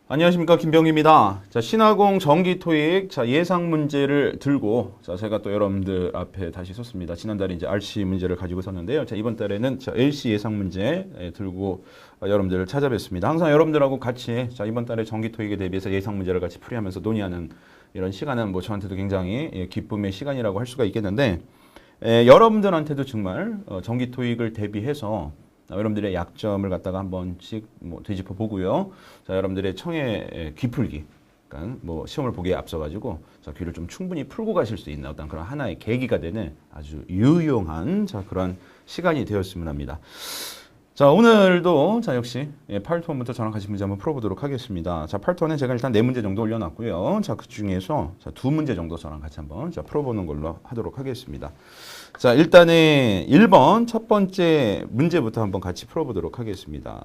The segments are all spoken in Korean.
안녕하십니까, 김병기입니다. 자, 신화공 정기 토익 예상 문제를 들고 제가 또 여러분들 앞에 다시 섰습니다. 지난달에 이제 RC 문제를 가지고 섰는데요. 이번 달에는 LC 예상 문제 들고 여러분들을 찾아뵙습니다. 항상 여러분들하고 같이 이번 달에 정기 토익에 대비해서 예상 문제를 같이 풀이하면서 논의하는 이런 시간은 저한테도 굉장히 기쁨의 시간이라고 할 수가 있겠는데, 여러분들한테도 정말 정기 토익을 대비해서 여러분들의 약점을 갖다가 한 번씩 되짚어 보고요. 여러분들의 청의 귀풀기, 그러니까 시험을 보기에 앞서가지고 귀를 좀 충분히 풀고 가실 수 있는 어떤 그런 하나의 계기가 되는 아주 유용한 그런 시간이 되었으면 합니다. 오늘도 역시 8톤부터 저랑 같이 문제 한번 풀어보도록 하겠습니다. 8톤에 제가 일단 4문제 정도 올려놨고요. 그 중에서 2문제 정도 저랑 같이 한번 풀어보는 걸로 하도록 하겠습니다. 일단은 1번 첫 번째 문제부터 한번 같이 풀어보도록 하겠습니다.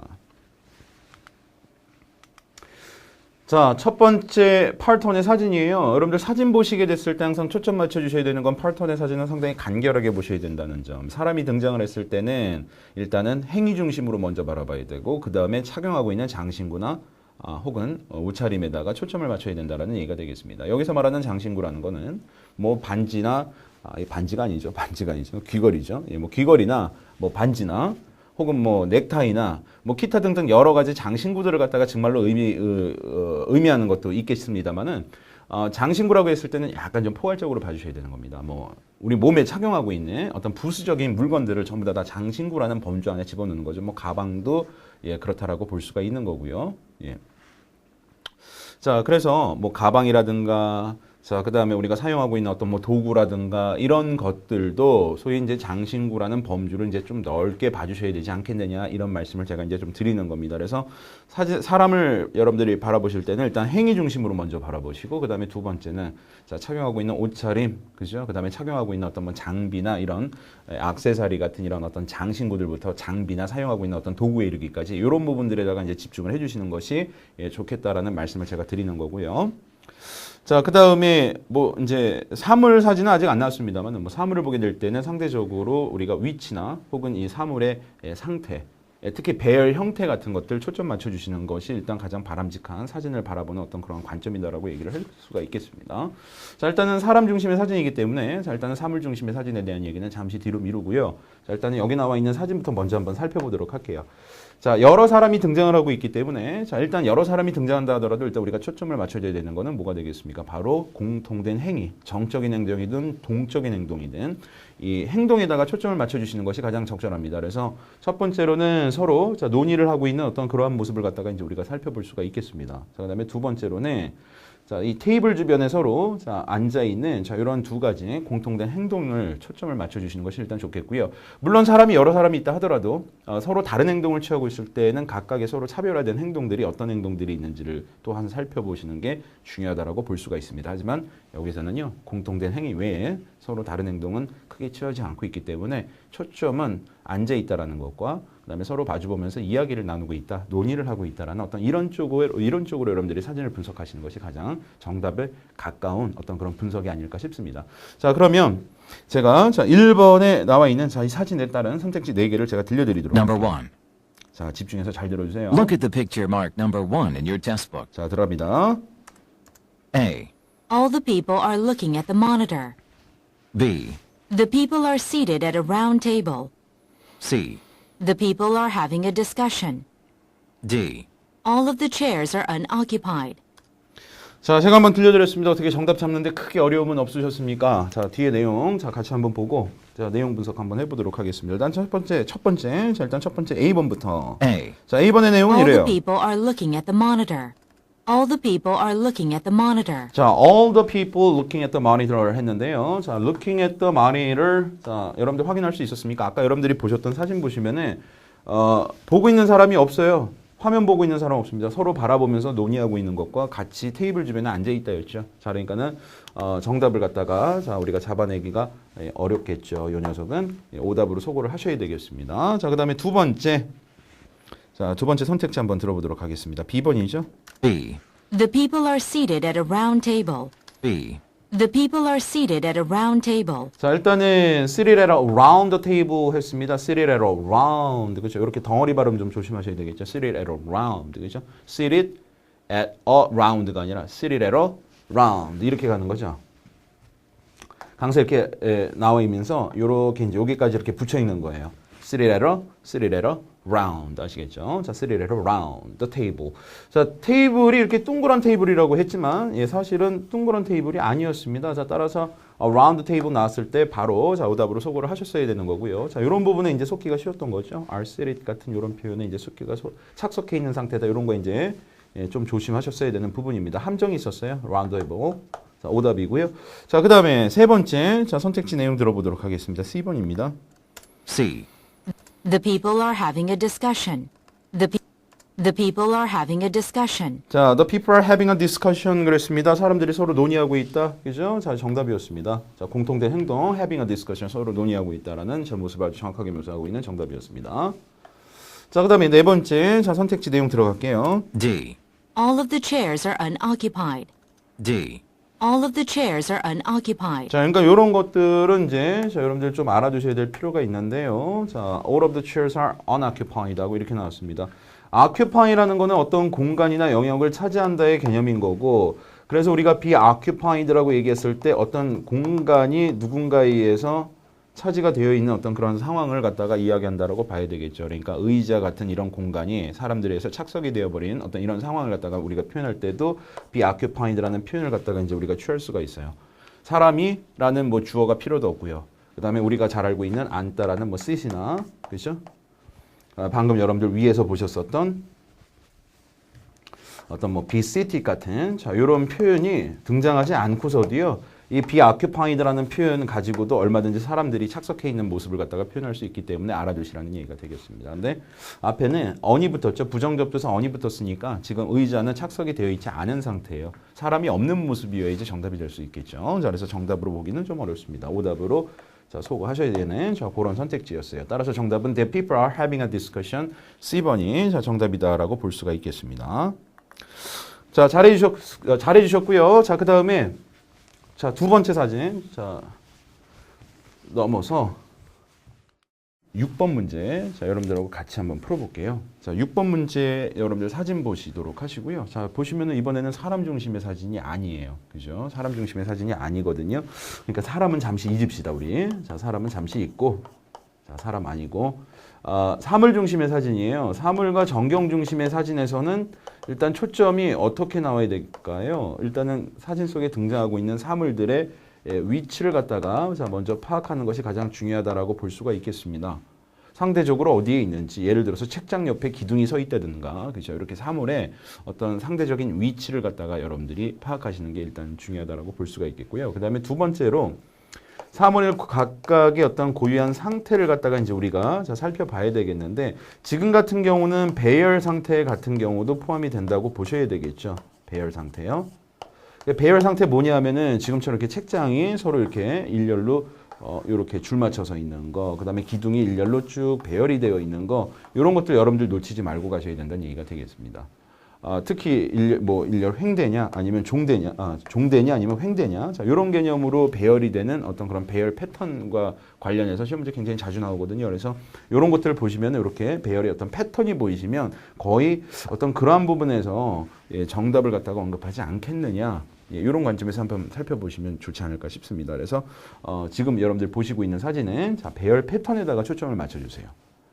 첫 번째 8톤의 사진이에요. 여러분들 사진 보시게 됐을 때 항상 초점 맞춰주셔야 되는 건 8톤의 사진은 상당히 간결하게 보셔야 된다는 점. 사람이 등장을 했을 때는 일단은 행위 중심으로 먼저 바라봐야 되고, 그 다음에 착용하고 있는 장신구나 혹은 옷차림에다가 초점을 맞춰야 된다는 얘기가 되겠습니다. 여기서 말하는 장신구라는 거는 반지나 반지가 아니죠. 귀걸이죠. 귀걸이나 반지나 혹은 넥타이나 기타 등등 여러 가지 장신구들을 갖다가 정말로 의미하는 것도 있겠습니다만은, 장신구라고 했을 때는 약간 좀 포괄적으로 봐주셔야 되는 겁니다. 우리 몸에 착용하고 있는 어떤 부수적인 물건들을 전부 다 장신구라는 범주 안에 집어넣는 거죠. 가방도 그렇다라고 볼 수가 있는 거고요. 그래서 가방이라든가 그 다음에 우리가 사용하고 있는 어떤 도구라든가 이런 것들도 소위 이제 장신구라는 범주를 이제 좀 넓게 봐주셔야 되지 않겠느냐, 이런 말씀을 제가 이제 좀 드리는 겁니다. 그래서 사람을 여러분들이 바라보실 때는 일단 행위 중심으로 먼저 바라보시고, 그 다음에 두 번째는 착용하고 있는 옷차림, 그죠? 그 다음에 착용하고 있는 어떤 장비나 이런 액세서리 같은 이런 어떤 장신구들부터 장비나 사용하고 있는 어떤 도구에 이르기까지 이런 부분들에다가 이제 집중을 해주시는 것이 좋겠다라는 말씀을 제가 드리는 거고요. 그 다음에 이제 사물 사진은 아직 안 나왔습니다만, 사물을 보게 될 때는 상대적으로 우리가 위치나 혹은 이 사물의 상태, 특히 배열 형태 같은 것들 초점 맞춰주시는 것이 일단 가장 바람직한 사진을 바라보는 어떤 그런 관점이다라고 얘기를 할 수가 있겠습니다. 일단은 사람 중심의 사진이기 때문에 일단은 사물 중심의 사진에 대한 얘기는 잠시 뒤로 미루고요. 일단은 여기 나와 있는 사진부터 먼저 한번 살펴보도록 할게요. 여러 사람이 등장을 하고 있기 때문에 일단 여러 사람이 등장한다 하더라도 일단 우리가 초점을 맞춰줘야 되는 거는 뭐가 되겠습니까? 바로 공통된 행위, 정적인 행동이든 동적인 행동이든 이 행동에다가 초점을 맞춰주시는 것이 가장 적절합니다. 그래서 첫 번째로는 서로 논의를 하고 있는 어떤 그러한 모습을 갖다가 이제 우리가 살펴볼 수가 있겠습니다. 그다음에 두 번째로는 이 테이블 주변에 서로 앉아있는 이런 두 가지 공통된 행동을 초점을 맞춰주시는 것이 일단 좋겠고요. 물론 여러 사람이 있다 하더라도 서로 다른 행동을 취하고 있을 때는 각각의 서로 차별화된 행동들이 어떤 행동들이 있는지를 또한 살펴보시는 게 중요하다고 볼 수가 있습니다. 하지만 여기서는요, 공통된 행위 외에 서로 다른 행동은 크게 취하지 않고 있기 때문에 초점은 앉아있다라는 것과 그다음에 서로 마주보면서 이야기를 나누고 있다, 논의를 하고 있다라는 어떤 이런 쪽으로 여러분들이 사진을 분석하시는 것이 가장 정답에 가까운 어떤 그런 분석이 아닐까 싶습니다. 그러면 제가 1번에 나와 있는 이 사진에 따른 선택지 4개를 제가 들려드리도록 Number 하겠습니다. one. 집중해서 잘 들어주세요. Look at the picture marked number 1 in your test book. 들어갑니다. A. All the people are looking at the monitor. B. The people are seated at a round table. C. The people are having a discussion. D. All of the chairs are unoccupied. 제가 한번 들려드렸습니다. 어떻게 정답 잡는데 크게 어려움은 없으셨습니까? 뒤에 내용 같이 한번 보고 내용 분석 한번 해보도록 하겠습니다. 일단 첫 번째 일단 첫 번째 A번부터. A. A번의 내용은 All 이래요. the people are looking at the monitor. All the people are looking at the monitor. all the people looking at the monitor 했는데요. looking at the monitor. 여러분들 확인할 수 있었습니까? 아까 여러분들이 보셨던 사진 보시면은 보고 있는 사람이 없어요. 화면 보고 있는 사람 없습니다. 서로 바라보면서 논의하고 있는 것과 같이 테이블 주변에 앉아 있다였죠. 그러니까는 정답을 갖다가 우리가 잡아내기가 어렵겠죠. 이 녀석은 오답으로 소거를 하셔야 되겠습니다. 그다음에 두 번째 선택지 한번 들어보도록 하겠습니다. B번이죠. B. The people are seated at a round table. B. The people are seated at a round table. 일단은 seated at a round table 했습니다. seated at a round. 그렇죠. 이렇게 덩어리 발음 좀 조심하셔야 되겠죠. seated at a round. 그렇죠. seated at a round가 아니라 3 letter round 이렇게 가는 거죠. 강세 이렇게 나와 있면서 요렇게 이제 여기까지 이렇게 붙여 있는 거예요. 3 letter round 아시겠죠? 자, 3 letter round the table. 자, 테이블이 이렇게 동그란 테이블이라고 했지만 사실은 동그란 테이블이 아니었습니다. 자, 따라서 round table 나왔을 때 바로 자, 오답으로 소거를 하셨어야 되는 거고요. 자, 이런 부분에 이제 속기가 쉬웠던 거죠. are set 같은 이런 표현에 이제 속기가 착석해 있는 상태다. 이런 거 이제 좀 조심하셨어야 되는 부분입니다. 함정이 있었어요. round table. 자, 오답이고요. 자, 그다음에 세 번째 자, 선택지 내용 들어보도록 하겠습니다. C번입니다. C, The people are having a discussion. The people are having a discussion. 자, the people are having a discussion 그랬습니다. 사람들이 서로 논의하고 있다. 그죠? 자, 정답이었습니다. 자, 공통된 행동, having a discussion, 서로 논의하고 있다라는 저 모습을 아주 정확하게 묘사하고 있는 정답이었습니다. 자, 그다음에 네 번째, 자, 선택지 내용 들어갈게요. D, All of the chairs are unoccupied. D, All of the chairs are unoccupied. 자, 그러니까 이런 것들은 이제 자, 여러분들 좀 알아두셔야 될 필요가 있는데요. 자, all of the chairs are unoccupied 하고 이렇게 나왔습니다. occupy라는 거는 어떤 공간이나 영역을 차지한다의 개념인 거고, 그래서 우리가 be occupied라고 얘기했을 때 어떤 공간이 누군가에 의해서 차지가 되어 있는 어떤 그런 상황을 갖다가 이야기한다라고 봐야 되겠죠. 그러니까 의자 같은 이런 공간이 사람들에 의해서 착석이 되어버린 어떤 이런 상황을 갖다가 우리가 표현할 때도 be occupied라는 표현을 갖다가 이제 우리가 취할 수가 있어요. 사람이라는 뭐 주어가 필요도 없고요. 그 다음에 우리가 잘 알고 있는 앉다라는 뭐 sit이나 그렇죠? 방금 여러분들 위에서 보셨었던 어떤 뭐 be seated 같은 자 이런 표현이 등장하지 않고서도요. 이 be occupied라는 표현 가지고도 얼마든지 사람들이 착석해 있는 모습을 갖다가 표현할 수 있기 때문에 알아두시라는 얘기가 되겠습니다. 근데 앞에는 on이 붙었죠. 부정접두사 on이 붙었으니까 지금 의자는 착석이 되어 있지 않은 상태예요. 사람이 없는 모습이어야지 정답이 될 수 있겠죠. 자, 그래서 정답으로 보기는 좀 어렵습니다. 오답으로 자, 소거하셔야 되는 자, 그런 선택지였어요. 따라서 정답은 The people are having a discussion. C번이 자, 정답이다라고 볼 수가 있겠습니다. 자, 잘해주셨고요. 자, 그 다음에 자, 두 번째 사진. 자, 넘어서 6번 문제. 자, 여러분들하고 같이 한번 풀어볼게요. 자, 6번 문제 여러분들 사진 보시도록 하시고요. 자, 보시면은 이번에는 사람 중심의 사진이 아니에요. 그죠? 사람 중심의 사진이 아니거든요. 그러니까 사람은 잠시 잊읍시다, 우리. 자, 사람은 잠시 잊고. 자, 사람 아니고. 사물 중심의 사진이에요. 사물과 정경 중심의 사진에서는 일단 초점이 어떻게 나와야 될까요? 일단은 사진 속에 등장하고 있는 사물들의 위치를 갖다가 자, 먼저 파악하는 것이 가장 중요하다라고 볼 수가 있겠습니다. 상대적으로 어디에 있는지, 예를 들어서 책장 옆에 기둥이 서 있다든가, 그죠? 이렇게 사물의 어떤 상대적인 위치를 갖다가 여러분들이 파악하시는 게 일단 중요하다라고 볼 수가 있겠고요. 그 다음에 두 번째로 사물의 각각의 어떤 고유한 상태를 갖다가 이제 우리가 자, 살펴봐야 되겠는데, 지금 같은 경우는 배열 상태 같은 경우도 포함이 된다고 보셔야 되겠죠. 배열 상태요. 배열 상태 뭐냐 하면은 지금처럼 이렇게 책장이 서로 이렇게 일렬로 이렇게 줄 맞춰서 있는 거, 그 다음에 기둥이 일렬로 쭉 배열이 되어 있는 거, 이런 것들 여러분들 놓치지 말고 가셔야 된다는 얘기가 되겠습니다. 특히 일렬 횡대냐 아니면 종대냐, 종대냐 아니면 횡대냐, 자, 이런 개념으로 배열이 되는 어떤 그런 배열 패턴과 관련해서 시험 문제 굉장히 자주 나오거든요. 그래서 이런 것들을 보시면 이렇게 배열의 어떤 패턴이 보이시면 거의 어떤 그러한 부분에서 정답을 갖다가 언급하지 않겠느냐. 이런 관점에서 한번 살펴보시면 좋지 않을까 싶습니다. 그래서 지금 여러분들 보시고 있는 사진은 자, 배열 패턴에다가 초점을 맞춰주세요.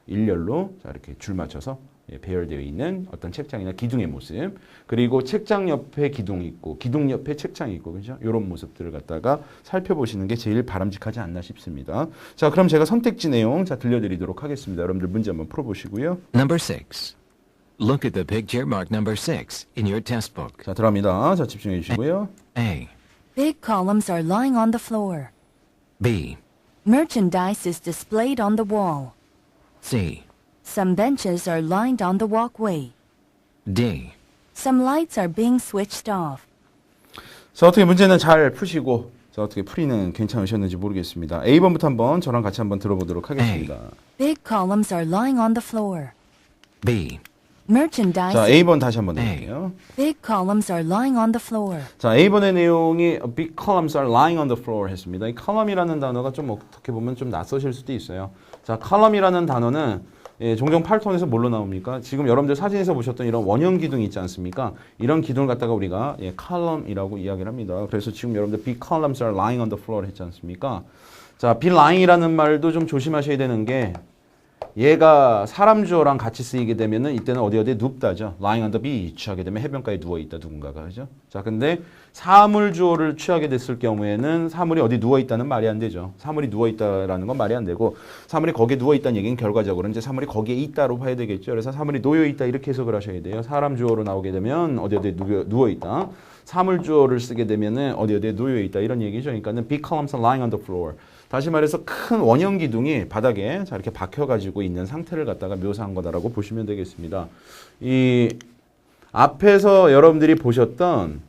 일렬로 자, 이렇게 줄 맞춰서 배열되어 있는 어떤 책장이나 기둥의 모습, 그리고 책장 옆에 기둥이 있고 기둥 옆에 책장이 있고, 그죠? 이런 모습들을 갖다가 살펴보시는 게 제일 바람직하지 않나 싶습니다. 자, 그럼 제가 선택지 내용 자, 들려드리도록 하겠습니다. 여러분들 문제 한번 풀어보시고요. number 6. Look at the picture marked number 6 in your test book. 자, 들어갑니다. 자, 집중해 주시고요. A, Big columns are lying on the floor. B, Merchandise is displayed on the wall. C, Some benches are lined on the walkway. D. Some lights are being switched off. 자, 어떻게 문제는 잘 푸시고, 자, 어떻게 풀이는 괜찮으셨는지 모르겠습니다. A번부터 한번 저랑 같이 한번 들어보도록 하겠습니다. Big columns are lying on the floor. B, Merchandise. 자, A번 다시 한번 해볼게요. Big columns are lying on the floor. 자, A번의 내용이 big columns are lying on the floor 했습니다. 이 column이라는 단어가 좀 어떻게 보면 좀 낯서실 수도 있어요. 자, column이라는 단어는 예, 종종 팔톤에서 뭘로 나옵니까? 지금 여러분들 사진에서 보셨던 이런 원형 기둥이 있지 않습니까? 이런 기둥을 갖다가 우리가 예, column이라고 이야기를 합니다. 그래서 지금 여러분들 big columns are lying on the floor 했지 않습니까? 자, be lying이라는 말도 좀 조심하셔야 되는 게 얘가 사람 주어랑 같이 쓰이게 되면은 이때는 어디에 눕다죠. lying on the beach 하게 되면 해변가에 누워 있다 누군가가 그죠? 자, 근데 사물 주어를 취하게 됐을 경우에는 사물이 어디 누워 있다는 말이 안 되죠. 사물이 누워 있다라는 건 말이 안 되고 사물이 거기에 누워 있다는 얘기는 결과적으로 이제 사물이 거기에 있다로 봐야 되겠죠. 그래서 사물이 놓여 있다 이렇게 해석을 하셔야 돼요. 사람 주어로 나오게 되면 어디에 누워 있다. 사물 주어를 쓰게 되면은 어디에 놓여 있다 이런 얘기죠. 그러니까는 big columns are lying on the floor. 다시 말해서 큰 원형 기둥이 바닥에 자 이렇게 박혀가지고 있는 상태를 갖다가 묘사한 거다라고 보시면 되겠습니다. 이 앞에서 여러분들이 보셨던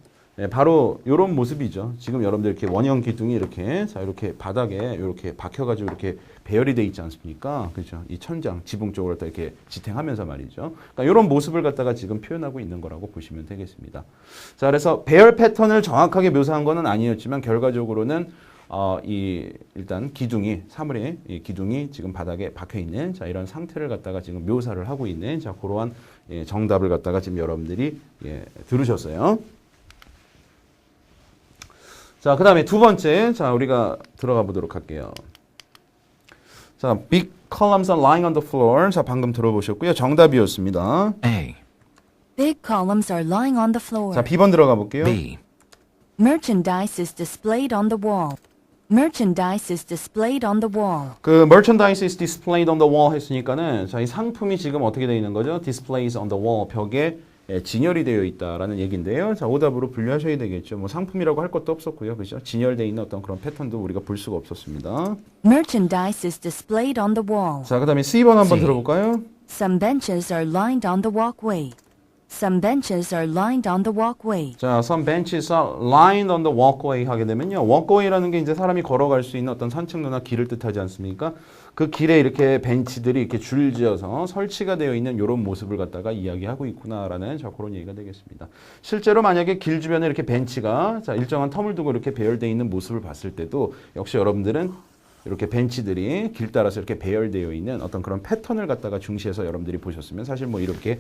바로 이런 모습이죠. 지금 여러분들 이렇게 원형 기둥이 이렇게 자 이렇게 바닥에 이렇게 박혀가지고 이렇게 배열이 돼 있지 않습니까? 그렇죠? 이 천장 지붕 쪽으로 이렇게 지탱하면서 말이죠. 그러니까 이런 모습을 갖다가 지금 표현하고 있는 거라고 보시면 되겠습니다. 자, 그래서 배열 패턴을 정확하게 묘사한 거는 아니었지만 결과적으로는 일단 기둥이 사물의 이 기둥이 지금 바닥에 박혀 있는 자 이런 상태를 갖다가 지금 묘사를 하고 있는 자 그러한 정답을 갖다가 지금 여러분들이 들으셨어요. 자, 그다음에 두 번째 자 우리가 들어가 보도록 할게요. 자, big columns are lying on the floor. 자, 방금 들어보셨고요. 정답이었습니다. A, Big columns are lying on the floor. 자, B번 들어가 볼게요. B, Merchandise is displayed on the wall. Merchandise is displayed on the wall. 그 merchandise is displayed on the wall 했으니까는 자, 이 상품이 지금 어떻게 되어 있는 거죠? displays on the wall 벽에 진열이 되어 있다라는 얘기인데요. 자, 오답으로 분류하셔야 되겠죠. 뭐 상품이라고 할 것도 없었고요. 그죠? 진열되어 있는 어떤 그런 패턴도 우리가 볼 수가 없었습니다. Merchandise is displayed on the wall. 자, 그다음에 C번 한번 C. 들어볼까요? Some benches are lined on the walkway. Some benches are lined on the walkway. 자, some benches are lined on the walkway 하게 되면요. walkway라는 게 이제 사람이 걸어갈 수 있는 어떤 산책로나 길을 뜻하지 않습니까? 그 길에 이렇게 벤치들이 이렇게 줄지어서 설치가 되어 있는 이런 모습을 갖다가 이야기하고 있구나라는 자, 그런 얘기가 되겠습니다. 실제로 만약에 길 주변에 이렇게 벤치가 자, 일정한 텀을 두고 이렇게 배열되어 있는 모습을 봤을 때도 역시 여러분들은 이렇게 벤치들이 길 따라서 이렇게 배열되어 있는 어떤 그런 패턴을 갖다가 중시해서 여러분들이 보셨으면 사실 뭐 이렇게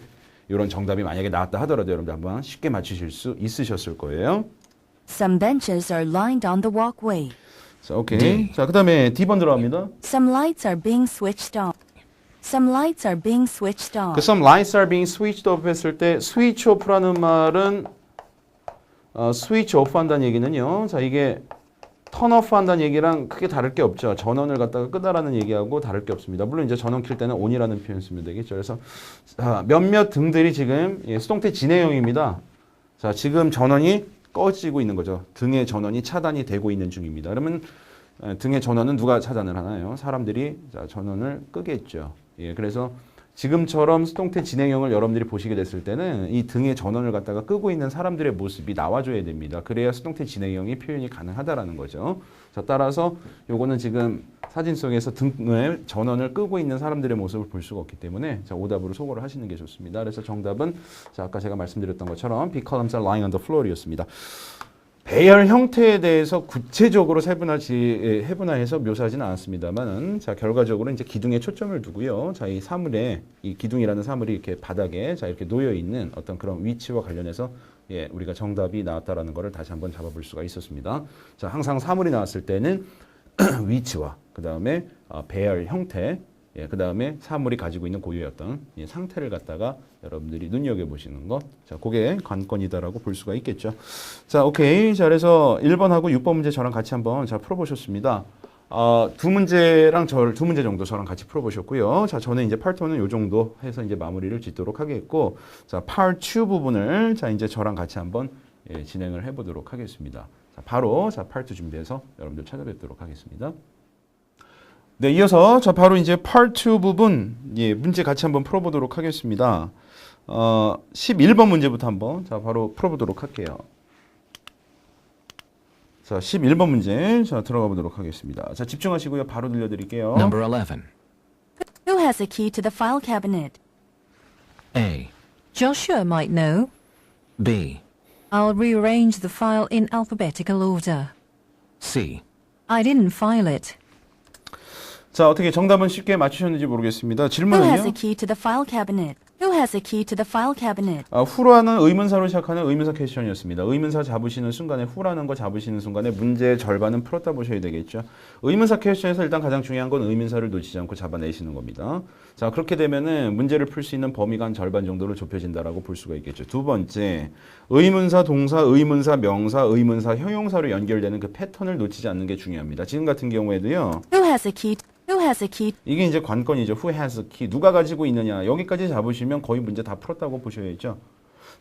이런 정답이 만약에 나왔다 하더라도 여러분들 한번 쉽게 맞추실 수 있으셨을 거예요. Some benches are lined on the walkway. 자, 오케이. D. 자, 그다음에 D번 들어갑니다. Some lights are being switched off. Some lights are being switched off. 그 some lights are being switched off 했을 때 switch off라는 말은 switch off 한다는 얘기는요. 자, 이게 turn off 한다는 얘기랑 크게 다를 게 없죠. 전원을 갖다가 끄다라는 얘기하고 다를 게 없습니다. 물론 이제 전원 킬 때는 on이라는 표현 쓰면 되겠죠. 그래서 몇몇 등들이 지금 수동태 진행형입니다. 자, 지금 전원이 꺼지고 있는 거죠. 등의 전원이 차단이 되고 있는 중입니다. 그러면 등의 전원은 누가 차단을 하나요? 사람들이 자, 전원을 끄겠죠. 예, 그래서 지금처럼 수동태 진행형을 여러분들이 보시게 됐을 때는 이 등의 전원을 갖다가 끄고 있는 사람들의 모습이 나와줘야 됩니다. 그래야 수동태 진행형이 표현이 가능하다라는 거죠. 자, 따라서 요거는 지금 사진 속에서 등의 전원을 끄고 있는 사람들의 모습을 볼 수가 없기 때문에 자, 오답으로 소거를 하시는 게 좋습니다. 그래서 정답은 자, 아까 제가 말씀드렸던 것처럼 big columns are lying on the floor이었습니다. 배열 형태에 대해서 구체적으로 해분화해서 묘사하지는 않았습니다만은 자, 결과적으로 이제 기둥에 초점을 두고요. 자, 이 사물에 이 기둥이라는 사물이 이렇게 바닥에 자, 이렇게 놓여 있는 어떤 그런 위치와 관련해서 우리가 정답이 나왔다라는 것을 다시 한번 잡아볼 수가 있었습니다. 자, 항상 사물이 나왔을 때는 위치와 그다음에 배열 형태 그 다음에 사물이 가지고 있는 고유의 어떤 상태를 갖다가 여러분들이 눈여겨보시는 것. 자, 그게 관건이다라고 볼 수가 있겠죠. 자, 오케이. 자, 그래서 1번하고 6번 문제 저랑 같이 한번 잘 풀어보셨습니다. 두 문제 정도 저랑 같이 풀어보셨고요. 자, 저는 이제 파트 1은 요 정도 해서 이제 마무리를 짓도록 하겠고, 자, 파트 2 부분을 자, 이제 저랑 같이 한번 진행을 해보도록 하겠습니다. 자, 바로 자, 파트 2 준비해서 여러분들 찾아뵙도록 하겠습니다. 네, 이어서 자, 바로 이제 파트 2 부분 문제 같이 한번 풀어보도록 하겠습니다. 11번 문제부터 한번 자, 바로 풀어보도록 할게요. 자, 11번 문제 자, 들어가 보도록 하겠습니다. 자, 집중하시고요. 바로 들려드릴게요. Number 11. Who has a key to the file cabinet? A, Joshua might know. B, I'll rearrange the file in alphabetical order. C, I didn't file it. 자, 어떻게 정답은 쉽게 맞추셨는지 모르겠습니다. Who has 질문은요. a key to the file cabinet? Who has a key to the file cabinet? 후라는 의문사로 시작하는 의문사 퀘스천이었습니다. 의문사 잡으시는 순간에 후라는 거 잡으시는 순간에 문제의 절반은 풀었다 보셔야 되겠죠. 의문사 퀘스천에서 일단 가장 중요한 건 의문사를 놓치지 않고 잡아내시는 겁니다. 자, 그렇게 되면은 문제를 풀 수 있는 범위가 한 절반 정도로 좁혀진다라고 볼 수가 있겠죠. 두 번째, 의문사, 동사, 의문사, 명사, 의문사, 형용사로 연결되는 그 패턴을 놓치지 않는 게 중요합니다. 지금 같은 경우에도요. Who has a key? Who has a key? 이게 이제 관건이죠. Who has a key? 누가 가지고 있느냐. 여기까지 잡으시면 거의 문제 다 풀었다고 보셔야죠.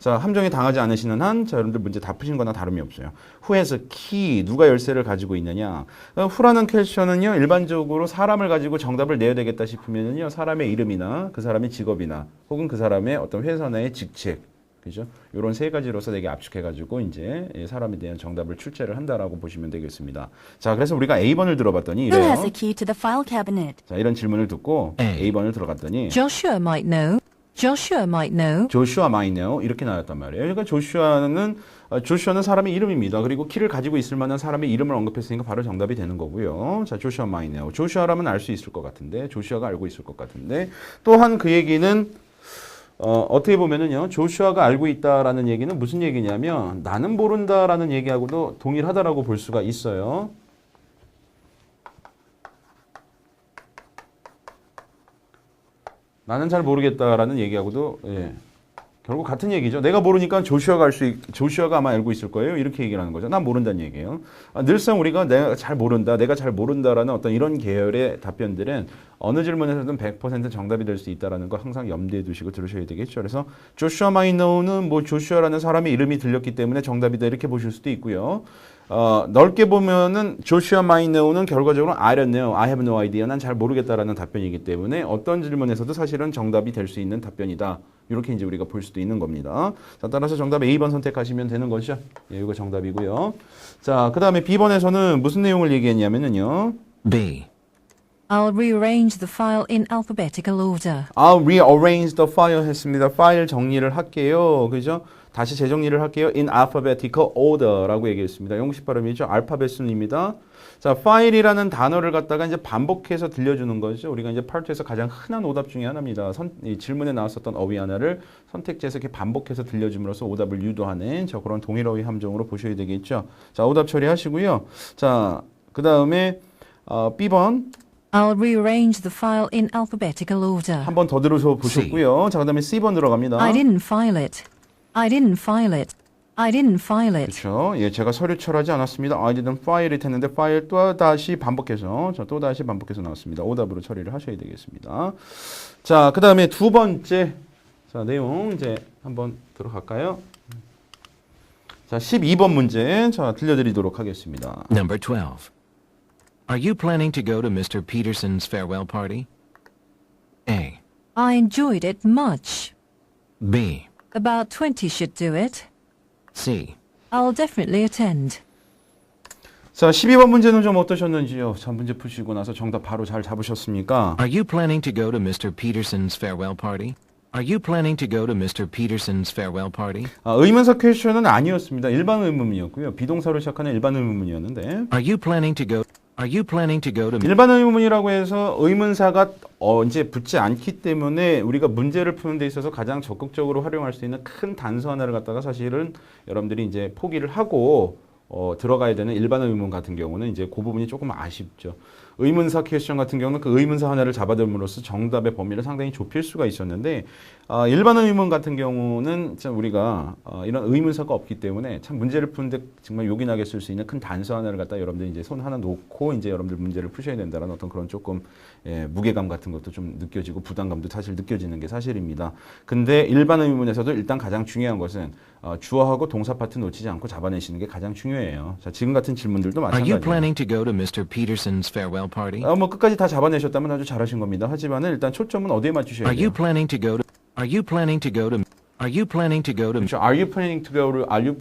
자, 함정에 당하지 않으시는 한, 자, 여러분들 문제 다 푸신 거나 다름이 없어요. Who has a key? 누가 열쇠를 가지고 있느냐. who라는 퀘스천은요, 일반적으로 사람을 가지고 정답을 내야 되겠다 싶으면요, 사람의 이름이나 그 사람의 직업이나 혹은 그 사람의 어떤 회사나의 직책, 그죠? 이런 세 가지로서 되게 압축해가지고 이제 사람에 대한 정답을 출제를 한다라고 보시면 되겠습니다. 자, 그래서 우리가 A번을 들어봤더니 Who has 이래요. a key to the file cabinet? 자, 이런 질문을 듣고 A번을 들어갔더니 Joshua might know. Joshua might know. 조슈아 might know 이렇게 나왔단 말이에요. 그러니까 조슈아는 사람의 이름입니다. 그리고 키를 가지고 있을 만한 사람의 이름을 언급했으니까 바로 정답이 되는 거고요. 자, 조슈아 might know. 조슈아라면 알 수 있을 것 같은데, 조슈아가 알고 있을 것 같은데, 또한 그 얘기는 어떻게 보면은요, 조슈아가 알고 있다라는 얘기는 무슨 얘기냐면 나는 모른다라는 얘기하고도 동일하다라고 볼 수가 있어요. 나는 잘 모르겠다라는 얘기하고도 결국 같은 얘기죠. 내가 모르니까 조슈아가 아마 알고 있을 거예요. 이렇게 얘기를 하는 거죠. 난 모른다는 얘기예요. 늘상 우리가 내가 잘 모른다라는 어떤 이런 계열의 답변들은 어느 질문에서든 100% 정답이 될 수 있다라는 거 항상 염두에 두시고 들으셔야 되겠죠. 그래서 조슈아 might know는 뭐 조슈아라는 사람의 이름이 들렸기 때문에 정답이다 이렇게 보실 수도 있고요. 넓게 보면은 조슈아 might know는 결과적으로 I don't know, I have no idea, 난 잘 모르겠다라는 답변이기 때문에 어떤 질문에서도 사실은 정답이 될 수 있는 답변이다. 이렇게 이제 우리가 볼 수도 있는 겁니다. 자, 따라서 정답 A번 선택하시면 되는 거죠. 예, 이거 정답이고요. 자, 그 다음에 B번에서는 무슨 내용을 얘기했냐면은요. B. I'll rearrange the file in alphabetical order. I'll rearrange the file 했습니다. 파일 정리를 할게요. 그죠? 다시 재정리를 할게요. In alphabetical order라고 얘기했습니다. 영국식 발음이죠. 알파벳 순입니다. 자, 파일이라는 단어를 갖다가 이제 반복해서 들려주는 거죠. 우리가 이제 파트에서 가장 흔한 오답 중에 하나입니다. 이 질문에 나왔었던 어휘 하나를 선택지에서 이렇게 반복해서 들려줌으로써 오답을 유도하는 저 그런 동일어휘 함정으로 보셔야 되겠죠. 자, 오답 처리하시고요. 자, 그 다음에 B번 I'll rearrange the file in alphabetical order. 한 번 더 들어서 보셨고요. 자, 그 다음에 C번 들어갑니다. I didn't file it. I didn't file it. I didn't file it. 그렇죠. 예, 제가 서류철하지 않았습니다. I didn't file it 했는데 파일 또 다시 반복해서 나왔습니다. 오답으로 처리를 하셔야 되겠습니다. 자, 그 다음에 두 번째 자 내용 이제 한번 들어갈까요? 자, 12번 문제 자 들려드리도록 하겠습니다. Number 12. Are you planning to go to Mr. Peterson's farewell party? A. I enjoyed it much. B. About 20 should do it. C. I'll definitely attend. 자, 12번 문제는 좀 어떠셨는지요? 자, 문제 푸시고 나서 정답 바로 잘 잡으셨습니까? Are you planning to go to Mr. Peterson's farewell party? Are you planning to go to Mr. Peterson's farewell party? 의문사 퀘스천은 아니었습니다. 일반 의문문이었고요. 비동사로 시작하는 일반 의문문이었는데 Are you planning to go to 일반 의문이라고 해서 의문사가 이제 붙지 않기 때문에 우리가 문제를 푸는 데 있어서 가장 적극적으로 활용할 수 있는 큰 단서 하나를 갖다가 사실은 여러분들이 이제 포기를 하고 들어가야 되는 일반 의문 같은 경우는 이제 그 부분이 조금 아쉽죠. 의문사 퀘스천 같은 경우는 그 의문사 하나를 잡아들므로써 정답의 범위를 상당히 좁힐 수가 있었는데 일반 의문 같은 경우는 참 우리가 이런 의문사가 없기 때문에 참 문제를 푸는데 정말 요긴하게 쓸 수 있는 큰 단서 하나를 갖다 여러분들이 이제 손 하나 놓고 이제 여러분들 문제를 푸셔야 된다는 어떤 그런 조금 무게감 같은 것도 좀 느껴지고 부담감도 사실 느껴지는 게 사실입니다. 근데 일반 의문에서도 일단 가장 중요한 것은 주어하고 동사 파트 놓치지 않고 잡아내시는 게 가장 중요해요. 자, 지금 같은 질문들도 Are you 마찬가지예요. planning to go to Mr. Peterson's farewell party? 뭐 끝까지 다 잡아내셨다면 아주 잘하신 겁니다. 하지만은 일단 초점은 어디에 맞추셔야 Are 돼요? you planning to go to Are you planning to go to 그렇죠. Are you planning to go를 Are you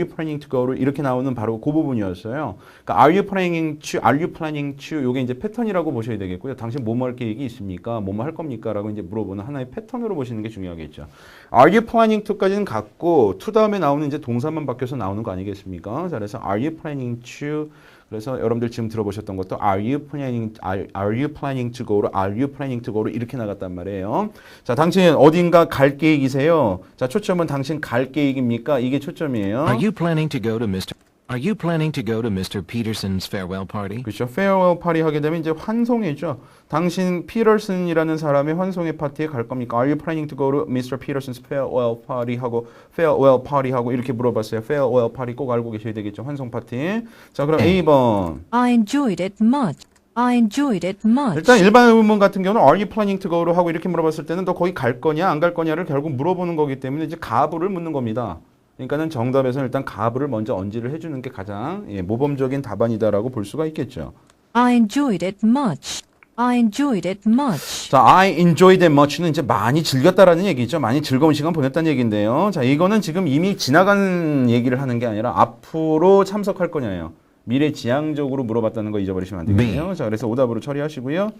planning to go를 이렇게 나오는 바로 그 부분이었어요. 그러니까 Are you planning to 요게 이제 패턴이라고 보셔야 되겠고요. 당신 뭐뭐 할 계획이 있습니까? 뭐뭐 할 겁니까? 라고 이제 물어보는 하나의 패턴으로 보시는 게 중요하겠죠. Are you planning to까지는 같고 to 다음에 나오는 이제 동사만 바뀌어서 나오는 거 아니겠습니까? 자, 그래서 Are you planning to 그래서 여러분들 지금 들어보셨던 것도 are you planning to go로 are you planning to go로 이렇게 나갔단 말이에요. 자, 당신 어딘가 갈 계획이세요? 자, 초점은 당신 갈 계획입니까? 이게 초점이에요. Are you planning to go to Mr. Peterson's farewell party? 그렇죠. farewell party 하게 되면 이제 환송회죠. 당신 피터슨이라는 사람의 환송회 파티에 갈 겁니까? Are you planning to go to Mr. Peterson's farewell party 하고 farewell party 하고 이렇게 물어봤어요. farewell party 꼭 알고 계셔야 되겠죠. 환송 파티. 자, 그럼 A번. I enjoyed it much. I enjoyed it much. 일단 일반 의문 같은 경우는 Are you planning to go로 하고 이렇게 물어봤을 때는 너 거기 갈 거냐 안 갈 거냐를 결국 물어보는 거기 때문에 이제 가부를 묻는 겁니다. 그러니까는 정답에서는 일단 가부를 먼저 언지를 해주는 게 가장 모범적인 답안이다라고 볼 수가 있겠죠. I enjoyed it much. I enjoyed it much. 자, I enjoyed it much는 이제 많이 즐겼다라는 얘기죠. 많이 즐거운 시간 보냈다는 얘기인데요. 자, 이거는 지금 이미 지나간 얘기를 하는 게 아니라 앞으로 참석할 거냐예요. 미래지향적으로 물어봤다는 거 잊어버리시면 안 되겠네요. 자, 그래서 오답으로 처리하시고요.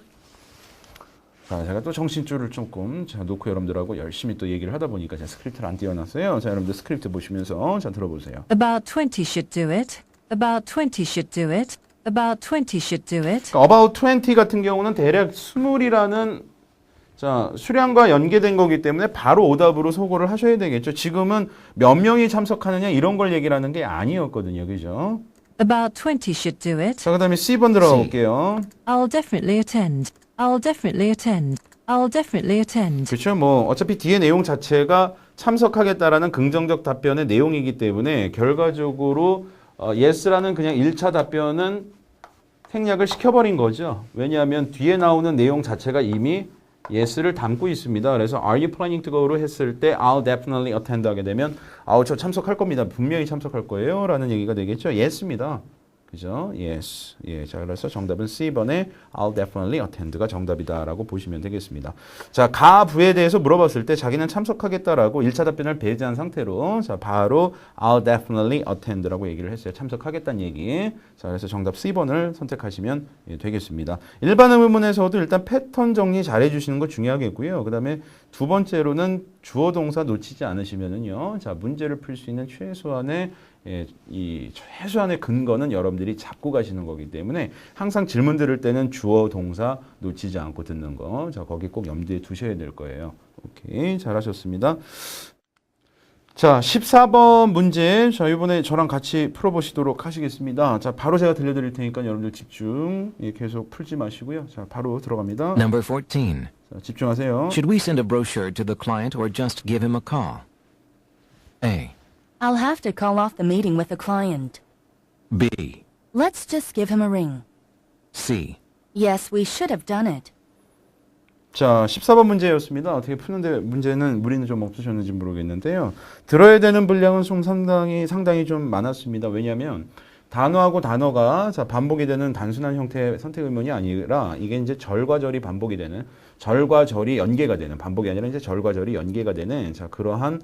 자, 제가 또 정신줄을 조금 놓고 여러분들하고 열심히 또 얘기를 하다 보니까 제가 스크립트를 안 띄워놨어요. 자, 여러분들 스크립트 보시면서 자, 들어보세요. About 20 should do it. About 20 should do it. About 20 should do it. 그러니까 about 20 같은 경우는 대략 20이라는 자, 수량과 연계된 거기 때문에 바로 오답으로 소거를 하셔야 되겠죠. 지금은 몇 명이 참석하느냐 이런 걸 얘기를 하는 게 아니었거든요. 그죠? About 20 should do it. 자, 그 다음에 C번 들어가 볼게요. I'll definitely attend. I'll definitely attend. I'll definitely attend. 그렇죠. 뭐 어차피 뒤에 내용 자체가 참석하겠다라는 긍정적 답변의 내용이기 때문에 결과적으로 yes라는 그냥 1차 답변은 생략을 시켜버린 거죠. 왜냐하면 뒤에 나오는 내용 자체가 이미 yes를 담고 있습니다. 그래서 are you planning to go로 했을 때 I'll definitely attend 하게 되면 저 참석할 겁니다. 분명히 참석할 거예요. 라는 얘기가 되겠죠. yes입니다. 그죠? Yes. 예. 자, 그래서 정답은 C번에 I'll definitely attend가 정답이다라고 보시면 되겠습니다. 자, 가부에 대해서 물어봤을 때 자기는 참석하겠다라고 1차 답변을 배제한 상태로 자, 바로 I'll definitely attend라고 얘기를 했어요. 참석하겠다는 얘기. 자, 그래서 정답 C번을 선택하시면 되겠습니다. 일반 의문문에서도 일단 패턴 정리 잘 해주시는 거 중요하겠고요. 그 다음에 두 번째로는 주어 동사 놓치지 않으시면은요. 자, 문제를 풀 수 있는 이 최소한의 근거는 여러분들이 잡고 가시는 거기 때문에 항상 질문 들을 때는 주어 동사 놓치지 않고 듣는 거. 자, 거기 꼭 염두에 두셔야 될 거예요. 오케이. 잘하셨습니다. 자, 14번 문제. 자, 이번에 저랑 같이 풀어보시도록 하시겠습니다. 자, 바로 제가 들려드릴 테니까 여러분들 집중 계속 풀지 마시고요. 자, 바로 들어갑니다. Number 14. 자, 집중하세요. Should we send a brochure to the client or just give him a call? A. I'll have to call off the meeting with the client. B. Let's just give him a ring. C. Yes, we should have done it. 자, 14번 문제였습니다. 어떻게 푸는데 문제는 무리는 좀 없으셨는지 모르겠는데요. 들어야 되는 분량은 좀 상당히 좀 많았습니다. 왜냐하면 단어하고 단어가 자, 반복이 되는 단순한 형태의 선택 의문이 아니라 이게 이제 절과 절이 반복이 되는 절과 절이 연계가 되는 반복이 아니라 이제 절과 절이 연계가 되는 자, 그러한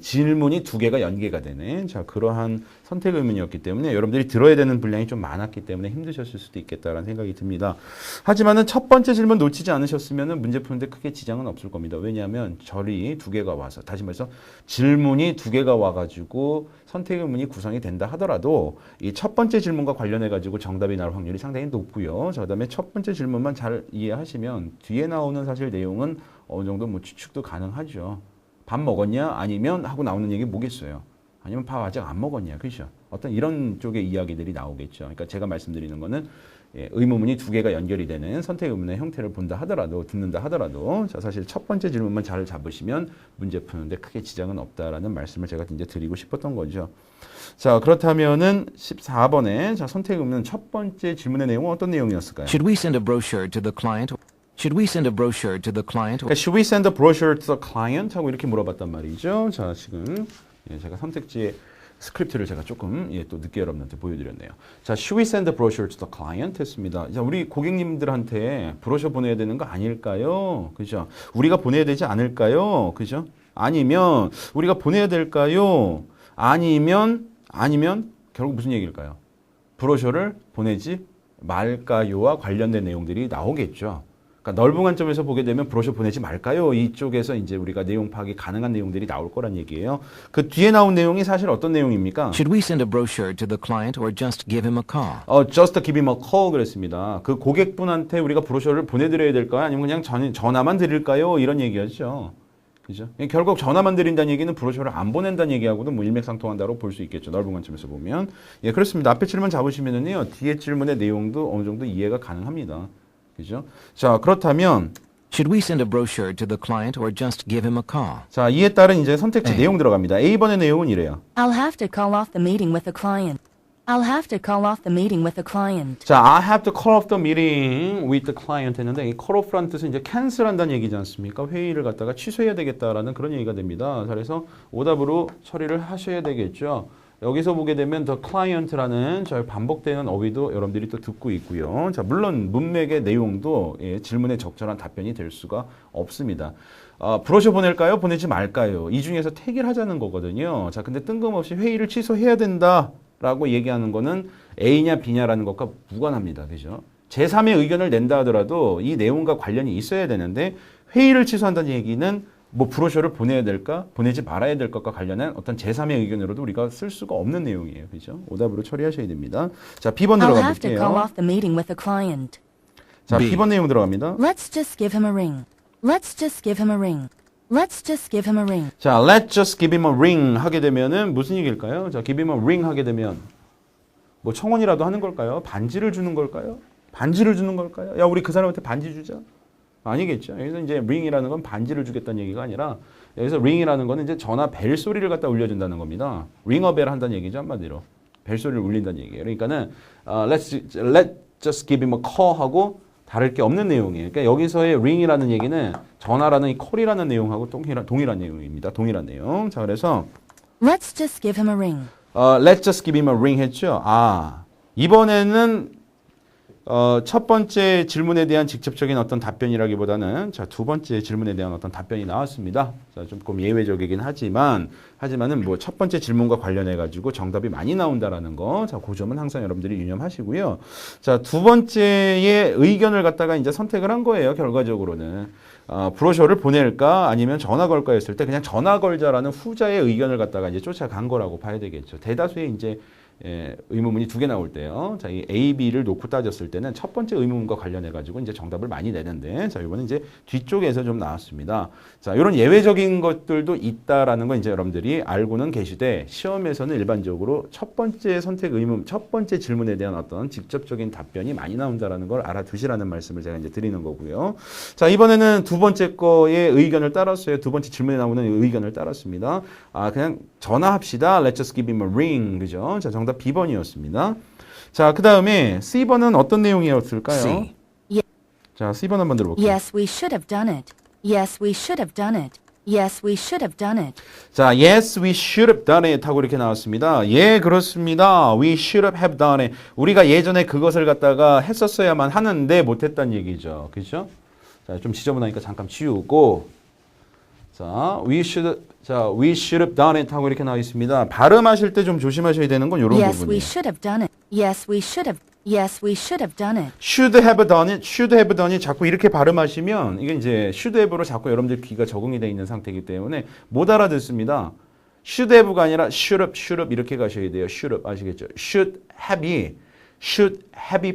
질문이 두 개가 연계가 되는 자, 그러한 선택 의문이었기 때문에 여러분들이 들어야 되는 분량이 좀 많았기 때문에 힘드셨을 수도 있겠다라는 생각이 듭니다. 하지만은 첫 번째 질문 놓치지 않으셨으면은 문제 푸는데 크게 지장은 없을 겁니다. 왜냐하면 절이 두 개가 와서 다시 말해서 질문이 두 개가 와가지고 선택 의문이 구성이 된다 하더라도 이 첫 번째 질문과 관련해 가지고 정답이 나올 확률이 상당히 높고요. 자, 그다음에 첫 번째 질문만 잘 이해하시면 뒤에 나오는 사실 내용은 어느 정도 뭐 추측도 가능하죠. 밥 먹었냐? 아니면 하고 나오는 얘기 뭐겠어요? 아니면 밥 아직 안 먹었냐? 그렇죠? 어떤 이런 쪽의 이야기들이 나오겠죠. 그러니까 제가 말씀드리는 거는 의문문이 두 개가 연결이 되는 선택 의문의 형태를 본다 하더라도 듣는다 하더라도 자, 사실 첫 번째 질문만 잘 잡으시면 문제 푸는데 크게 지장은 없다라는 말씀을 제가 이제 드리고 싶었던 거죠. 자, 그렇다면은 14번에 자, 선택 의문 첫 번째 질문의 내용은 어떤 내용이었을까요? Should we send a brochure to the client? Should we send a brochure to the client? 그러니까 should we send a brochure to the client? 하고 이렇게 물어봤단 말이죠. 자, 지금 제가 선택지에 스크립트를 제가 조금 또 늦게 여러분한테 보여드렸네요. 자, should we send a brochure to the client? 했습니다. 자, 우리 고객님들한테 브로셔 보내야 되는 거 아닐까요? 그죠? 우리가 보내야 되지 않을까요? 그죠? 아니면 우리가 보내야 될까요? 아니면 결국 무슨 얘기일까요? 브로셔를 보내지 말까요와 관련된 내용들이 나오겠죠. 그러니까 넓은 관점에서 보게 되면 브로셔 보내지 말까요? 이쪽에서 이제 우리가 내용 파악이 가능한 내용들이 나올 거란 얘기예요. 그 뒤에 나온 내용이 사실 어떤 내용입니까? Should we send a brochure to the client or just give him a call? Just give him a call 그랬습니다. 그 고객분한테 우리가 브로셔를 보내드려야 될까요? 아니면 그냥 전화만 드릴까요? 이런 얘기였죠. 그죠? 결국 전화만 드린다는 얘기는 브로셔를 안 보낸다는 얘기하고도 뭐 일맥상통한다고 볼 수 있겠죠. 넓은 관점에서 보면. 예, 그렇습니다. 앞에 질문 잡으시면은요, 뒤에 질문의 내용도 어느 정도 이해가 가능합니다. 그죠? 자, 그렇다면, Should we send a brochure to the client or just give him a call? 자, 이에 따른 이제 선택지 내용 들어갑니다. A번의 내용은 이래요. I'll have to call off the meeting with the client. I'll have to call off the meeting with the client. 자, I have to call off the meeting with the client 했는데 이 call off라는 뜻은 이제 cancel 한다는 얘기지 않습니까? 회의를 갖다가 취소해야 되겠다라는 그런 얘기가 됩니다. 그래서 오답으로 처리를 하셔야 되겠죠. 여기서 보게 되면 the client라는 저 반복되는 어휘도 여러분들이 또 듣고 있고요. 자, 물론 문맥의 내용도 예, 질문에 적절한 답변이 될 수가 없습니다. 브로셔 보낼까요? 보내지 말까요? 이 중에서 택일 하자는 거거든요. 자, 근데 뜬금없이 회의를 취소해야 된다. 라고 얘기하는 거는 A냐 B냐라는 것과 무관합니다. 그죠? 제3의 의견을 낸다 하더라도 이 내용과 관련이 있어야 되는데 회의를 취소한다는 얘기는 뭐 브로셔를 보내야 될까 보내지 말아야 될 것과 관련한 어떤 제3의 의견으로도 우리가 쓸 수가 없는 내용이에요. 그죠? 오답으로 처리하셔야 됩니다. 자, B번 I'll 들어가 have to call 볼게요. off the meeting with the client. 자, B. B번 내용 들어갑니다. Let's just give him a ring. Let's just give him a ring. Let's just give him a ring. 자, let's just give him a ring 하게 되면은 무슨 얘기일까요? 자, give him a ring 하게 되면 뭐 청혼이라도 하는 걸까요? 반지를 주는 걸까요? 반지를 주는 걸까요? 야, 우리 그 사람한테 반지 주자. 아니겠죠. 여기서 이제 ring이라는 건 반지를 주겠다는 얘기가 아니라 여기서 ring이라는 거는 이제 전화 벨 소리를 갖다 울려준다는 겁니다. ring a bell 한다는 얘기죠, 한마디로. 벨 소리를 울린다는 얘기예요. 그러니까는 let's just give him a call 하고 다를 게 없는 내용이에요. 그러니까 여기서의 ring이라는 얘기는 전화라는 이 call이라는 내용하고 동일한 내용입니다. 동일한 내용. 자, 그래서 Let's just give him a ring. let's just give him a ring 했죠. 이번에는 첫 번째 질문에 대한 직접적인 어떤 답변이라기보다는 자, 두 번째 질문에 대한 어떤 답변이 나왔습니다. 자, 조금 예외적이긴 하지만은 뭐 첫 번째 질문과 관련해 가지고 정답이 많이 나온다라는 거. 자, 그 점은 항상 여러분들이 유념하시고요. 자, 두 번째의 의견을 갖다가 이제 선택을 한 거예요. 결과적으로는 브로셔를 보낼까 아니면 전화 걸까 했을 때 그냥 전화 걸자라는 후자의 의견을 갖다가 이제 쫓아간 거라고 봐야 되겠죠. 대다수의 이제 의문문이 두 개 나올 때요. 자, 이 A, B를 놓고 따졌을 때는 첫 번째 의문문과 관련해 가지고 이제 정답을 많이 내는데, 자, 이거는 이제 뒤쪽에서 좀 나왔습니다. 자, 이런 예외적인 것들도 있다라는 건 이제 여러분들이 알고는 계시되 시험에서는 일반적으로 첫 번째 선택 의문, 첫 번째 질문에 대한 어떤 직접적인 답변이 많이 나온다라는 걸 알아두시라는 말씀을 제가 이제 드리는 거고요. 자, 이번에는 두 번째 거의 의견을 따랐어요. 두 번째 질문에 나오는 의견을 따랐습니다. 그냥 전화합시다. Let's just give him a ring. 그죠? 자, 정답 B번이었습니다. 자, 그 다음에 C번은 어떤 내용이었을까요? C. 자, C번 한번 들어볼게요. Yes, we should have done it. Yes, we should have done it. Yes, we should have done it. 자, yes, we should have done it 하고 이렇게 나왔습니다. 예, 그렇습니다. We should have done it. 우리가 예전에 그것을 갖다가 했었어야만 하는데 못했다는 얘기죠. 그렇죠? 자, 좀 지저분하니까 잠깐 치우고 자, we should have done it 하고 이렇게 나와 있습니다. 발음하실 때 좀 조심하셔야 되는 건 이런 Yes, we 부분이에요. should have done it. Yes, we should have. Yes, we should have done it. should have done it, should have done it 자꾸 이렇게 발음하시면 이게 이제 should have로 자꾸 여러분들 귀가 적응이 되어 있는 상태이기 때문에 못 알아듣습니다. should have가 아니라 should have 이렇게 가셔야 돼요. should have 아시겠죠? should have이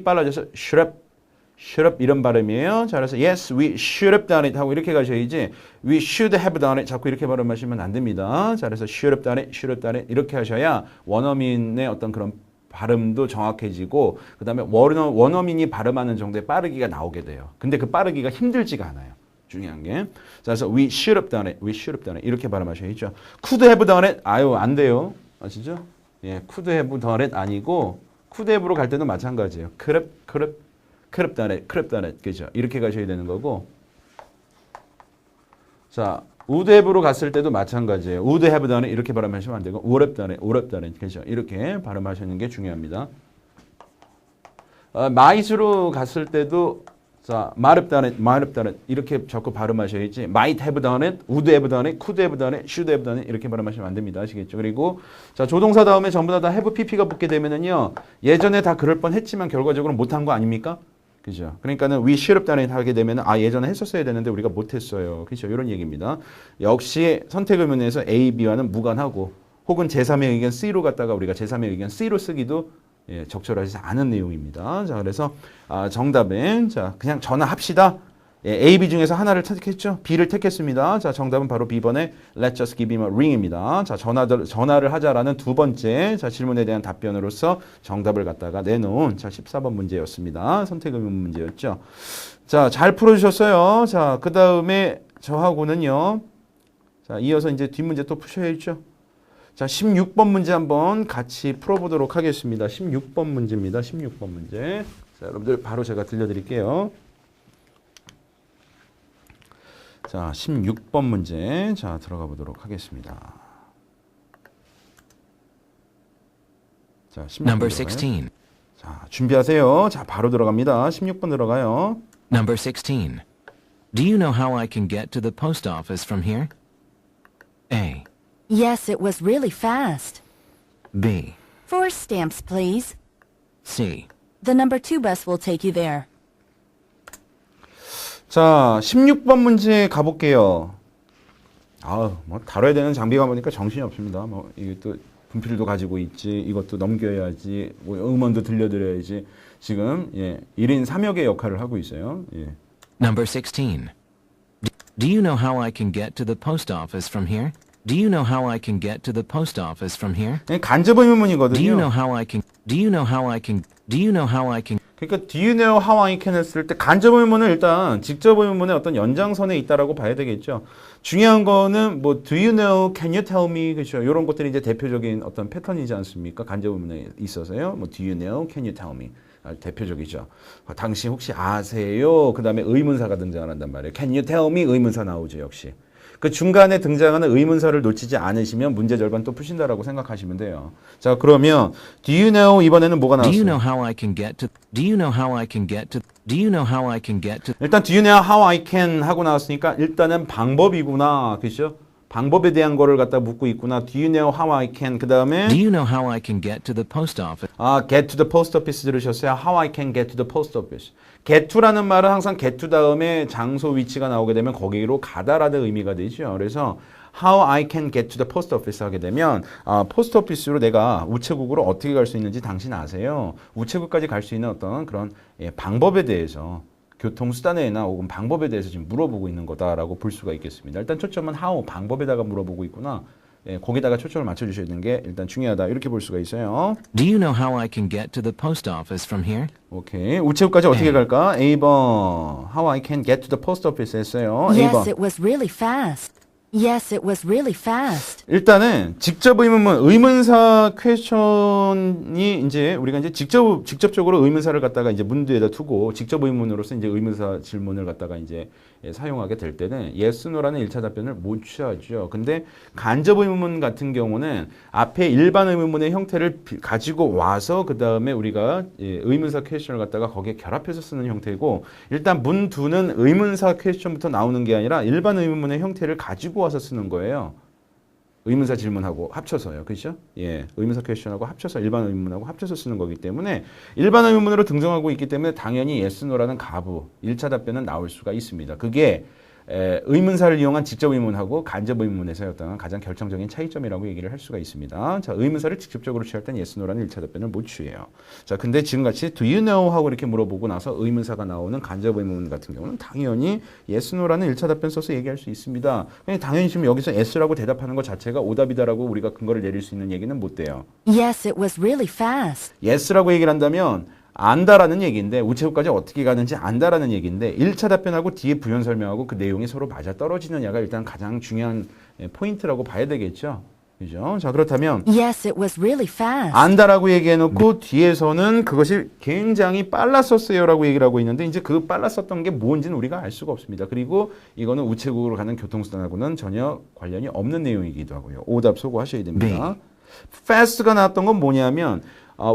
빨라져서 should have 이런 발음이에요. 자, 그래서 yes, we should have done it 하고 이렇게 가셔야지 we should have done it 자꾸 이렇게 발음하시면 안 됩니다. 자, 그래서 should have done it 이렇게 하셔야 원어민의 어떤 그런 발음도 정확해지고 그 다음에 원어민이 발음하는 정도의 빠르기가 나오게 돼요. 근데 그 빠르기가 힘들지가 않아요. 중요한 게. 자, 그래서 we should have done it 이렇게 발음하셔야죠. could have done it 안 돼요. 아시죠? 예, could have done it 아니고 could have로 갈 때도 마찬가지예요. could have done it 그죠? 이렇게 가셔야 되는 거고. 자, would have로 갔을 때도 마찬가지예요. would have done it 이렇게 발음하시면 안 되고 would have done it 그죠? 이렇게 발음하시는 게 중요합니다. might으로 갔을 때도 자, might have done it 이렇게 자꾸 발음하셔야지 might have done it, would have done it, could have done it, should have done it 이렇게 발음하시면 안 됩니다. 아시겠죠? 그리고 자, 조동사 다음에 전부 다 have pp가 붙게 되면은요. 예전에 다 그럴 뻔했지만 결과적으로 못한 거 아닙니까? 그죠? 그러니까는 we should have done it 하게 되면 예전에 했었어야 되는데 우리가 못했어요. 그죠? 이런 얘기입니다. 역시 선택 의문에서 A, B와는 무관하고 혹은 제3의 의견 C로 갖다가 우리가 제3의 의견 C로 쓰기도 적절하지 않은 내용입니다. 자, 그래서 정답은 자 그냥 전화합시다. A, B 중에서 하나를 택했죠. B를 택했습니다. 자, 정답은 바로 B번의 Let's just give him a ring입니다. 자, 전화를 하자라는 두 번째 질문에 대한 답변으로서 정답을 갖다가 내놓은 14번 문제였습니다. 선택 의문 문제였죠. 자, 잘 풀어주셨어요. 자, 그 다음에 저하고는요. 자, 이어서 이제 뒷문제 또 푸셔야죠. 자, 16번 문제 한번 같이 풀어보도록 하겠습니다. 16번 문제입니다. 16번 문제. 자, 여러분들 바로 제가 들려드릴게요. 자, 16번 문제. 자, 들어가 보도록 하겠습니다. 자, 16번 Number 들어가요. 16. 자, 준비하세요. 자, 바로 들어갑니다. 16번 들어가요. Number 16. Do you know how I can get to the post office from here? A. Yes, it was really fast. B. 4 stamps, please. C. The number 2 bus will take you there. 자, 16번 문제 가볼게요. 뭐 다뤄야 되는 장비가 보니까 정신이 없습니다. 뭐 이게 또 분필도 가지고 있지, 이것도 넘겨야지, 뭐 음원도 들려드려야지. 지금 1인 3역의 역할을 하고 있어요. 예. Number 16. Do you know how I can get to the post office from here? Do you know how I can get to the post office from here? 간접 의문문이거든요. Do you know how I can? Do you know how I can? Do you know how I can? 그러니까 do you know how I can 했을 때 간접 의문은 일단 직접 의문의 어떤 연장선에 있다라고 봐야 되겠죠. 중요한 거는 뭐 do you know, can you tell me 그렇죠. 이런 것들이 이제 대표적인 어떤 패턴이지 않습니까? 간접 의문에 있어서요. 뭐 do you know, can you tell me 대표적이죠. 당신 혹시 아세요? 그다음에 의문사가 등장한단 말이에요. Can you tell me 의문사 나오죠, 역시. 그 중간에 등장하는 의문사를 놓치지 않으시면 문제 절반 또 푸신다라고 생각하시면 돼요. 자, 그러면 do you know 이번에는 뭐가 Do you 나왔어요? know how I can get to? Do you know how I can get to? Do you know how I can get to? 일단 do you know how I can 하고 나왔으니까 일단은 방법이구나. 그렇죠? 방법에 대한 거를 갖다 묻고 있구나. Do you know how I can? 그다음에 Do you know how I can get to the post office? get to the post office 들으셨어요? How I can get to the post office. get to라는 말은 항상 get to 다음에 장소 위치가 나오게 되면 거기로 가다라는 의미가 되죠. 그래서 how I can get to the post office 하게 되면 포스트 오피스로 내가 우체국으로 어떻게 갈 수 있는지 당신 아세요? 우체국까지 갈 수 있는 어떤 그런 방법에 대해서 교통수단에나 혹은 방법에 대해서 지금 물어보고 있는 거다라고 볼 수가 있겠습니다. 일단 초점은 how, 방법에다가 물어보고 있구나. 거기다가 초점을 맞춰주셔야 되는 게 일단 중요하다. 이렇게 볼 수가 있어요. Do you know how I can get to the post office from here? 오케이. 우체국까지 어떻게 갈까? A번. How I can get to the post office 했어요. A번. Yes, it was really fast. Yes, it was really fast. 일단은 직접 의문문, 의문사 퀘스천이 이제 우리가 이제 직접적으로 의문사를 갖다가 이제 문제에다 두고 직접 의문으로서 이제 의문사 질문을 갖다가 이제 사용하게 될 때는 yes, no라는 1차 답변을 못 취하죠. 근데 간접 의문문 같은 경우는 앞에 일반 의문문의 형태를 가지고 와서 그 다음에 우리가 의문사 퀘스천을 갖다가 거기에 결합해서 쓰는 형태고 일단 문 두는 의문사 퀘스천부터 나오는 게 아니라 일반 의문문의 형태를 가지고 와서 쓰는 거예요. 의문사 질문하고 합쳐서요. 그렇죠? 예. 의문사 퀘스천하고 합쳐서 일반 의문하고 합쳐서 쓰는 거기 때문에 일반 의문으로 등장하고 있기 때문에 당연히 yes, no라는 가부 1차 답변은 나올 수가 있습니다. 그게 의문사를 이용한 직접 의문하고 간접 의문에서의 어떤 가장 결정적인 차이점이라고 얘기를 할 수가 있습니다. 자, 의문사를 직접적으로 취할 땐 yes, no라는 1차 답변을 못 취해요. 자, 근데 지금같이 do you know 하고 이렇게 물어보고 나서 의문사가 나오는 간접 의문 같은 경우는 당연히 yes, no라는 1차 답변 써서 얘기할 수 있습니다. 당연히 지금 여기서 yes라고 대답하는 것 자체가 오답이다라고 우리가 근거를 내릴 수 있는 얘기는 못 돼요. Yes, it was really fast. yes라고 얘기를 한다면 안다라는 얘기인데 우체국까지 어떻게 가는지 안다라는 얘기인데 1차 답변하고 뒤에 부연 설명하고 그 내용이 서로 맞아 떨어지느냐가 일단 가장 중요한 포인트라고 봐야 되겠죠. 그죠? 자, 그렇다면 Yes, it was really fast. 안다라고 얘기해 놓고 뒤에서는 그것이 굉장히 빨랐었어요라고 얘기를 하고 있는데 이제 그 빨랐었던 게 뭔지는 우리가 알 수가 없습니다. 그리고 이거는 우체국으로 가는 교통수단하고는 전혀 관련이 없는 내용이기도 하고요. 오답 소고하셔야 됩니다. fast가 나왔던 건 뭐냐면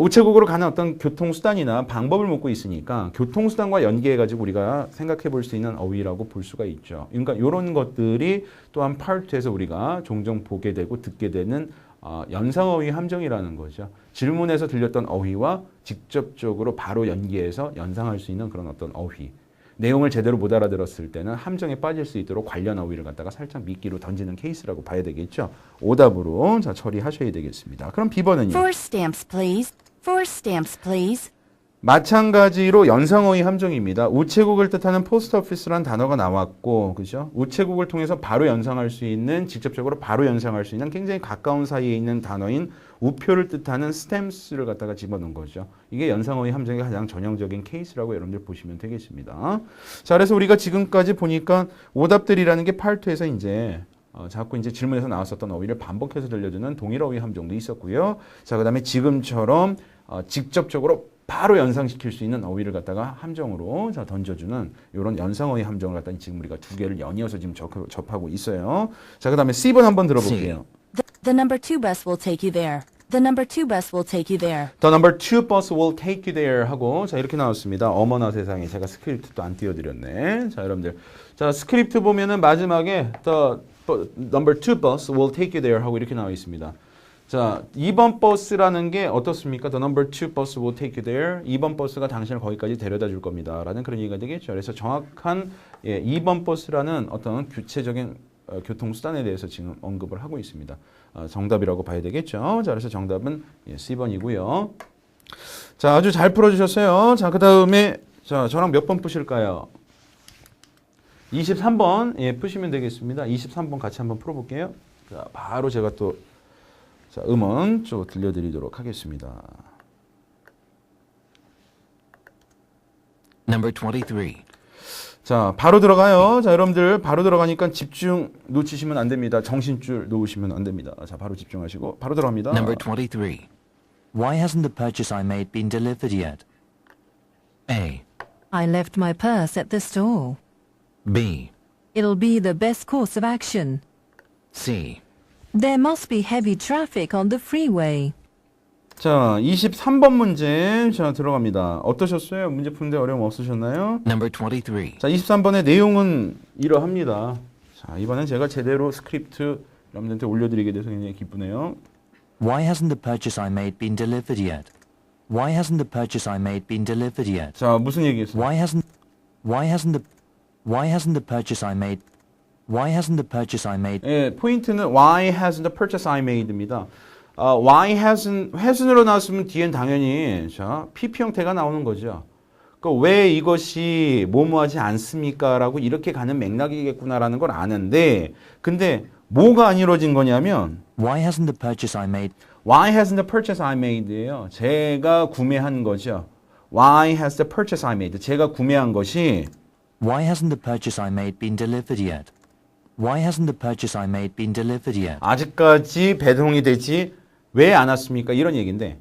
우체국으로 가는 어떤 교통수단이나 방법을 묻고 있으니까 교통수단과 연계해가지고 우리가 생각해 볼 수 있는 어휘라고 볼 수가 있죠. 그러니까 이런 것들이 또한 파트에서 우리가 종종 보게 되고 듣게 되는 연상어휘 함정이라는 거죠. 질문에서 들렸던 어휘와 직접적으로 바로 연계해서 연상할 수 있는 그런 어떤 어휘. 내용을 제대로 못 알아들었을 때는 함정에 빠질 수 있도록 관련 어휘를 갖다가 살짝 미끼로 던지는 케이스라고 봐야 되겠죠. 오답으로 자 처리하셔야 되겠습니다. 그럼 B번은요. Four stamps, please. Four stamps, please. 마찬가지로 연상어휘 함정입니다. 우체국을 뜻하는 포스트오피스라는 단어가 나왔고, 그죠? 우체국을 통해서 바로 연상할 수 있는, 직접적으로 바로 연상할 수 있는 굉장히 가까운 사이에 있는 단어인 우표를 뜻하는 스탬스를 갖다가 집어넣은 거죠. 이게 연상어휘 함정의 가장 전형적인 케이스라고 여러분들 보시면 되겠습니다. 자, 그래서 우리가 지금까지 보니까 오답들이라는 게 파트에서 이제 자꾸 이제 질문에서 나왔었던 어휘를 반복해서 들려주는 동일어휘 함정도 있었고요. 자, 그다음에 지금처럼 직접적으로 바로 연상시킬 수 있는 어휘를 갖다가 함정으로 자 던져주는 이런 연상어휘 함정을 갖다 지금 우리가 두 개를 연이어서 지금 접하고 있어요. 자, 그다음에 C번 한번 들어볼게요. The number 2 bus will take you there. The number 2 bus will take you there. The number 2 bus will take you there 하고 자 이렇게 나왔습니다. 어머나 세상에 제가 스크립트도 안 띄워드렸네. 자 여러분들 자 스크립트 보면은 마지막에 the number 2 bus will take you there 하고 이렇게 나와 있습니다. 자 2번 버스라는 게 어떻습니까? The number 2 bus will take you there. 2번 버스가 당신을 거기까지 데려다 줄 겁니다. 라는 그런 얘기가 되겠죠. 그래서 정확한 2번 버스라는 어떤 구체적인 교통수단에 대해서 지금 언급을 하고 있습니다. 정답이라고 봐야 되겠죠. 자, 그래서 정답은 C번이고요. 자, 아주 잘 풀어주셨어요. 자, 그 다음에 자 저랑 몇 번 푸실까요? 23번 푸시면 되겠습니다. 23번 같이 한번 풀어볼게요. 자, 바로 제가 또 자, 음원 좀 들려드리도록 하겠습니다. Number 23. 자, 바로 들어가요. 자, 여러분들 바로 들어가니까 집중 놓치시면 안 됩니다. 정신줄 놓으시면 안 됩니다. 자, 바로 집중하시고 바로 들어갑니다. Number 23. Why hasn't the purchase I made been delivered yet? A. I left my purse at the store. B. It'll be the best course of action. C. There must be heavy traffic on the freeway. 자, 23번 문제 자 들어갑니다. 어떠셨어요? 문제 푸는데 어려움 없으셨나요? Number 23. 자, 23번의 내용은 이러합니다. 자, 이번엔 제가 제대로 스크립트 여러분들한테 올려드리게 돼서 굉장히 기쁘네요. Why hasn't the purchase I made been delivered yet? Why hasn't the purchase I made been delivered yet? 자, 무슨 얘기했어요? Why hasn't the purchase I made 예, 포인트는 why hasn't the purchase I made입니다. why hasn't으로 나왔으면 뒤엔 당연히 자 PP 형태가 나오는 거죠. 그러니까 왜 이것이 뭐뭐하지 않습니까라고 이렇게 가는 맥락이겠구나라는 걸 아는데 근데 뭐가 안 이루어진 거냐면 Why hasn't the purchase I made Why hasn't the purchase I made예요. 제가 구매한 거죠. Why has the purchase I made? 제가 구매한 것이 Why hasn't the purchase I made been delivered yet? Why hasn't the purchase I made been delivered yet? 아직까지 배송이 되지 왜 안 왔습니까? 이런 얘기인데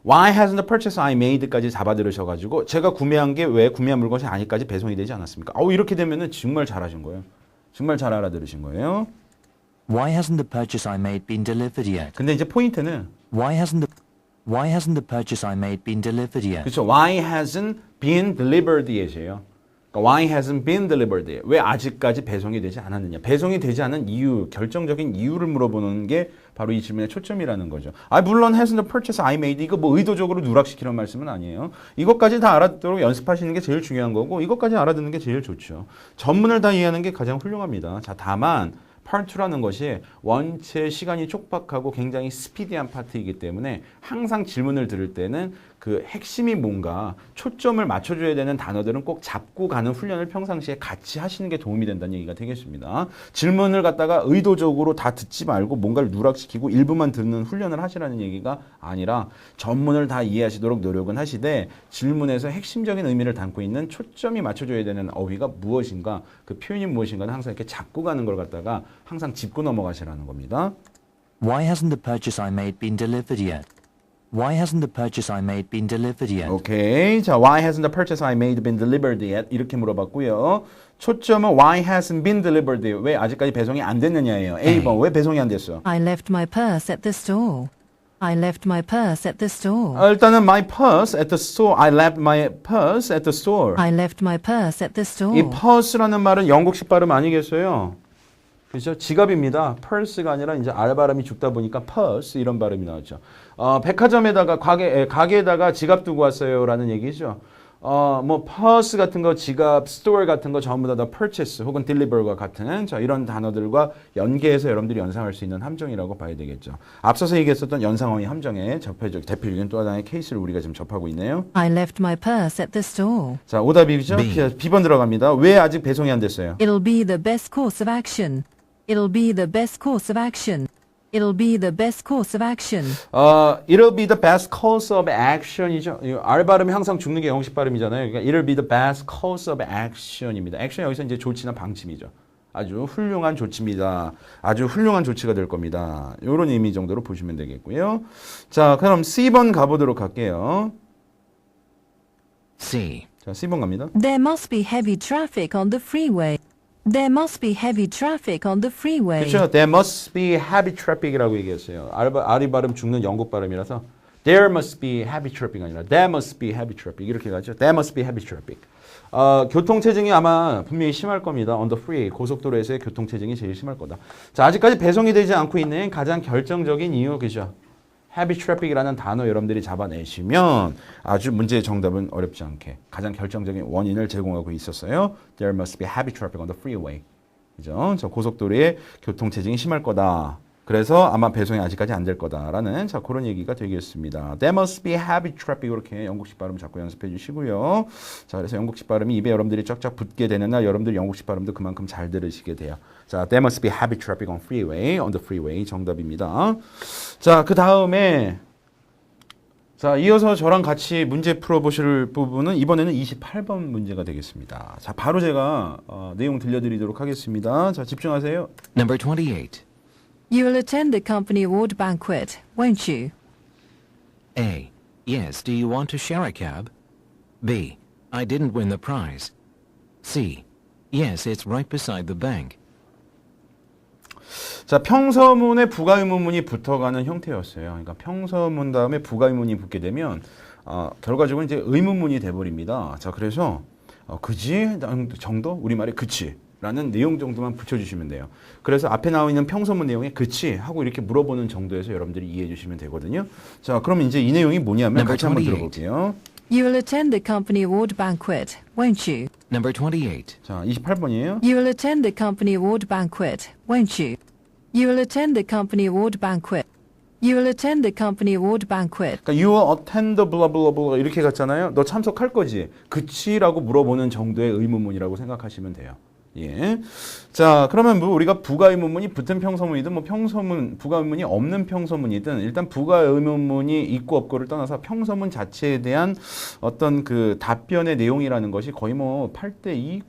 Why hasn't the purchase I made까지 잡아들으셔가지고 제가 구매한 게 왜 구매한 물건이 아직까지 배송이 되지 않았습니까? 이렇게 되면은 정말 잘하신 거예요. 정말 잘 알아들으신 거예요. Why hasn't the purchase I made been delivered yet? 근데 이제 포인트는 Why hasn't the purchase I made been delivered yet? 그렇죠. Why hasn't been delivered yet이에요. 그러니까 why hasn't been delivered yet? 왜 아직까지 배송이 되지 않았느냐? 배송이 되지 않은 이유, 결정적인 이유를 물어보는 게 바로 이 질문의 초점이라는 거죠. 물론 hasn't the purchase I made 이거 뭐 의도적으로 누락시키는 말씀은 아니에요. 이것까지 다 알아듣도록 연습하시는 게 제일 중요한 거고 이것까지 알아듣는 게 제일 좋죠. 전문을 다 이해하는 게 가장 훌륭합니다. 자, 다만 Part 2라는 것이 원체 시간이 촉박하고 굉장히 스피디한 파트이기 때문에 항상 질문을 들을 때는 그 핵심이 뭔가 초점을 맞춰줘야 되는 단어들은 꼭 잡고 가는 훈련을 평상시에 같이 하시는 게 도움이 된다는 얘기가 되겠습니다. 질문을 갖다가 의도적으로 다 듣지 말고 뭔가를 누락시키고 일부만 듣는 훈련을 하시라는 얘기가 아니라 전문을 다 이해하시도록 노력은 하시되 질문에서 핵심적인 의미를 담고 있는 초점이 맞춰줘야 되는 어휘가 무엇인가 그 표현이 무엇인가는 항상 이렇게 잡고 가는 걸 갖다가 항상 짚고 넘어가시라는 겁니다. Why hasn't the purchase I made been delivered yet? Why hasn't the purchase I made been delivered yet? 오케이. 자, why hasn't the purchase I made been delivered yet? 이렇게 물어봤고요. 초점은 why hasn't been delivered yet? 왜 아직까지 배송이 안 됐느냐예요. A번 왜 배송이 안 됐어? I left my purse at the store. I left my purse at the store. 일단은 my purse at the store. I left my purse at the store. I left my purse at the store. 이 purse라는 말은 영국식 발음 아니겠어요? 그렇죠? 지갑입니다. purse가 아니라 이제 R 발음이 죽다 보니까 purse 이런 발음이 나왔죠. 백화점에다가 가게에다가 지갑 두고 왔어요라는 얘기죠. 뭐 purse 같은 거, 지갑, store 같은 거 전부 다 purchase 혹은 deliver과 같은 자 이런 단어들과 연계해서 여러분들이 연상할 수 있는 함정이라고 봐야 되겠죠. 앞서서 얘기했었던 연상어휘 함정의 대표적인 또 하나의 케이스를 우리가 지금 접하고 있네요. I left my purse at the store. 자, 오답이죠? B. B번 들어갑니다. 왜 아직 배송이 안 됐어요? It'll be the best course of action. It'll be the best course of action. It'll be the best course of action. It'll be the best course of action이죠. R 발음이 항상 죽는 게 영식 발음이잖아요. 그러니까 it'll be the best course of action입니다. 액션 여기서 이제 조치나 방침이죠. 아주 훌륭한 조치입니다. 아주 훌륭한 조치가 될 겁니다. 이런 의미 정도로 보시면 되겠고요. 자, 그럼 C번 가보도록 할게요. C. 자, C번 갑니다. There must be heavy traffic on the freeway. There must be heavy traffic on the freeway. 그렇죠. There must be heavy traffic이라고 얘기했어요. R이 발음 죽는 영국 발음이라서 There must be heavy traffic 아니라 There must be heavy traffic 이렇게 가죠. There must be heavy traffic. 교통체증이 아마 분명히 심할 겁니다. On the freeway 고속도로에서의 교통체증이 제일 심할 거다. 자, 아직까지 배송이 되지 않고 있는 가장 결정적인 이유 그죠? heavy traffic이라는 단어 여러분들이 잡아내시면 아주 문제의 정답은 어렵지 않게 가장 결정적인 원인을 제공하고 있었어요. There must be heavy traffic on the freeway. 그죠? 저 고속도로에 교통체증이 심할 거다. 그래서 아마 배송이 아직까지 안 될 거다라는 자 그런 얘기가 되겠습니다. There must be heavy traffic 이렇게 영국식 발음 자꾸 연습해 주시고요. 자 그래서 영국식 발음이 입에 여러분들이 쫙쫙 붙게 되는 날 여러분들 영국식 발음도 그만큼 잘 들으시게 돼요. 자 There must be heavy traffic on freeway, on the freeway 정답입니다. 자 그 다음에 자 이어서 저랑 같이 문제 풀어보실 부분은 이번에는 28번 문제가 되겠습니다. 자 바로 제가 내용 들려드리도록 하겠습니다. 자 집중하세요. Number 28. You will attend the company award banquet, won't you? A. Yes, do you want to share a cab? B. I didn't win the prize. C. Yes, it's right beside the bank. 자, 평서문에 부가의문문이 붙어가는 형태였어요. 그러니까 평서문 다음에 부가의문이 붙게 되면 결과적으로 이제 의문문이 돼버립니다. 자, 그래서 그지 정도 우리말에 그치 라는 내용 정도만 붙여주시면 돼요. 그래서 앞에 나와 있는 평서문 내용에 그치 하고 이렇게 물어보는 정도에서 여러분들이 이해해 주시면 되거든요. 자, 그럼 이제 이 내용이 뭐냐면 같이 한번 들어볼게요. You will attend the company award banquet, won't you? Number 28. 자, 28번이에요. You will attend the company award banquet, won't you? You will attend the company award banquet. You will attend the company award banquet. 그러니까 you will attend the blah blah blah 이렇게 갔잖아요. 너 참석할 거지? 그치라고 물어보는 정도의 의문문이라고 생각하시면 돼요. 예. 자, 그러면 뭐 우리가 부가의문문이 붙은 평서문이든 뭐 평서문, 부가의문문이 없는 평서문이든 일단 부가의문문이 있고 없고를 떠나서 평서문 자체에 대한 어떤 그 답변의 내용이라는 것이 거의 뭐 8대2,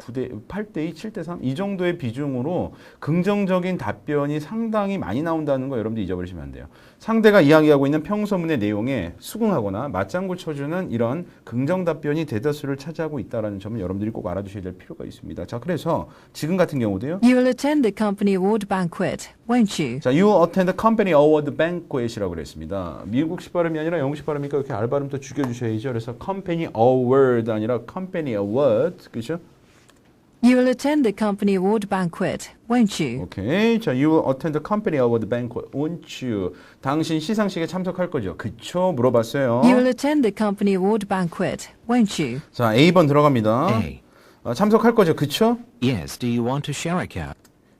8대2, 7대3 이 정도의 비중으로 긍정적인 답변이 상당히 많이 나온다는 거 여러분들 잊어버리시면 안 돼요. 상대가 이야기하고 있는 평서문의 내용에 수긍하거나 맞장구 쳐주는 이런 긍정 답변이 대다수를 차지하고 있다는 점은 여러분들이 꼭 알아두셔야 될 필요가 있습니다. 자, 그래서 지금 같은 경우도요. You will attend the company award banquet, won't you? 자, you will attend the company award banquet이라고 그랬습니다. 미국식 발음이 아니라 영국식 발음이니까 이렇게 R 발음 또 죽여주셔야죠. 그래서 company award 아니라 company award, 그렇죠? You will attend the company award banquet, won't you? 오케이. 자, you will attend the company award banquet, won't you? 당신 시상식에 참석할 거죠? 그쵸? 물어봤어요. You will attend the company award banquet, won't you? 자, A번 들어갑니다. A. 참석할 거죠? 그쵸? Yes, do you want to share a cab?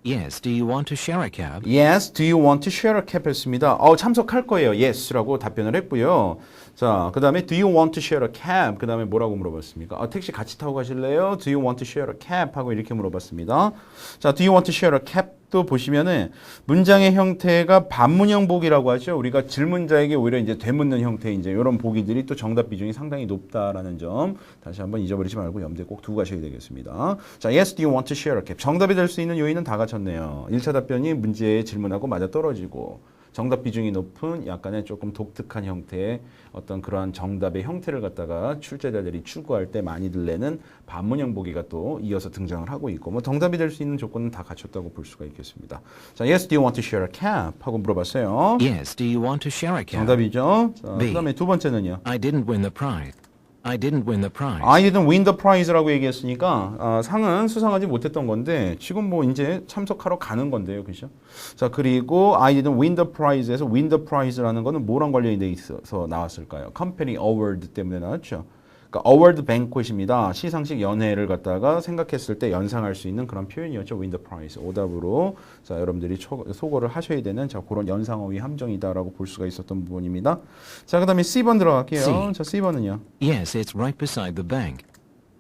Yes, do you want to share a cab? Yes, do you want to share a cab 했습니다. 참석할 거예요. Yes라고 답변을 했고요. 자, 그 다음에 do you want to share a cab? 그 다음에 뭐라고 물어봤습니까? 택시 같이 타고 가실래요? Do you want to share a cab? 하고 이렇게 물어봤습니다. 자, do you want to share a cab? 또 보시면은 문장의 형태가 반문형 보기라고 하죠. 우리가 질문자에게 오히려 이제 되묻는 형태 이제 이런 보기들이 또 정답 비중이 상당히 높다라는 점 다시 한번 잊어버리지 말고 염두에 꼭 두고 가셔야 되겠습니다. 자, yes, do you want to share a cab? 정답이 될 수 있는 요인은 다 갖췄네요. 1차 답변이 문제의 질문하고 맞아 떨어지고 정답 비중이 높은 약간의 조금 독특한 형태의 어떤 그러한 정답의 형태를 갖다가 출제자들이 추구할 때 많이들 내는 반문형 보기가 또 이어서 등장을 하고 있고 뭐 정답이 될 수 있는 조건은 다 갖췄다고 볼 수가 있겠습니다. 자, yes, do you want to share a cab? 하고 물어봤어요. Yes, do you want to share a cab? 정답이죠. 자, B. 그 다음에 두 번째는요. I didn't win the prize. I didn't win the prize. I didn't win the prize라고 얘기했으니까 상은 수상하지 못했던 건데 지금 뭐 이제 참석하러 가는 건데요, 그죠? 자, 그리고 I didn't win the prize에서 win the prize라는 거는 뭐랑 관련이 돼 있어서 나왔을까요? Company award 때문에 나왔죠. 그러니까 award banquet입니다. 시상식 연회를 갖다가 생각했을 때 연상할 수 있는 그런 표현이었죠. win the prize. 오답으로 자, 여러분들이 소거를 하셔야 되는 자, 그런 연상어휘 함정이다라고 볼 수가 있었던 부분입니다. 자, 그다음에 C번 들어갈게요. C. 자, C번은요. Yes, it's right beside the bank.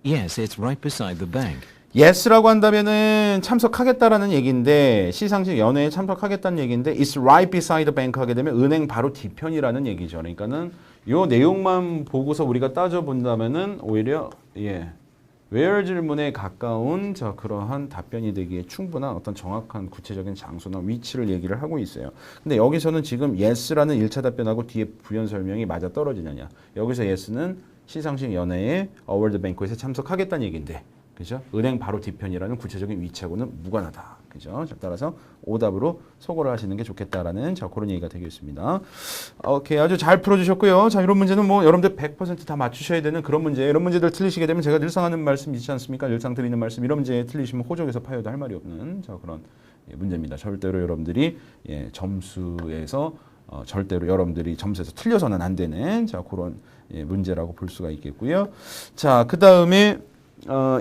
Yes, it's right beside the bank. yes라고 한다면은 참석하겠다라는 얘기인데 시상식 연회에 참석하겠다는 얘기인데 it's right beside the bank 하게 되면 은행 바로 뒤편이라는 얘기죠. 그러니까는 요 내용만 보고서 우리가 따져 본다면은 오히려 where 질문에 가까운 자 그러한 답변이 되기에 충분한 어떤 정확한 구체적인 장소나 위치를 얘기를 하고 있어요. 근데 여기서는 지금 yes라는 1차 답변하고 뒤에 부연 설명이 맞아 떨어지느냐. 여기서 yes는 시상식 연회에 award banquet에 참석하겠다는 얘기인데 그죠? 은행 바로 뒤편이라는 구체적인 위치하고는 무관하다. 그죠? 자, 따라서 오답으로 소거를 하시는 게 좋겠다라는 자, 그런 얘기가 되겠습니다. 오케이. 아주 잘 풀어주셨고요. 자, 이런 문제는 뭐 여러분들 100% 다 맞추셔야 되는 그런 문제. 이런 문제들 틀리시게 되면 제가 늘상 하는 말씀 있지 않습니까? 늘상 드리는 말씀. 이런 문제 틀리시면 호적에서 파여도 할 말이 없는 자, 그런 문제입니다. 절대로 여러분들이 점수에서 절대로 여러분들이 점수에서 틀려서는 안 되는 자, 그런 문제라고 볼 수가 있겠고요. 자, 그 다음에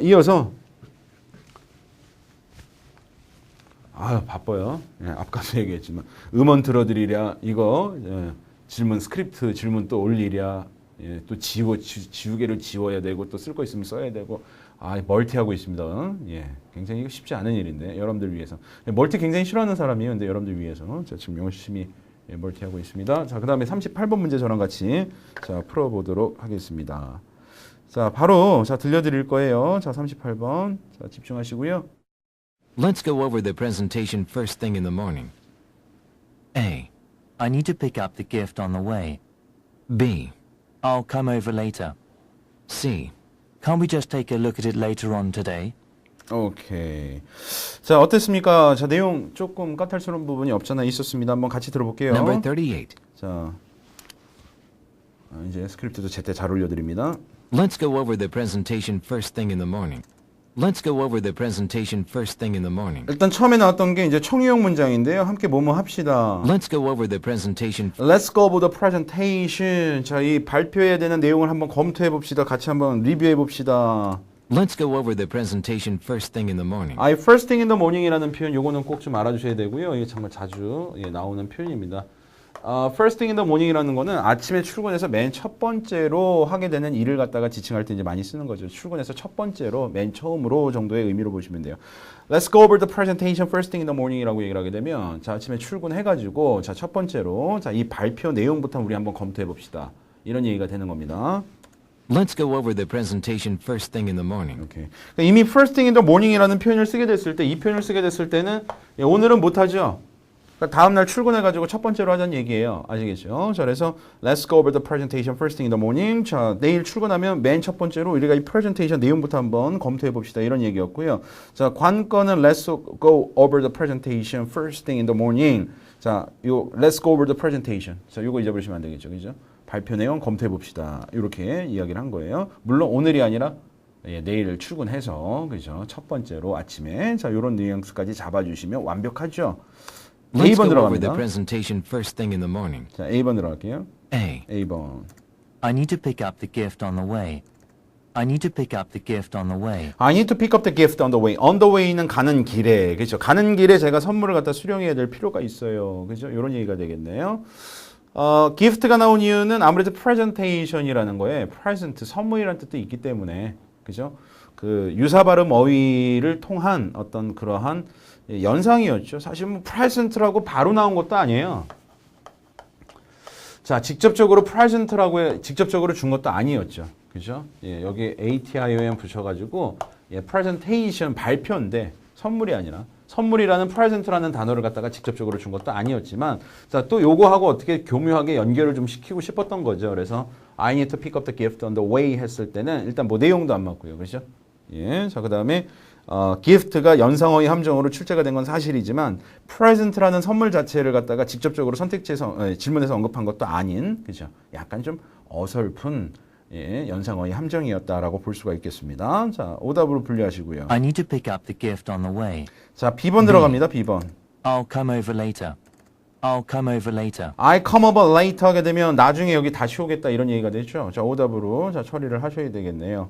이어서 바빠요. 앞가서 얘기했지만 음원 들어드리랴 이거 질문 스크립트 질문 또 올리랴 또 지우개를 지워야 되고 또 쓸 거 있으면 써야 되고 멀티하고 있습니다. 굉장히 이거 쉽지 않은 일인데 여러분들 위해서 멀티 굉장히 싫어하는 사람이에요. 근데 여러분들 위해서 제가 지금 열심히 멀티하고 있습니다. 자, 그다음에 38번 문제 저랑 같이 자 풀어보도록 하겠습니다. 자, 바로 자 들려드릴 거예요. 자, 38번. 자, 집중하시고요. Let's go over the presentation first thing in the morning. A. I need to pick up the gift on the way. B. I'll come over later. C. Can't we just take a look at it later on today? 오케이. 자, 어땠습니까? 자, 내용 조금 까탈스러운 부분이 없잖아 있었습니다. 한번 같이 들어볼게요. Number 38. 자, 이제 스크립트도 제때 잘 올려드립니다. Let's go over the presentation first thing in the morning. Let's go over the presentation first thing in the morning. 일단 처음에 나왔던 게 이제 청유형 문장인데요. 함께 뭐뭐 합시다. Let's go over the presentation. Let's go over the presentation. 자, 이 발표해야 되는 내용을 한번 검토해 봅시다. 같이 한번 리뷰해 봅시다. Let's go over the presentation first thing in the morning. first thing in the morning이라는 표현 요거는 꼭 좀 알아주셔야 되고요. 이게 정말 자주 나오는 표현입니다. first thing in the morning이라는 거는 아침에 출근해서 맨 첫 번째로 하게 되는 일을 갖다가 지칭할 때 이제 많이 쓰는 거죠. 출근해서 첫 번째로 맨 처음으로 정도의 의미로 보시면 돼요. Let's go over the presentation first thing in the morning이라고 얘기를 하게 되면 자, 아침에 출근해가지고 자, 첫 번째로 자, 이 발표 내용부터 우리 한번 검토해 봅시다. 이런 얘기가 되는 겁니다. Let's go over the presentation first thing in the morning. 오케이. 그러니까 이미 first thing in the morning이라는 표현을 쓰게 됐을 때, 이 표현을 쓰게 됐을 때는 오늘은 못하죠. 그러니까 다음 날 출근해가지고 첫 번째로 하자는 얘기예요. 아시겠죠? 자, 그래서 Let's go over the presentation first thing in the morning. 자, 내일 출근하면 맨 첫 번째로 우리가 이 presentation 내용부터 한번 검토해 봅시다. 이런 얘기였고요. 자, 관건은 Let's go over the presentation first thing in the morning. 자, 요 Let's go over the presentation. 자, 요거 잊어버리시면 안 되겠죠, 그죠? 발표 내용 검토해 봅시다. 이렇게 이야기를 한 거예요. 물론 오늘이 아니라 내일 출근해서 그죠? 첫 번째로 아침에 자, 요런 뉘앙스까지 잡아주시면 완벽하죠. Let's A번 go over the 들어갑니다. presentation first thing in the morning. 자, A번 들어갈게요. A. A번. I need to pick up the gift on the way. I need to pick up the gift on the way. I need to pick up the gift on the way. On the way는 가는 길에, 그렇죠? 가는 길에 제가 선물을 갖다 수령해야 될 필요가 있어요. 그죠? 이런 얘기가 되겠네요. gift가 나온 이유는 아무래도 presentation이라는 거에 present, 선물이라는 뜻도 있기 때문에, 그죠? 그 유사 발음 어휘를 통한 어떤 그러한 연상이었죠. 사실 뭐 present라고 바로 나온 것도 아니에요. 자, 직접적으로 present라고 직접적으로 준 것도 아니었죠. 그죠? 예, 여기 ATION 붙여가지고 presentation 발표인데 선물이 아니라 선물이라는 present라는 단어를 갖다가 직접적으로 준 것도 아니었지만 자, 또 요거하고 어떻게 교묘하게 연결을 좀 시키고 싶었던 거죠. 그래서 I need to pick up the gift on the way 했을 때는 일단 뭐 내용도 안 맞고요. 그렇죠? 예. 자, 그다음에 gift가 연상어휘 함정으로 출제가 된 건 사실이지만 present라는 선물 자체를 갖다가 직접적으로 선택지에서 질문에서 언급한 것도 아닌 그죠? 약간 좀 어설픈 예, 연상어의 함정이었다라고 볼 수가 있겠습니다. 자, 오답으로 분류하시고요. I need to pick up the gift on the way. 자, B번 들어갑니다. B번. I'll come over later. I'll come over later. I come over later 하게 되면 나중에 여기 다시 오겠다 이런 얘기가 되죠. 자, 오답으로 자, 처리를 하셔야 되겠네요.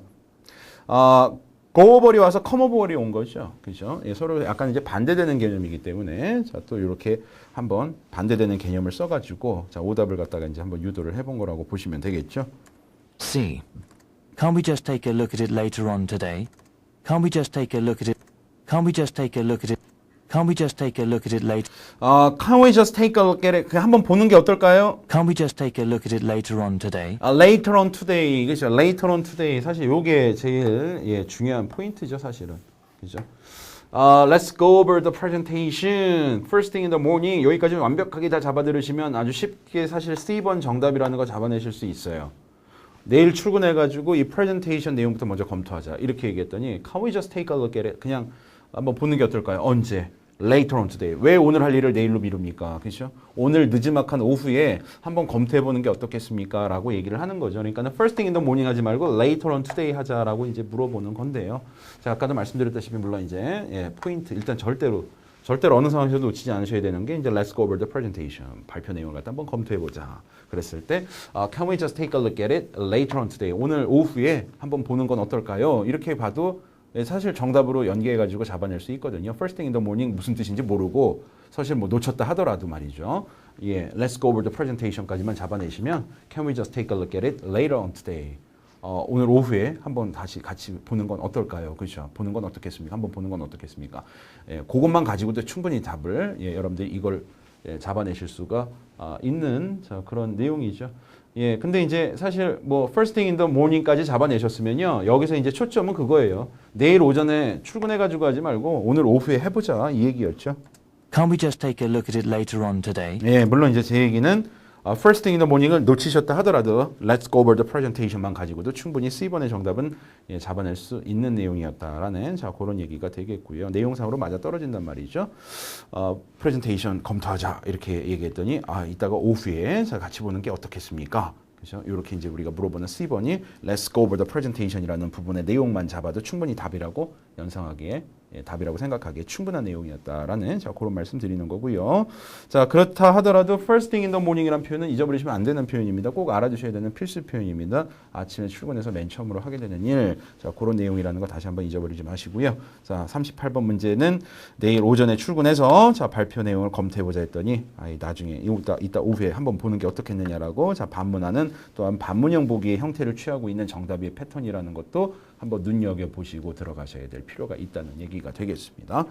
go over이 와서 come over이 온 거죠. 그죠? 예, 서로 약간 이제 반대되는 개념이기 때문에 자, 또 이렇게 한번 반대되는 개념을 써가지고 자, 오답을 갖다가 이제 한번 유도를 해본 거라고 보시면 되겠죠. C. Can't we just take a look at it later on today? Can't we just take a look at it? Can't we just take a look at it? Can't we just take a look at it later? Can we just take a look at it? 그냥 한번 보는 게 어떨까요? Can't we just take a look at it later on today? Later on today, 그죠? Later on today. 사실 요게 제일 예, 중요한 포인트죠, 사실은. 그죠? Let's go over the presentation. First thing in the morning. 여기까지 완벽하게 다 잡아들으시면 아주 쉽게 사실 C번 정답이라는 거 잡아내실 수 있어요. 내일 출근해가지고 이 프레젠테이션 내용부터 먼저 검토하자. 이렇게 얘기했더니 Can we just take a look at it? 그냥 한번 보는 게 어떨까요? 언제? Later on today. 왜 오늘 할 일을 내일로 미룹니까? 그렇죠? 오늘 늦지막한 오후에 한번 검토해보는 게 어떻겠습니까? 라고 얘기를 하는 거죠. 그러니까 first thing in the morning 하지 말고 later on today 하자라고 이제 물어보는 건데요. 제가 아까도 말씀드렸다시피 물론 이제 예, 포인트 일단 절대로 어느 상황에서도 놓치지 않으셔야 되는 게 이제 let's go over the presentation. 발표 내용을 갖다 한번 검토해보자. 그랬을 때 can we just take a look at it later on today. 오늘 오후에 한번 보는 건 어떨까요? 이렇게 봐도 사실 정답으로 연계해가지고 잡아낼 수 있거든요. First thing in the morning 무슨 뜻인지 모르고 사실 뭐 놓쳤다 하더라도 말이죠. 예, let's go over the presentation까지만 잡아내시면 can we just take a look at it later on today. 오늘 오후에 한번 다시 같이 보는 건 어떨까요? 그렇죠? 보는 건 어떻겠습니까? 한번 보는 건 어떻겠습니까? 예, 그것만 가지고도 충분히 답을 예, 여러분들이 이걸 예, 잡아내실 수가 있는 자, 그런 내용이죠. 예, 근데 이제 사실 뭐 first thing in the morning까지 잡아내셨으면요. 여기서 이제 초점은 그거예요. 내일 오전에 출근해가지고 하지 말고 오늘 오후에 해보자 이 얘기였죠. Can't we just take a look at it later on today? 예, 물론 이제 제 얘기는 first thing in the morning을 놓치셨다 하더라도 let's go over the presentation만 가지고도 충분히 C번의 정답은 예, 잡아낼 수 있는 내용이었다라는 자 그런 얘기가 되겠고요. 내용상으로 맞아 떨어진단 말이죠. 프레젠테이션 검토하자 이렇게 얘기했더니 이따가 오후에 자 같이 보는 게 어떻겠습니까? 그렇죠? 이렇게 이제 우리가 물어보는 C번이 let's go over the presentation이라는 부분의 내용만 잡아도 충분히 답이라고 연상하기에 예, 답이라고 생각하기에 충분한 내용이었다라는 자 그런 말씀 드리는 거고요. 자 그렇다 하더라도 first thing in the morning이라는 표현은 잊어버리시면 안 되는 표현입니다. 꼭 알아두셔야 되는 필수 표현입니다. 아침에 출근해서 맨 처음으로 하게 되는 일. 자 그런 내용이라는 거 다시 한번 잊어버리지 마시고요. 자 38번 문제는 내일 오전에 출근해서 자 발표 내용을 검토해보자 했더니 나중에 이따 오후에 한번 보는 게 어떻겠느냐라고 자 반문하는 또한 반문형 보기의 형태를 취하고 있는 정답의 패턴이라는 것도 한번 눈여겨보시고 들어가셔야 될 필요가 있다는 얘기가 되겠습니다.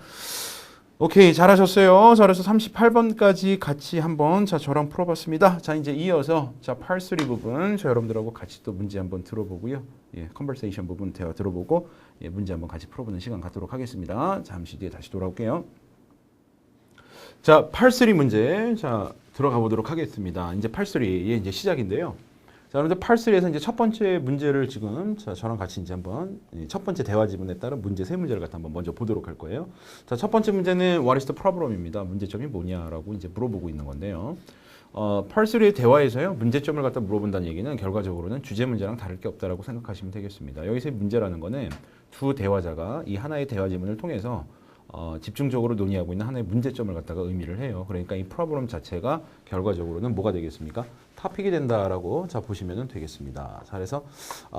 오케이, 잘하셨어요. 잘해서 38번까지 같이 한번 자 저랑 풀어봤습니다. 자 이제 이어서 자 Part 3 부분 자 여러분들하고 같이 또 문제 한번 들어보고요. 예, 컨버세이션 부분 대화 들어보고 예, 문제 한번 같이 풀어보는 시간 갖도록 하겠습니다. 잠시 뒤에 다시 돌아올게요. 자 Part 3 문제 자 들어가 보도록 하겠습니다. 이제 Part 3의 이제 시작인데요. 자, 여러분들 Part 3에서 이제 첫 번째 문제를 지금 자, 저랑 같이 이제 한번 첫 번째 대화 지문에 따른 문제 세 문제를 갖다 한번 먼저 보도록 할 거예요. 자, 첫 번째 문제는 What is the problem입니다. 문제점이 뭐냐라고 이제 물어보고 있는 건데요. Part 3의 대화에서요. 문제점을 갖다 물어본다는 얘기는 결과적으로는 주제 문제랑 다를 게 없다라고 생각하시면 되겠습니다. 여기서의 문제라는 거는 두 대화자가 이 하나의 대화 지문을 통해서 집중적으로 논의하고 있는 하나의 문제점을 갖다가 의미를 해요. 그러니까 이 프로블럼 자체가 결과적으로는 뭐가 되겠습니까? 토픽이 된다라고 자 보시면 되겠습니다. 자, 그래서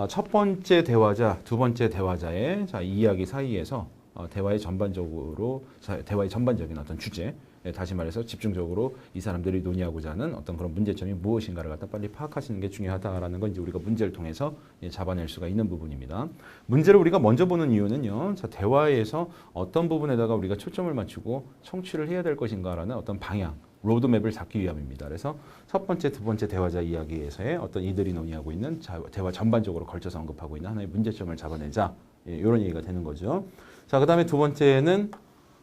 첫 번째 대화자, 두 번째 대화자의 자 이야기 사이에서 대화의 전반적인 어떤 주제, 다시 말해서 집중적으로 이 사람들이 논의하고자 하는 어떤 그런 문제점이 무엇인가를 갖다 빨리 파악하시는 게 중요하다라는 건 이제 우리가 문제를 통해서 잡아낼 수가 있는 부분입니다. 문제를 우리가 먼저 보는 이유는요. 자, 대화에서 어떤 부분에다가 우리가 초점을 맞추고 청취를 해야 될 것인가라는 어떤 방향, 로드맵을 잡기 위함입니다. 그래서 첫 번째, 두 번째 대화자 이야기에서의 어떤 이들이 논의하고 있는 대화 전반적으로 걸쳐서 언급하고 있는 하나의 문제점을 잡아내자. 예, 이런 얘기가 되는 거죠. 자, 그 다음에 두 번째는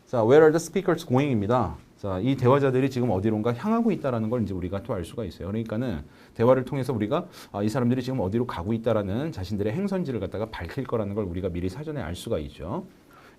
자, where are the speakers going입니다. 자, 이 대화자들이 지금 어디론가 향하고 있다라는 걸 이제 우리가 또 알 수가 있어요. 그러니까는 대화를 통해서 우리가 이 사람들이 지금 어디로 가고 있다라는 자신들의 행선지를 갖다가 밝힐 거라는 걸 우리가 미리 사전에 알 수가 있죠.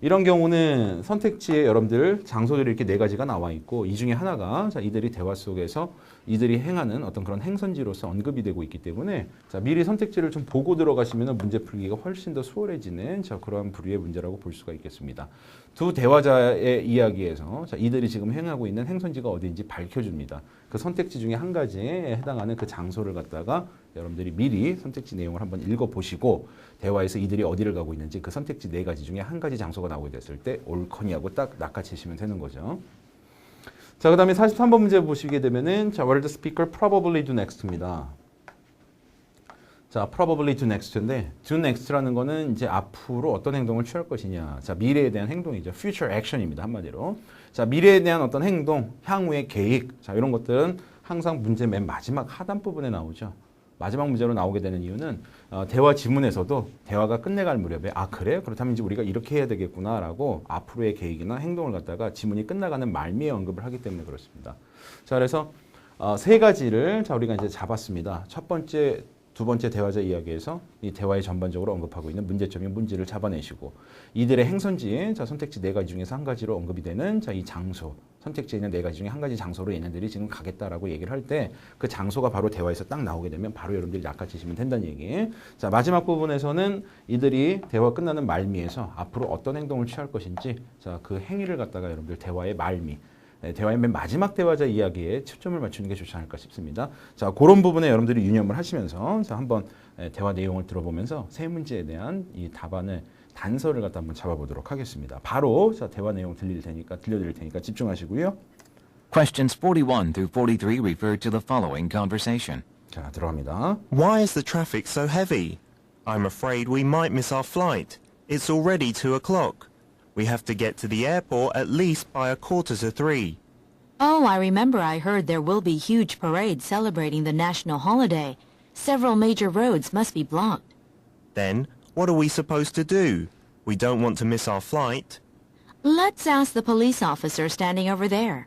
이런 경우는 선택지에 여러분들 장소들이 이렇게 네 가지가 나와 있고 이 중에 하나가 자, 이들이 대화 속에서 이들이 행하는 어떤 그런 행선지로서 언급이 되고 있기 때문에 자, 미리 선택지를 좀 보고 들어가시면 문제 풀기가 훨씬 더 수월해지는 자, 그러한 부류의 문제라고 볼 수가 있겠습니다. 두 대화자의 이야기에서 자, 이들이 지금 행하고 있는 행선지가 어디인지 밝혀줍니다. 그 선택지 중에 한 가지에 해당하는 그 장소를 갖다가 여러분들이 미리 선택지 내용을 한번 읽어보시고 대화에서 이들이 어디를 가고 있는지 그 선택지 네 가지 중에 한 가지 장소가 나오게 됐을 때 옳거니하고 딱 낚아채시면 되는 거죠. 자, 그 다음에 43번 문제 보시게 되면은 자, what the speaker probably do next입니다. 자, probably do next인데 do next라는 거는 이제 앞으로 어떤 행동을 취할 것이냐. 자, 미래에 대한 행동이죠. future action입니다. 한마디로. 자, 미래에 대한 어떤 행동, 향후의 계획. 자, 이런 것들은 항상 문제 맨 마지막 하단 부분에 나오죠. 마지막 문제로 나오게 되는 이유는 대화 지문에서도 대화가 끝내갈 무렵에 아 그래? 그렇다면 이제 우리가 이렇게 해야 되겠구나라고 앞으로의 계획이나 행동을 갖다가 지문이 끝나가는 말미에 언급을 하기 때문에 그렇습니다. 자, 그래서 세 가지를 자, 우리가 이제 잡았습니다. 첫 번째, 두 번째 대화자 이야기에서 이 대화에 전반적으로 언급하고 있는 문제점인 문제를 잡아내시고 이들의 행선지에 자, 선택지 네 가지 중에서 한 가지로 언급이 되는 자, 이 장소 선택지에 있는 네 가지 중에 한 가지 장소로 얘네들이 지금 가겠다라고 얘기를 할 때 그 장소가 바로 대화에서 딱 나오게 되면 바로 여러분들이 낚아채시면 된다는 얘기. 자, 마지막 부분에서는 이들이 대화 끝나는 말미에서 앞으로 어떤 행동을 취할 것인지 자, 그 행위를 갖다가 여러분들 대화의 말미 대화의 맨 마지막 대화자 이야기에 초점을 맞추는 게 좋지 않을까 싶습니다. 자, 그런 부분에 여러분들이 유념을 하시면서 자, 한번 대화 내용을 들어보면서 세 문제에 대한 이 답안을 단서를 갖다 한번 잡아보도록 하겠습니다. 바로 자, 대화 내용 들려드릴 테니까 집중하시고요. Questions 41 through 43 refer to the following conversation. 자, 들어갑니다. Why is the traffic so heavy? I'm afraid we might miss our flight. It's already 2 o'clock. We have to get to the airport at least by 2:45. Oh, I remember I heard there will be huge parades celebrating the national holiday. Several major roads must be blocked. Then, what are we supposed to do? We don't want to miss our flight. Let's ask the police officer standing over there.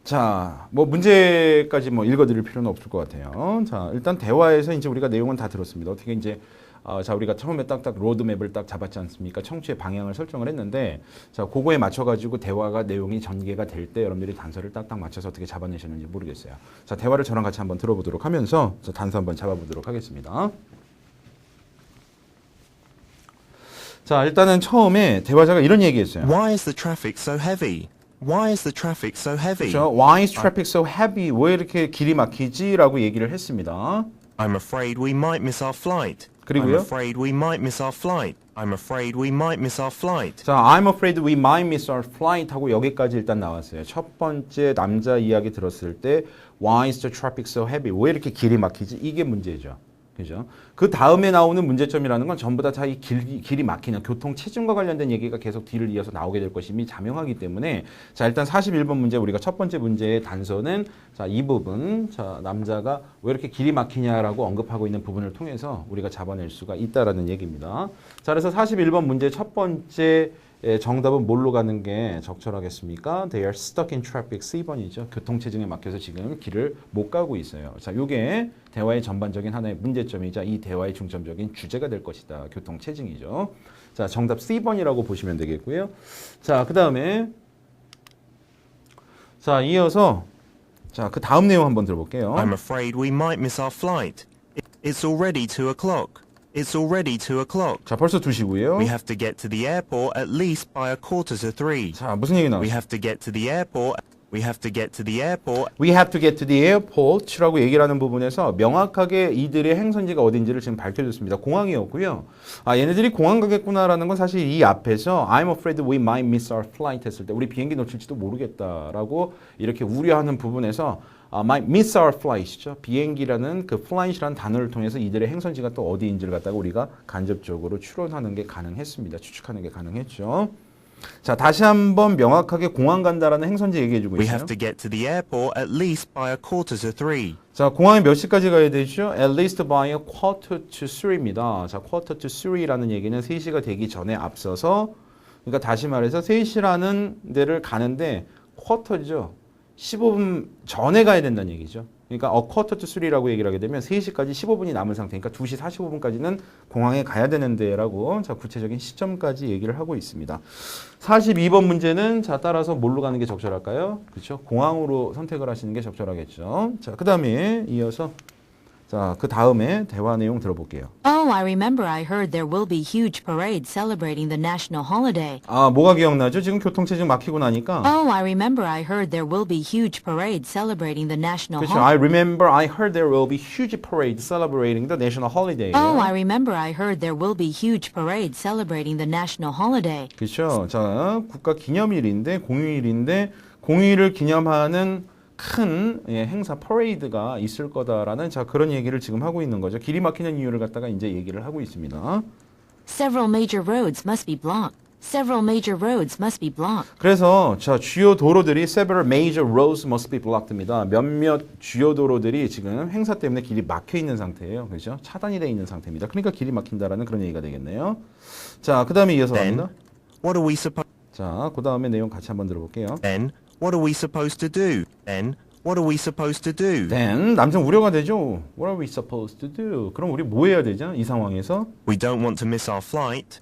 자, 뭐 문제까지 뭐 읽어드릴 필요는 없을 것 같아요. 자, 일단 대화에서 이제 우리가 내용은 다 들었습니다. 어떻게 이제 자, 우리가 처음에 딱딱 로드맵을 딱 잡았지 않습니까? 청취의 방향을 설정을 했는데 자, 그거에 맞춰가지고 대화가 내용이 전개가 될 때 여러분들이 단서를 딱딱 맞춰서 어떻게 잡아내셨는지 모르겠어요. 자, 대화를 저랑 같이 한번 들어보도록 하면서 자, 단서 한번 잡아보도록 하겠습니다. 자, 일단은 처음에 대화자가 이런 얘기했어요. Why is the traffic so heavy? Why is the traffic so heavy? 그렇죠? Why is traffic so heavy? 왜 이렇게 길이 막히지? 라고 얘기를 했습니다. I'm afraid we might miss our flight. 그리고요? I'm afraid we might miss our flight. I'm afraid we might miss our flight. 자, I'm afraid we might miss our flight 하고 여기까지 일단 나왔어요. 첫 번째 남자 이야기 들었을 때 Why is the traffic so heavy? 왜 이렇게 길이 막히지? 이게 문제죠. 그죠? 그 다음에 나오는 문제점이라는 건 전부 다 이 길이 막히는 교통 체증과 관련된 얘기가 계속 뒤를 이어서 나오게 될 것임이 자명하기 때문에 자, 일단 41번 문제 우리가 첫 번째 문제의 단서는 자, 이 부분 자, 남자가 왜 이렇게 길이 막히냐라고 언급하고 있는 부분을 통해서 우리가 잡아낼 수가 있다라는 얘기입니다. 자, 그래서 41번 문제 첫 번째 정답은 뭘로 가는 게 적절하겠습니까? They are stuck in traffic. C번이죠. 교통체증에 막혀서 지금 길을 못 가고 있어요. 자, 요게 대화의 전반적인 하나의 문제점이자 이 대화의 중점적인 주제가 될 것이다. 교통체증이죠. 자, 정답 C번이라고 보시면 되겠고요. 자, 그 다음에 자, 이어서 자, 그 다음 내용 한번 들어볼게요. I'm afraid we might miss our flight. It's already 2 o'clock. It's already 2 o'clock. 자, 벌써 2시고요. We have to get to the airport at least by 2:45. 자, 무슨 얘기 나왔어요? We have to get to the airport. We have to get to the airport. We have to get to the airport라고 얘기를 하는 부분에서 명확하게 이들의 행선지가 어딘지를 지금 밝혀줬습니다. 공항이었고요. 아, 얘네들이 공항 가겠구나라는 건 사실 이 앞에서 I'm afraid we might miss our flight 했을 때 우리 비행기 놓칠지도 모르겠다라고 이렇게 우려하는 부분에서 might miss our flight이죠. 비행기라는 그 flight이라는 단어를 통해서 이들의 행선지가 또 어디인지를 갖다가 우리가 간접적으로 추론하는 게 가능했습니다. 추측하는 게 가능했죠. 자, 다시 한번 명확하게 공항 간다라는 행선지 얘기해주고 We 있어요. have to get to the airport at least by 2:45. 자, 공항에 몇 시까지 가야 되죠? At least by 2:45입니다. 자, 2:45라는 얘기는 3시가 되기 전에 앞서서 그러니까 다시 말해서 3시라는 데를 가는데 쿼터죠. 15분 전에 가야 된다는 얘기죠. 그러니까 a quarter to 3라고 얘기를 하게 되면 3시까지 15분이 남은 상태니까 2시 45분까지는 공항에 가야 되는데라고 자 구체적인 시점까지 얘기를 하고 있습니다. 42번 문제는 자 따라서 뭘로 가는 게 적절할까요? 그렇죠? 공항으로 선택을 하시는 게 적절하겠죠. 자, 그다음에 이어서 자, 그 다음에 대화 내용 들어볼게요. Oh, I remember I heard there will be huge parades celebrating the national holiday. 아, 뭐가 기억나죠? 지금 교통체 지금 막히고 나니까. Oh, I remember I heard there will be huge parades celebrating the national 그렇죠. holiday. I remember I heard there will be huge parade celebrating the national holiday. Oh, I remember I heard there will be huge parades celebrating the national holiday. 그렇죠. 자, 국가 기념일인데 공휴일인데 공휴일을 기념하는 큰 행사 퍼레이드가 있을 거다라는 자 그런 얘기를 지금 하고 있는 거죠. 길이 막히는 이유를 갖다가 이제 얘기를 하고 있습니다. Several major roads must be blocked. Several major roads must be blocked. 그래서 자 주요 도로들이 several major roads must be blocked입니다. 몇몇 주요 도로들이 지금 행사 때문에 길이 막혀 있는 상태예요. 그렇죠? 차단이 돼 있는 상태입니다. 그러니까 길이 막힌다라는 그런 얘기가 되겠네요. 자, 그다음에 이어서 Then, 갑니다. what are we supposed 자, 그다음에 내용 같이 한번 들어볼게요. Then, what are we supposed to do? Then, what are we supposed to do? Then 남성 우려가 되죠. What are we supposed to do? 그럼 우리 뭐 해야 되죠? 이 상황에서 We don't want to miss our flight.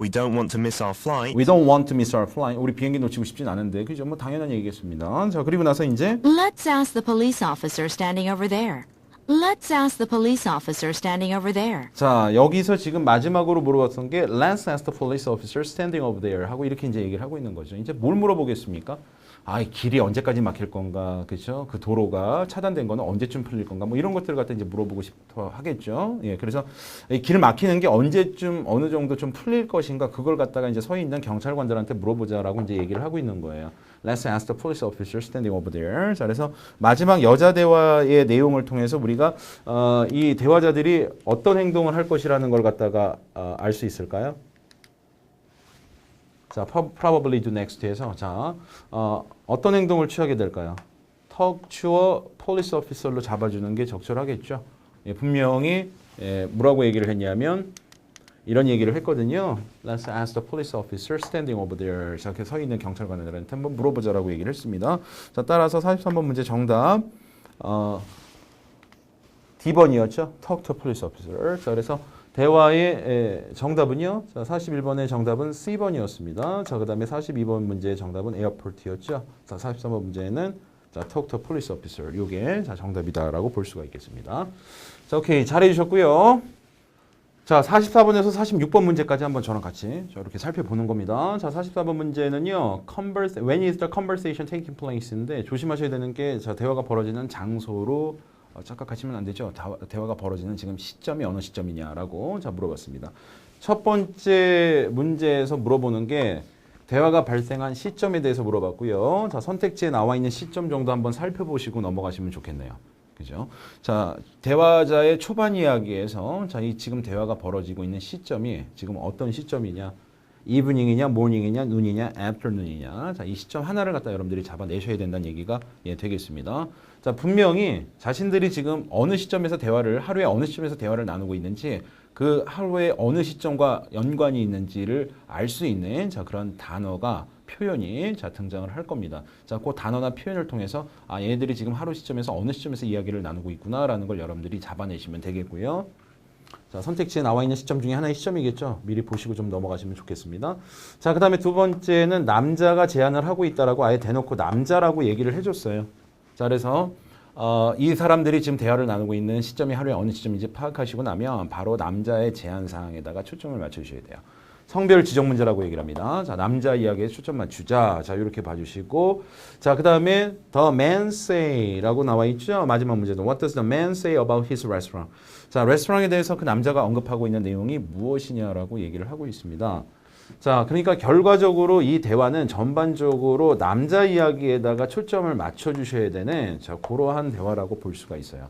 We don't want to miss our flight. We don't want to miss our flight. 우리 비행기 놓치고 싶진 않은데 그죠? 뭐 당연한 얘기겠습니다. 자, 그리고 나서 이제 Let's ask the police officer standing over there. Let's ask the police officer standing over there. 자, 여기서 지금 마지막으로 물어봤던 게 Let's ask the police officer standing over there 하고 이렇게 이제 얘기를 하고 있는 거죠. 이제 뭘 물어보겠습니까? 아, 이 길이 언제까지 막힐 건가, 그렇죠? 그 도로가 차단된 거는 언제쯤 풀릴 건가, 뭐 이런 것들을 갖다 이제 물어보고 싶어 하겠죠. 예, 그래서 이 길 막히는 게 언제쯤 어느 정도 좀 풀릴 것인가, 그걸 갖다가 이제 서 있는 경찰관들한테 물어보자라고 이제 얘기를 하고 있는 거예요. Let's ask the police officer standing over there. 자, 그래서 마지막 여자 대화의 내용을 통해서 우리가 이 대화자들이 어떤 행동을 할 것이라는 걸 갖다가 알 수 있을까요? 자, probably do next에서 자, 어떤 행동을 취하게 될까요? 턱 추어 police officer로 잡아주는 게 적절하겠죠. 예, 분명히 뭐라고 얘기를 했냐면 이런 얘기를 했거든요. Let's ask the police officer standing over there. 자, 이렇게 서 있는 경찰관들한테 한번 물어보자라고 얘기를 했습니다. 자, 따라서 43번 문제 정답 D번이었죠. Talk to police officer. 자, 그래서 대화의 정답은요. 자, 41번의 정답은 C번이었습니다. 자, 그다음에 42번 문제의 정답은 airport였죠. 자, 43번 문제는 자, talk to police officer. 요게 자, 정답이다라고 볼 수가 있겠습니다. 자, 오케이. 잘해 주셨고요. 자, 44번에서 46번 문제까지 한번 저랑 같이 이렇게 살펴보는 겁니다. 자, 44번 문제는요. When is the conversation taking place인데 조심하셔야 되는 게 자, 대화가 벌어지는 장소로 착각하시면 안 되죠. 대화가 벌어지는 지금 시점이 어느 시점이냐라고 자 물어봤습니다. 첫 번째 문제에서 물어보는 게 대화가 발생한 시점에 대해서 물어봤고요. 자, 선택지에 나와 있는 시점 정도 한번 살펴보시고 넘어가시면 좋겠네요. 그죠? 자, 대화자의 초반 이야기에서 자, 이 지금 대화가 벌어지고 있는 시점이 지금 어떤 시점이냐? 이브닝이냐, 모닝이냐, 눈이냐, 애프터눈이냐. 자, 이 시점 하나를 갖다 여러분들이 잡아내셔야 된다는 얘기가 되겠습니다. 자, 분명히 자신들이 지금 어느 시점에서 대화를 하루에 어느 시점에서 대화를 나누고 있는지 그 하루에 어느 시점과 연관이 있는지를 알 수 있는 자, 그런 단어가 표현이 자, 등장을 할 겁니다. 자, 그 단어나 표현을 통해서 아, 얘네들이 지금 하루 시점에서 어느 시점에서 이야기를 나누고 있구나라는 걸 여러분들이 잡아내시면 되겠고요. 자, 선택지에 나와 있는 시점 중에 하나의 시점이겠죠. 미리 보시고 좀 넘어가시면 좋겠습니다. 자, 그 다음에 두 번째는 남자가 제안을 하고 있다라고 아예 대놓고 남자라고 얘기를 해줬어요. 자, 그래서 이 사람들이 지금 대화를 나누고 있는 시점이 하루에 어느 시점인지 파악하시고 나면 바로 남자의 제안 사항에다가 초점을 맞춰주셔야 돼요. 성별 지정 문제라고 얘기를 합니다. 자, 남자 이야기에 초점 맞추자. 자, 이렇게 봐주시고. 자, 그 다음에 the man say라고 나와 있죠. 마지막 문제는 what does the man say about his restaurant? 자, 레스토랑에 대해서 그 남자가 언급하고 있는 내용이 무엇이냐라고 얘기를 하고 있습니다. 자, 그러니까 결과적으로 이 대화는 전반적으로 남자 이야기에다가 초점을 맞춰주셔야 되는 자, 그러한 대화라고 볼 수가 있어요.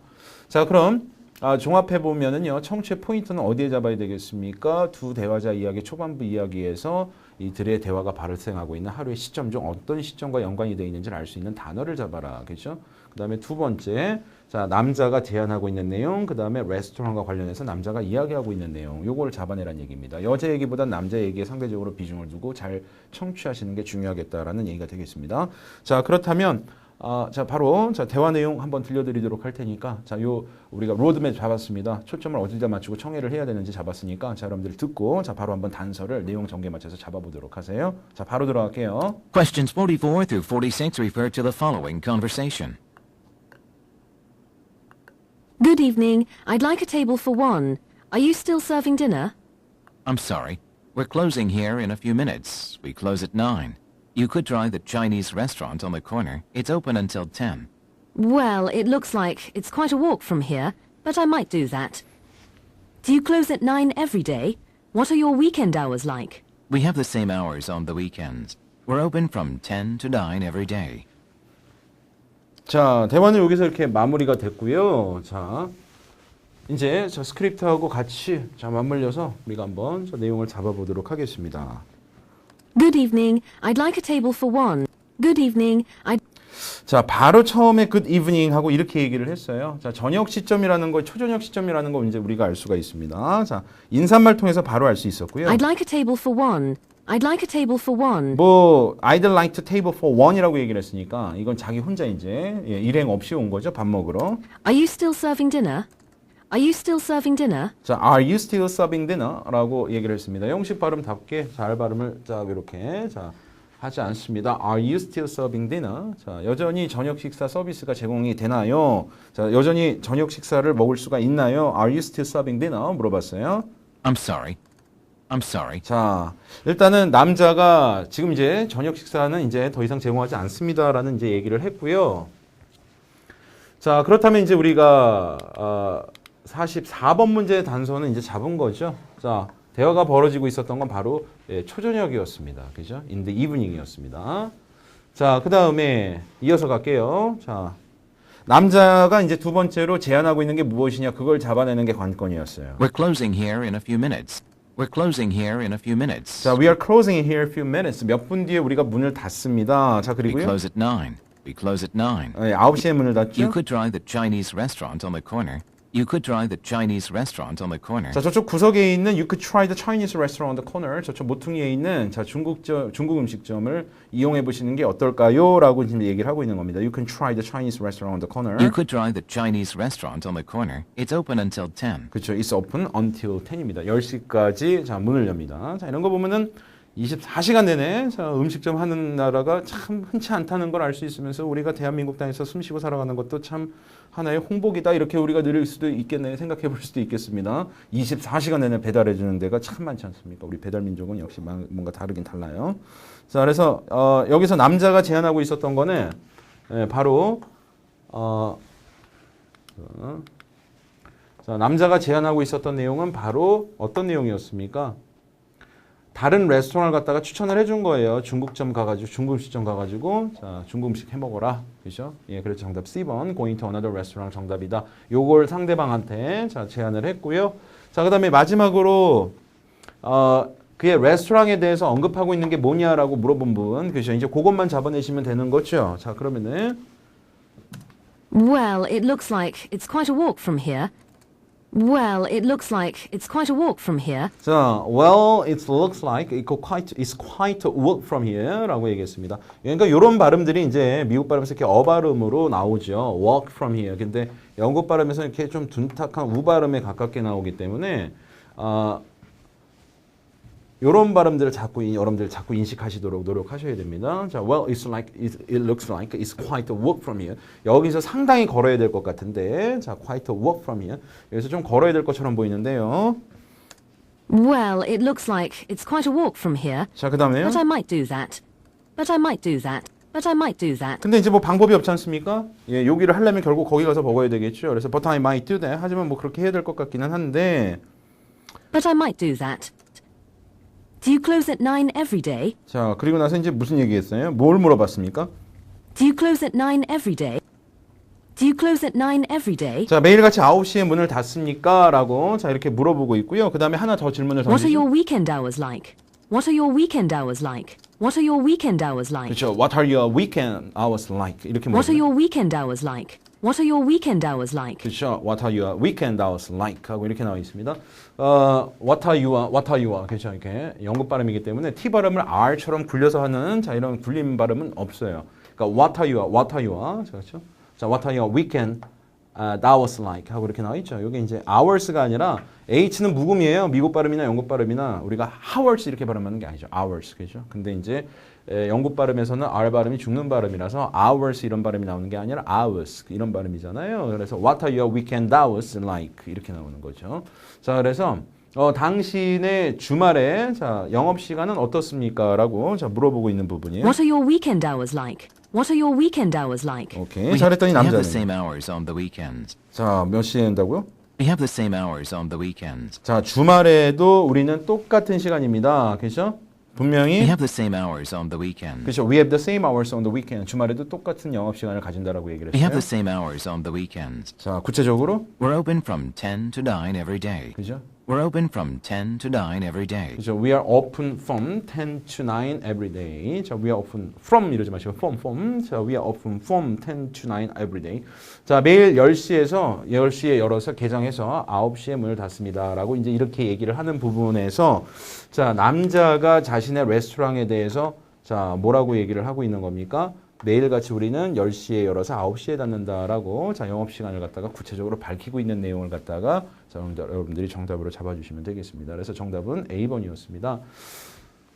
자, 그럼 종합해 보면은요, 청취의 포인트는 어디에 잡아야 되겠습니까? 두 대화자 이야기 초반부 이야기에서 이들의 대화가 발생하고 있는 하루의 시점 중 어떤 시점과 연관이 되어 있는지를 알 수 있는 단어를 잡아라, 그렇죠? 그 다음에 두 번째, 자, 남자가 제안하고 있는 내용, 그 다음에 레스토랑과 관련해서 남자가 이야기하고 있는 내용, 요걸 잡아내라는 얘기입니다. 여자 얘기보다 남자 얘기에 상대적으로 비중을 두고 잘 청취하시는 게 중요하겠다라는 얘기가 되겠습니다. 자, 그렇다면 자, 바로 자, 대화 내용 한번 들려드리도록 할 테니까 자, 요 우리가 로드맵 잡았습니다. 초점을 어디다 맞추고 청해를 해야 되는지 잡았으니까 자, 여러분들 듣고 자, 바로 한번 단서를 내용 전개에 맞춰서 잡아보도록 하세요. 자, 바로 들어갈게요. Questions 44 through 46 refer to the following conversation. Good evening. I'd like a table for one. Are you still serving dinner? I'm sorry. We're closing here in a few minutes. We close at 9. You could try the Chinese restaurant on the corner. It's open until 10. Well, it looks like it's quite a walk from here, but I might do that. Do you close at 9 every day? What are your weekend hours like? We have the same hours on the weekends. We're open from 10 to 9 every day. 자, 대화는 여기서 이렇게 마무리가 됐고요. 자, 이제 저 스크립트하고 같이 자, 맞물려서 우리가 한번 저 내용을 잡아보도록 하겠습니다. Good evening. I'd like a table for one. Good evening. 자, 바로 처음에 good evening 하고 이렇게 얘기를 했어요. 자, 저녁 시점이라는 거, 초저녁 시점이라는 거 이제 우리가 알 수가 있습니다. 자, 인사말 통해서 바로 알 수 있었고요. I'd like a table for one. I'd like a table for one. 뭐 I'd like to table for one이라고 얘기를 했으니까 이건 자기 혼자 이제 일행 없이 온 거죠. 밥 먹으러. Are you still serving dinner? Are you still serving dinner? 자, are you still serving dinner? 라고 얘기를 했습니다. 형식 발음답게 잘 발음을 자, 이렇게 자, 하지 않습니다. Are you still serving dinner? 자, 여전히 저녁 식사 서비스가 제공이 되나요? 자, 여전히 저녁 식사를 먹을 수가 있나요? Are you still serving dinner? 물어봤어요. I'm sorry. I'm sorry. 자, 일단은 남자가 지금 이제 저녁 식사는 이제 더 이상 제공하지 않습니다라는 이제 얘기를 했고요. 자, 그렇다면 이제 우리가 44번 문제의 단서는 이제 잡은 거죠. 자, 대화가 벌어지고 있었던 건 바로 초저녁이었습니다. 그죠? In the evening이었습니다. 자, 그 다음에 이어서 갈게요. 자, 남자가 이제 두 번째로 제안하고 있는 게 무엇이냐, 그걸 잡아내는 게 관건이었어요. We're closing here in a few minutes. We're closing here in a few minutes. 자, we are closing here in a few minutes. 몇 분 뒤에 우리가 문을 닫습니다. 자, We 그리고요. close at 9. We close at 9. 9시에 문을 닫죠. You could try the Chinese restaurant on the corner. You could try the Chinese restaurant on the corner. 자, 저쪽 구석에 있는 You could try the Chinese restaurant on the corner. 저쪽 모퉁이에 있는 자, 중국 음식점을 이용해 보시는 게 어떨까요? 라고 지금 얘기를 하고 있는 겁니다. You can try the Chinese restaurant on the corner. You could try the Chinese restaurant on the corner. It's open until 10. 그렇죠. It's open until 10입니다. 10시까지 자, 문을 엽니다. 자, 이런 거 보면은 24시간 내내 자, 음식점 하는 나라가 참 흔치 않다는 걸 알 수 있으면서 우리가 대한민국 땅에서 숨쉬고 살아가는 것도 참 하나의 홍복이다, 이렇게 우리가 느낄 수도 있겠네, 생각해 볼 수도 있겠습니다. 24시간 내내 배달해 주는 데가 참 많지 않습니까? 우리 배달 민족은 역시 뭔가 다르긴 달라요. 자, 그래서 여기서 남자가 제안하고 있었던 거는 바로 자, 남자가 제안하고 있었던 내용은 바로 어떤 내용이었습니까? 다른 레스토랑을 갖다가 추천을 해준 거예요. 중국점 가가지고, 중국 음식점 가가지고, 자, 중국 음식 해 먹어라. 그죠? 예, 그래서 정답 C번, going to another restaurant 정답이다. 요걸 상대방한테, 자, 제안을 했고요. 자, 그 다음에 마지막으로, 그의 레스토랑에 대해서 언급하고 있는 게 뭐냐라고 물어본 분. 그죠? 이제 그것만 잡아내시면 되는 거죠. 자, 그러면은. Well, it looks like it's quite a walk from here. Well, it looks like it's quite a walk from here. 자, well, it looks like it's quite a walk from here라고 얘기했습니다. 그러니까 이런 발음들이 이제 미국 발음에서 이렇게 어 발음으로 나오죠. walk from here. 근데 영국 발음에서 이렇게 좀 둔탁한 우 발음에 가깝게 나오기 때문에 이런 발음들을 여러분들 자꾸 인식하시도록 노력하셔야 됩니다. 자, well, it looks like it's quite a walk from here. 여기서 상당히 걸어야 될 것 같은데, 자, quite a walk from here. 여기서 좀 걸어야 될 것처럼 보이는데요. Well, it looks like it's quite a walk from here. 자, 그 다음에요. But I might do that. But I might do that. But I might do that. 근데 이제 뭐 방법이 없지 않습니까? 예, 여기를 하려면 결국 거기 가서 먹어야 되겠죠. 그래서 but I might do that. 하지만 뭐 그렇게 해야 될 것 같기는 한데. But I might do that. Do you close at 9 every day? 자, 그리고 나서 이제 무슨 얘기했어요? 뭘 물어봤습니까? Do you close at 9 every day? Do you close at 9 every day? 자, 매일같이 9시에 문을 닫습니까? 라고 자, 이렇게 물어보고 있고요. 그 다음에 하나 더 질문을 What are 던지죠. your weekend hours like? What are your weekend hours like? What are your weekend hours like? 그렇죠. What are your weekend hours like? 이렇게 What are 물어보죠. your weekend hours like? What are your weekend hours like? 그렇죠. What are your weekend hours like? 하고 이렇게 나와 있습니다. What are your 그렇죠. 이렇게 영국 발음이기 때문에 T 발음을 R처럼 굴려서 하는 자, 이런 굴림 발음은 없어요. 그러니까 what are your, 그렇죠? 자, what are your weekend hours like 하고 이렇게 나와 있죠. 이게 이제 hours가 아니라 H는 묵음이에요. 미국 발음이나 영국 발음이나 우리가 hours 이렇게 발음하는 게 아니죠. hours, 그죠? 근데 이제 영국 발음에서는 R 발음이 죽는 발음이라서 hours 이런 발음이 나오는 게 아니라 hours 이런 발음이잖아요. 그래서 what are your weekend hours like 이렇게 나오는 거죠. 자, 그래서 당신의 주말에 자, 영업 시간은 어떻습니까? 라고 자, 물어보고 있는 부분이에요. What are your weekend hours like? What are your weekend hours like? 오케이. 잘했더니 We have the 남자는. same hours on the weekends. 자, 몇 시에 한다고요? We have the same hours on the weekends. 자, 주말에도 우리는 똑같은 시간입니다. 그렇죠? 분명히 We have the same hours on the weekends. 그렇죠. We have the same hours on the weekend. 주말에도 똑같은 영업 시간을 가진다라고 얘기를 We have 했어요. the same hours on the weekends. 자, 구체적으로 We're open from 10 to 9 every day. 그죠? We're open from 10 to 9 every day. 그죠? We are open from 10 to 9 every day. 자, we are open from 이러지 마시고 from. 자, we are open from 10 to 9 every day. 자, 매일 10시에 열어서 개장해서 9시에 문을 닫습니다라고 이제 이렇게 얘기를 하는 부분에서 자, 남자가 자신의 레스토랑에 대해서 자, 뭐라고 얘기를 하고 있는 겁니까? 매일같이 우리는 10시에 열어서 9시에 닫는다라고 자, 영업시간을 갖다가 구체적으로 밝히고 있는 내용을 갖다가 자, 여러분들이 정답으로 잡아주시면 되겠습니다. 그래서 정답은 A번이었습니다.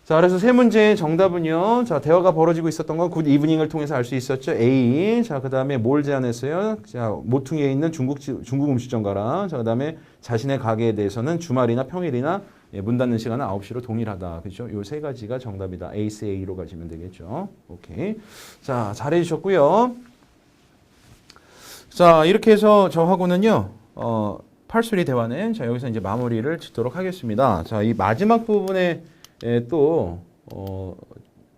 자, 그래서 세 문제의 정답은요. 자, 대화가 벌어지고 있었던 건 굿 이브닝을 통해서 알 수 있었죠. A. 자, 그 다음에 뭘 제안했어요? 자, 모퉁이에 있는 중국 음식점 가라. 자, 그 다음에 자신의 가게에 대해서는 주말이나 평일이나 문 닫는 시간은 9시로 동일하다. 그렇죠? 요 세 가지가 정답이다. A, C, A로 가시면 되겠죠. 오케이. 자, 잘해 주셨고요. 자, 이렇게 해서 저하고는요. 팔수리 대화는 자, 여기서 이제 마무리를 짓도록 하겠습니다. 자, 이 마지막 부분에 또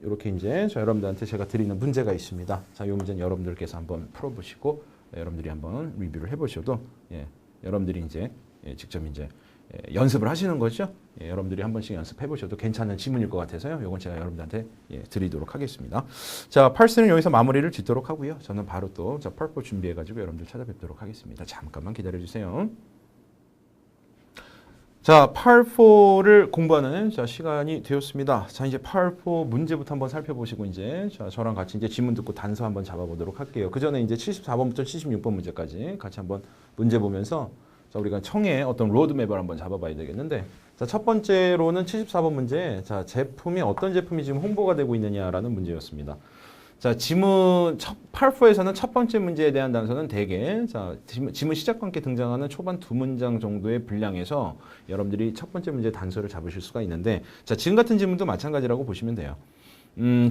이렇게 이제 저 여러분들한테 제가 드리는 문제가 있습니다. 자, 이 문제는 여러분들께서 한번 풀어보시고 여러분들이 한번 리뷰를 해보셔도 여러분들이 이제 직접 이제 연습을 하시는 거죠. 여러분들이 한 번씩 연습해 보셔도 괜찮은 지문일 것 같아서요. 이건 제가 여러분들한테 드리도록 하겠습니다. 자, 펄스는 여기서 마무리를 짓도록 하고요. 저는 바로 또 펄포 준비해 가지고 여러분들 찾아뵙도록 하겠습니다. 잠깐만 기다려 주세요. 자, 팔4를 공부하는 자, 시간이 되었습니다. 자, 이제 팔4 문제부터 한번 살펴보시고 이제 자, 저랑 같이 이제 지문 듣고 단서 한번 잡아보도록 할게요. 그 전에 이제 74번부터 76번 문제까지 같이 한번 문제 보면서 자, 우리가 청의 어떤 로드맵을 한번 잡아봐야 되겠는데 자, 첫 번째로는 74번 문제 자, 제품이 어떤 제품이 지금 홍보가 되고 있느냐라는 문제였습니다. 자, 지문 팔4에서는 첫 번째 문제에 대한 단서는 대개 자, 지문 시작과 함께 등장하는 초반 두 문장 정도의 분량에서 여러분들이 첫 번째 문제 단서를 잡으실 수가 있는데 자, 지금 같은 지문도 마찬가지라고 보시면 돼요.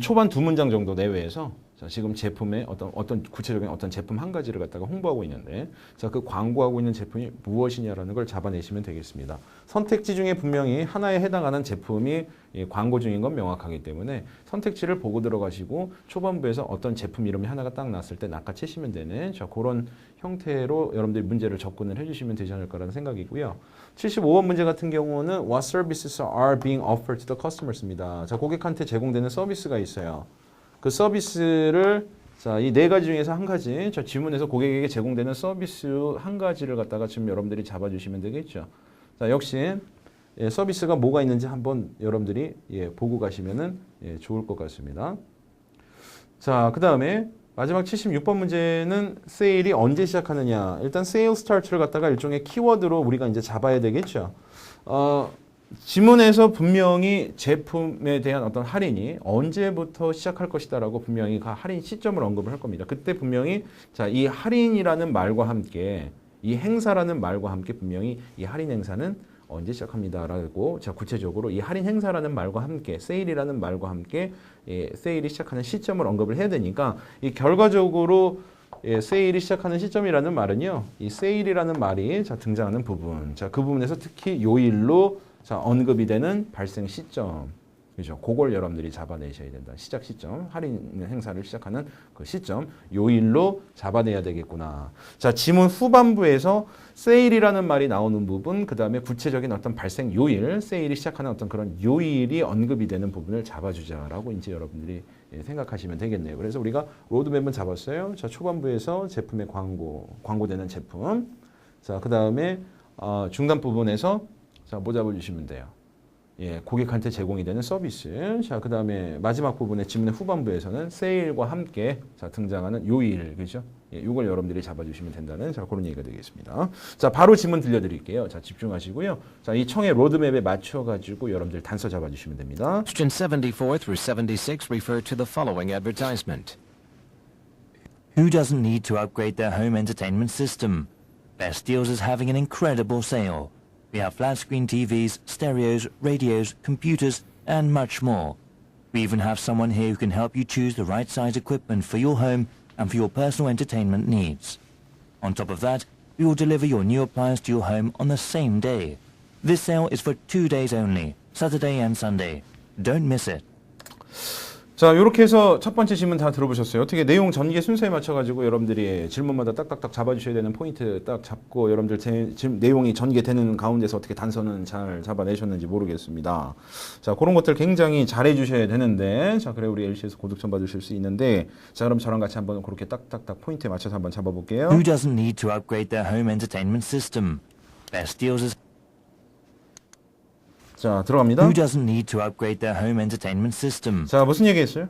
초반 두 문장 정도 내외에서 자, 지금 제품의 어떤 구체적인 어떤 제품 한 가지를 갖다가 홍보하고 있는데 자, 그 광고하고 있는 제품이 무엇이냐라는 걸 잡아내시면 되겠습니다. 선택지 중에 분명히 하나에 해당하는 제품이 광고 중인 건 명확하기 때문에 선택지를 보고 들어가시고 초반부에서 어떤 제품 이름이 하나가 딱 나왔을 때 낚아채시면 되는 자, 그런 형태로 여러분들이 문제를 접근을 해주시면 되지 않을까라는 생각이고요. 75번 문제 같은 경우는 What services are being offered to the customers입니다. 자, 고객한테 제공되는 서비스가 있어요. 그 서비스를 자, 이 네 가지 중에서 한 가지 저 지문에서 고객에게 제공되는 서비스 한 가지를 갖다가 지금 여러분들이 잡아주시면 되겠죠. 자, 역시 서비스가 뭐가 있는지 한번 여러분들이 보고 가시면은 좋을 것 같습니다. 자, 그 다음에 마지막 76번 문제는 세일이 언제 시작하느냐. 일단 세일 스타트를 갖다가 일종의 키워드로 우리가 이제 잡아야 되겠죠. 지문에서 분명히 제품에 대한 어떤 할인이 언제부터 시작할 것이다라고 분명히 그 할인 시점을 언급을 할 겁니다. 그때 분명히 자, 이 할인이라는 말과 함께 이 행사라는 말과 함께 분명히 이 할인 행사는 언제 시작합니다라고 자, 구체적으로 이 할인 행사라는 말과 함께 세일이라는 말과 함께 세일이 시작하는 시점을 언급을 해야 되니까 이 결과적으로 세일이 시작하는 시점이라는 말은요. 이 세일이라는 말이 자, 등장하는 부분. 자, 그 부분에서 특히 요일로 자, 언급이 되는 발생 시점. 그죠? 그걸 여러분들이 잡아내셔야 된다. 시작 시점, 할인 행사를 시작하는 그 시점, 요일로 잡아내야 되겠구나. 자, 지문 후반부에서 세일이라는 말이 나오는 부분, 그 다음에 구체적인 어떤 발생 요일, 세일이 시작하는 어떤 그런 요일이 언급이 되는 부분을 잡아주자라고 이제 여러분들이 생각하시면 되겠네요. 그래서 우리가 로드맵은 잡았어요. 자, 초반부에서 제품의 광고되는 제품. 자, 그 다음에 중간 부분에서 자, 뭐 잡아주시면 돼요? 예, 고객한테 제공이 되는 서비스. 자, 그 다음에 마지막 부분의 지문의 후반부에서는 세일과 함께 자, 등장하는 요일, 그죠? 예, 이걸 여러분들이 잡아주시면 된다는 자, 그런 얘기가 되겠습니다. 자, 바로 지문 들려드릴게요. 자, 집중하시고요. 자, 이 청의 로드맵에 맞춰가지고 여러분들 단서 잡아주시면 됩니다. Question 74 through 76 refer to the following advertisement. Who doesn't need to upgrade their home entertainment system? Best Deals is having an incredible sale. We have flat screen TVs, stereos, radios, computers, and much more. We even have someone here who can help you choose the right size equipment for your home and for your personal entertainment needs. On top of that, we will deliver your new appliance to your home on the same day. This sale is for 2 days only, Saturday and Sunday. Don't miss it. 자, 이렇게 해서 첫 번째 질문 다 들어보셨어요. 어떻게 내용 전개 순서에 맞춰가지고 여러분들이 질문마다 딱딱딱 잡아주셔야 되는 포인트 딱 잡고 여러분들 내용이 전개되는 가운데서 어떻게 단서는 잘 잡아내셨는지 모르겠습니다. 자, 그런 것들 굉장히 잘해주셔야 되는데, 자, 그래 우리 LC에서 고득점 받으실 수 있는데, 자, 그럼 저랑 같이 한번 그렇게 딱딱딱 포인트에 맞춰서 한번 잡아볼게요. Who doesn't need to upgrade their home entertainment system? Best Deals is 자, 들어갑니다. Who doesn't need to upgrade their home entertainment system? 자, 무슨 얘기했어요?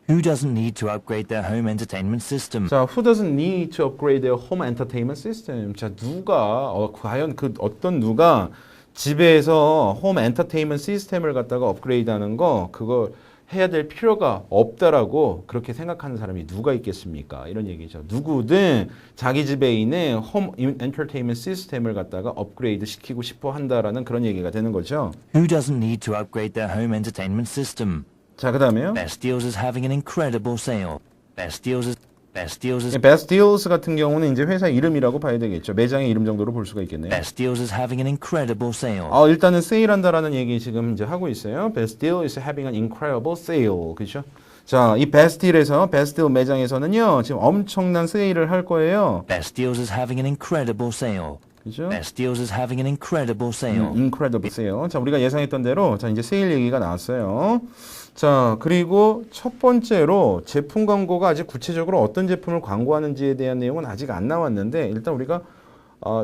Who doesn't need to upgrade their home entertainment system? 자, who doesn't need to upgrade their home entertainment system? 자, 누가 과연 그 어떤 누가 집에서 홈 엔터테인먼트 시스템을 갖다가 업그레이드하는 거 그거 해야 될 필요가 없다라고 그렇게 생각하는 사람이 누가 있겠습니까? 이런 얘기죠. 누구든 자기 집에 있는 홈 엔터테인먼트 시스템을 갖다가 업그레이드 시키고 싶어 한다라는 그런 얘기가 되는 거죠. Who doesn't need to upgrade their home entertainment system? 자, 그다음에요. Best Deals is having an incredible sale. Best Deals is Best Deals 같은 경우는 이제 회사 이름이라고 봐야 되겠죠. 매장의 이름 정도로 볼 수가 있겠네요. Best Deals is having an incredible sale. 일단은 세일한다라는 얘기 지금 이제 하고 있어요. Best Deal is having an incredible sale. 그렇죠? 자, 이 Best Deal에서 Best Deal 매장에서는요. 지금 엄청난 세일을 할 거예요. Best Deals is having an incredible sale. 그죠? Best Deals is having an incredible sale. incredible sale. 자, 우리가 예상했던 대로 자, 이제 세일 얘기가 나왔어요. 자, 그리고 첫 번째로 제품 광고가 아직 구체적으로 어떤 제품을 광고하는지에 대한 내용은 아직 안 나왔는데 일단 우리가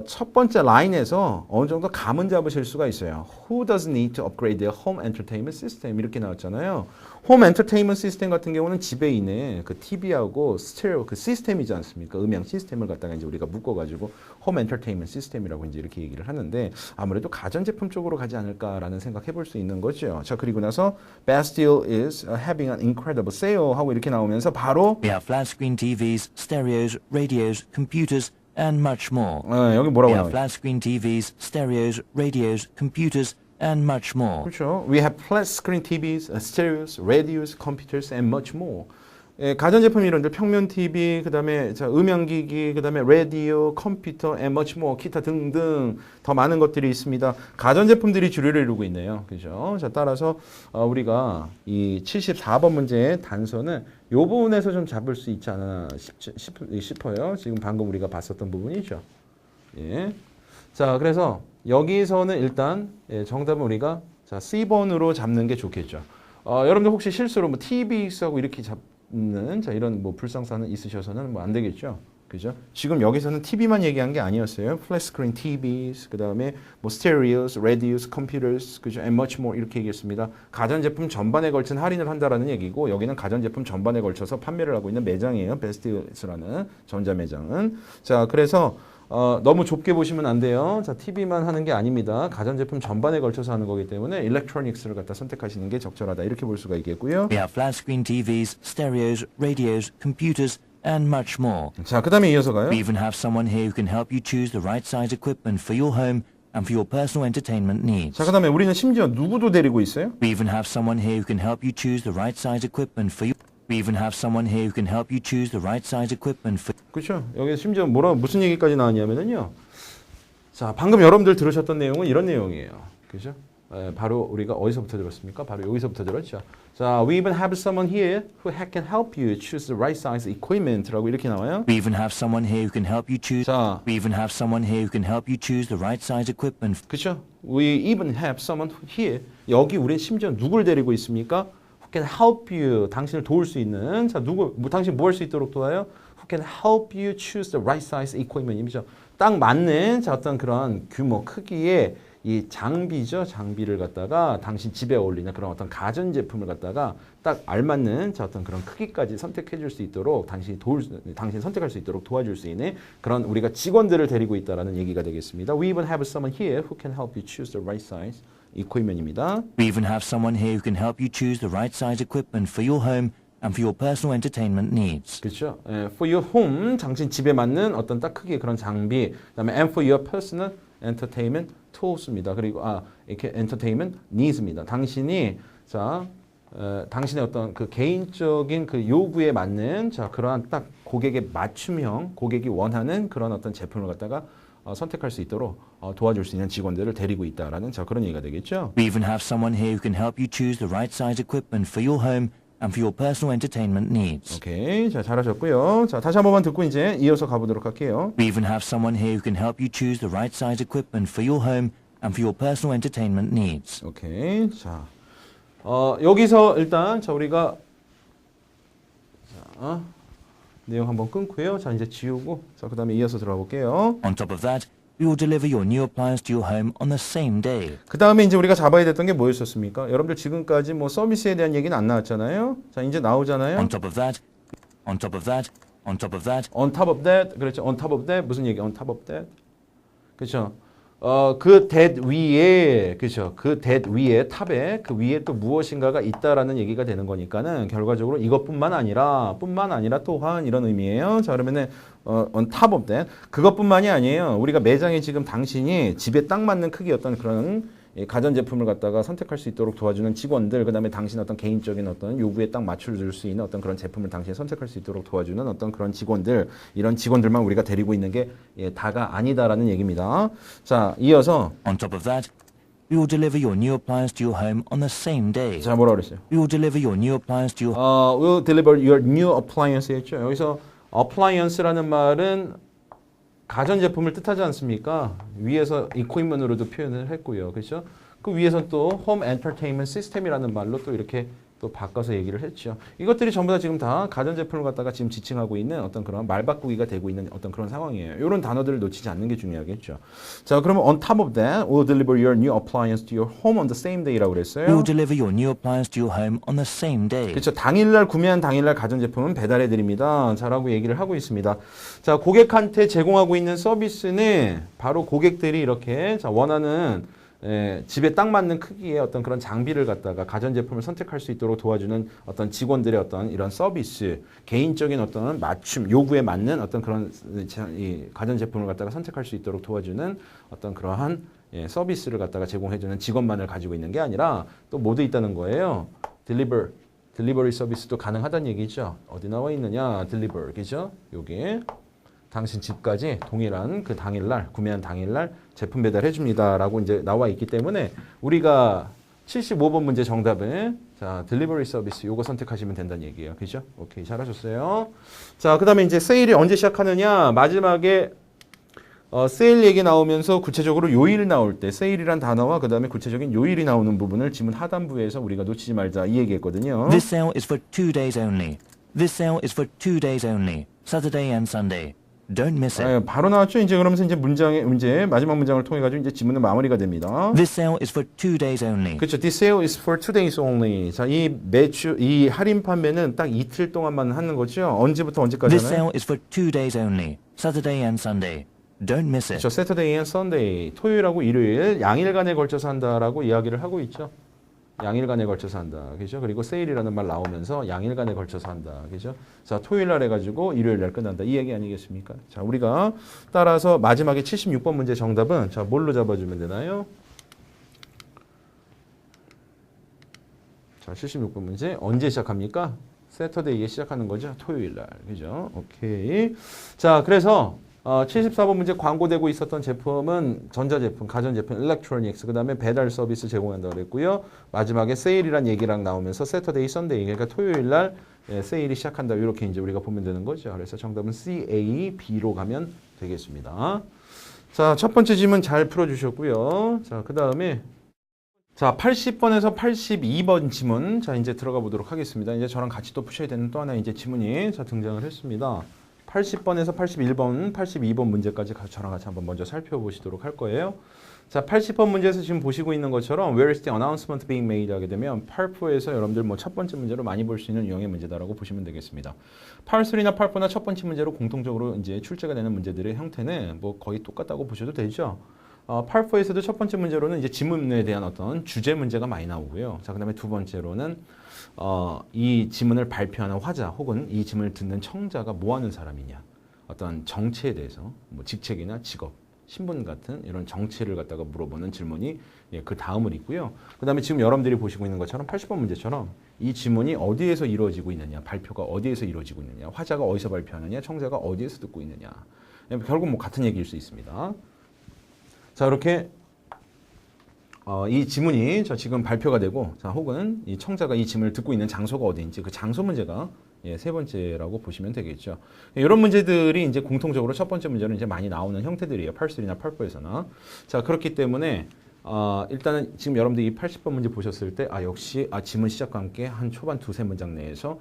첫 번째 라인에서 어느 정도 감은 잡으실 수가 있어요. Who doesn't need to upgrade their home entertainment system? 이렇게 나왔잖아요. 홈 엔터테인먼트 시스템 같은 경우는 집에 있는 그 TV하고 스테레오 그 시스템이지 않습니까? 음향 시스템을 갖다가 이제 우리가 묶어가지고 홈 엔터테인먼트 시스템이라고 이제 이렇게 얘기를 하는데 아무래도 가전제품 쪽으로 가지 않을까라는 생각 해볼 수 있는 거죠. 자, 그리고 나서 Best Deal is having an incredible sale 하고 이렇게 나오면서 바로 We have flat screen TVs, stereos, radios, computers, and much more. 여기 뭐라고 We have 나와요? flat screen TVs, stereos, radios, computers, and much more. 그렇죠. We have flat screen TVs, stereos, radios, computers, and much more. 예, 가전제품 이런데 평면 TV, 그다음에 자, 음향기기, 그다음에 라디오, 컴퓨터, and much more, 기타 등등 더 많은 것들이 있습니다. 가전제품들이 주류를 이루고 있네요. 그죠? 자, 따라서 우리가 이 74번 문제의 단서는 이 부분에서 좀 잡을 수 있지 않나 싶어요. 지금 방금 우리가 봤었던 부분이죠. 예. 자, 그래서 여기서는 일단 정답은 우리가 자, C번으로 잡는 게 좋겠죠. 여러분들 혹시 실수로 뭐 TV하고 이렇게 잡는 자, 이런 뭐 불상사는 있으셔서는 뭐 안 되겠죠. 그죠? 지금 여기서는 TV만 얘기한 게 아니었어요. Flat screen TVs, 그다음에 뭐 stereos, radios, computers, 그죠? and much more 이렇게 얘기했습니다. 가전제품 전반에 걸친 할인을 한다라는 얘기고 여기는 가전제품 전반에 걸쳐서 판매를 하고 있는 매장이에요. 베스트라는 전자매장은. 자, 그래서 너무 좁게 보시면 안 돼요. 자, TV만 하는 게 아닙니다. 가전제품 전반에 걸쳐서 하는 거기 때문에 일렉트로닉스를 갖다 선택하시는 게 적절하다. 이렇게 볼 수가 있겠고요. We have flat screen TVs, stereos, radios, computers, and much more. 자, 그 다음에 이어서 가요. We even have someone here who can help you choose the right size equipment for your home and for your personal entertainment needs. 자, 그 다음에 우리는 심지어 누구도 데리고 있어요? We even have someone here who can help you choose the right size equipment for you. We even have someone here who can help you choose the right size equipment for. 그렇죠. 여기 심지어 무슨 얘기까지 나왔냐면요. 자, 방금 여러분들 들으셨던 내용은 이런 내용이에요. 그죠? 바로 우리가 어디서부터 들었습니까? 바로 여기서부터 들었죠. 자, we even have someone here who can help you choose the right size equipment라고 이렇게 나와요. We even have someone here who can help you choose. 자, We even have someone here who can help you choose the right size equipment. 그렇죠. We even have someone here. 여기 우리는 심지어 누굴 데리고 있습니까? Who can help you. 당신을 도울 수 있는. 자, 당신 뭐 할 수 있도록 도와요? Who can help you choose the right size equipment이죠. 딱 맞는 자, 어떤 그런 규모, 크기의 이 장비죠. 장비를 갖다가 당신 집에 어울리는 그런 어떤 가전 제품을 갖다가 딱 알맞는 자, 어떤 그런 크기까지 선택해 줄 수 있도록 당신이 선택할 수 있도록 도와줄 수 있는 그런 우리가 직원들을 데리고 있다라는 얘기가 되겠습니다. We even have someone here who can help you choose the right size. equipment입니다. We even have someone here who can help you choose the right size equipment for your home and for your personal entertainment needs. 그렇죠. For your home, 당신 집에 맞는 어떤 딱 크기의 그런 장비. 그다음에 and for your personal entertainment tools입니다. 그리고 이렇게 entertainment needs입니다. 당신이 당신의 어떤 그 개인적인 그 요구에 맞는 그러한 딱 고객의 맞춤형, 고객이 원하는 그런 어떤 제품을 갖다가 선택할 수 있도록 도와줄 수 있는 직원들을 데리고 있다라는 그런 얘기가 되겠죠. We even have someone here who can help you choose the right size equipment for your home and for your personal entertainment needs. 오케이, 자 잘하셨고요. 자 다시 한 번만 듣고 이제 이어서 가보도록 할게요. We even have someone here who can help you choose the right size equipment for your home and for your personal entertainment needs. 오케이, 자 여기서 일단 우리가 내용 한번 끊고요. 자 이제 지우고 그 다음에 이어서 들어가 볼게요. On top of that, we will deliver your new appliance to your home on the same day. 그 다음에 이제 우리가 잡아야 됐던 게 뭐였었습니까? 여러분들 지금까지 뭐 서비스에 대한 얘기는 안 나왔잖아요. 자 이제 나오잖아요. On top of that, on top of that, on top of that. On top of that, 그렇죠. On top of that 무슨 얘기? On top of that, 그렇죠. 그 that 위에, 그렇죠. 그 that 위에 탑에 그 위에 또 무엇인가가 있다라는 얘기가 되는 거니까는 결과적으로 이것뿐만 아니라 또한 이런 의미예요. 자 그러면은 on top of that 그것뿐만이 아니에요. 우리가 매장에 지금 당신이 집에 딱 맞는 크기의 어떤 그런 가전제품을 갖다가 선택할 수 있도록 도와주는 직원들, 그 다음에 당신 어떤 개인적인 어떤 요구에 딱 맞춰줄 수 있는 어떤 그런 제품을 당신이 선택할 수 있도록 도와주는 어떤 그런 직원들, 이런 직원들만 우리가 데리고 있는 게 다가 아니다라는 얘기입니다. 자, 이어서 On top of that, we will deliver your new appliance to your home on the same day. 자, 뭐라 그랬어요? We will deliver your new appliance to your We'll deliver your new appliance 했죠. 여기서 appliance라는 말은 가전제품을 뜻하지 않습니까? 위에서 equipment으로도 표현을 했고요. 그렇죠? 그 위에서 또 home entertainment system이라는 말로 또 이렇게 또 바꿔서 얘기를 했죠. 이것들이 전부 다 지금 다 가전제품을 갖다가 지금 지칭하고 있는 어떤 그런 말바꾸기가 되고 있는 어떤 그런 상황이에요. 이런 단어들을 놓치지 않는 게 중요하겠죠. 자, 그러면 on top of that, we'll deliver your new appliance to your home on the same day라고 그랬어요. We will deliver your new appliance to your home on the same day. 그렇죠. 당일날 구매한 당일날 가전제품은 배달해 드립니다. 자라고 얘기를 하고 있습니다. 자, 고객한테 제공하고 있는 서비스는 바로 고객들이 이렇게 원하는 집에 딱 맞는 크기의 어떤 그런 장비를 갖다가 가전제품을 선택할 수 있도록 도와주는 어떤 직원들의 어떤 이런 서비스, 개인적인 어떤 맞춤, 요구에 맞는 어떤 그런 이 가전제품을 갖다가 선택할 수 있도록 도와주는 어떤 그러한 서비스를 갖다가 제공해주는 직원만을 가지고 있는 게 아니라 또 모두 있다는 거예요. 딜리버리 서비스도 가능하다는 얘기죠. 어디 나와 있느냐? 딜리버, 그죠? 요게 당신 집까지 동일한 그 당일날 구매한 당일날 제품 배달해 줍니다라고 이제 나와 있기 때문에 우리가 75번 문제 정답은 자, 딜리버리 서비스 요거 선택하시면 된다는 얘기예요. 그죠? 오케이. 잘하셨어요. 자, 그다음에 이제 세일이 언제 시작하느냐? 마지막에 세일 얘기 나오면서 구체적으로 요일 나올 때 세일이란 단어와 그다음에 구체적인 요일이 나오는 부분을 지문 하단부에서 우리가 놓치지 말자 이 얘기했거든요. This sale is for 2 days only. This sale is for 2 days only. Saturday and Sunday. Don't miss it. 바로 나왔죠. 이제 그러면서 이제 문제 마지막 문장을 통해 가지고 이제 지문은 마무리가 됩니다. This sale is for 2 days only. 그렇죠. This sale is for 2 days only. 자, 이 할인 판매는 딱 이틀 동안만 하는 거죠. 언제부터 언제까지 This 하나요? sale is for 2 days only. Saturday and Sunday. Don't miss it. 그렇죠. Saturday and Sunday. 토요일하고 일요일 양일간에 걸쳐서 한다라고 이야기를 하고 있죠. 양일간에 걸쳐서 한다. 그죠? 그리고 세일이라는 말 나오면서 양일간에 걸쳐서 한다. 그죠? 자, 토요일 날 해가지고 일요일 날 끝난다. 이 얘기 아니겠습니까? 자, 우리가 따라서 마지막에 76번 문제 정답은 자, 뭘로 잡아주면 되나요? 자, 76번 문제 언제 시작합니까? 세터데이에 시작하는 거죠. 토요일 날. 그죠? 오케이. 자, 그래서 74번 문제 광고되고 있었던 제품은 전자제품, 가전제품, 일렉트로닉스, 그 다음에 배달 서비스 제공한다고 그랬고요. 마지막에 세일이란 얘기랑 나오면서 세터데이, 선데이, 그러니까 토요일 날 세일이 시작한다. 이렇게 이제 우리가 보면 되는 거죠. 그래서 정답은 C, A, B로 가면 되겠습니다. 자, 첫 번째 질문 잘 풀어주셨고요. 자, 그 다음에 자, 80번에서 82번 지문. 자, 이제 들어가 보도록 하겠습니다. 이제 저랑 같이 또 푸셔야 되는 또 하나 이제 지문이 자, 등장을 했습니다. 80번에서 81번, 82번 문제까지 저랑 같이 한번 먼저 살펴보시도록 할 거예요. 자, 80번 문제에서 지금 보시고 있는 것처럼 Where is the announcement being made 하게 되면 팔포에서 여러분들 뭐 첫 번째 문제로 많이 볼 수 있는 유형의 문제다라고 보시면 되겠습니다. 팔3나 팔포나 첫 번째 문제로 공통적으로 이제 출제가 되는 문제들의 형태는 뭐 거의 똑같다고 보셔도 되죠. 팔4에서도 첫 번째 문제로는 이제 지문에 대한 어떤 주제 문제가 많이 나오고요. 자, 그다음에 두 번째로는 이 지문을 발표하는 화자 혹은 이 지문을 듣는 청자가 뭐 하는 사람이냐. 어떤 정체에 대해서 뭐 직책이나 직업, 신분 같은 이런 정체를 갖다가 물어보는 질문이 그 다음을 있고요. 그다음에 지금 여러분들이 보시고 있는 것처럼 80번 문제처럼 이 지문이 어디에서 이루어지고 있느냐, 발표가 어디에서 이루어지고 있느냐, 화자가 어디서 발표하느냐, 청자가 어디에서 듣고 있느냐. 결국 뭐 같은 얘기일 수 있습니다. 자, 이렇게 이 지문이 지금 발표가 되고, 자, 혹은 이 청자가 이 지문을 듣고 있는 장소가 어디인지 그 장소 문제가 세 번째라고 보시면 되겠죠. 이런 문제들이 이제 공통적으로 첫 번째 문제는 이제 많이 나오는 형태들이에요. 팔3나 팔4에서나. 자, 그렇기 때문에 일단은 지금 여러분들이 이 80번 문제 보셨을 때 역시 지문 시작과 함께 한 초반 두세 문장 내에서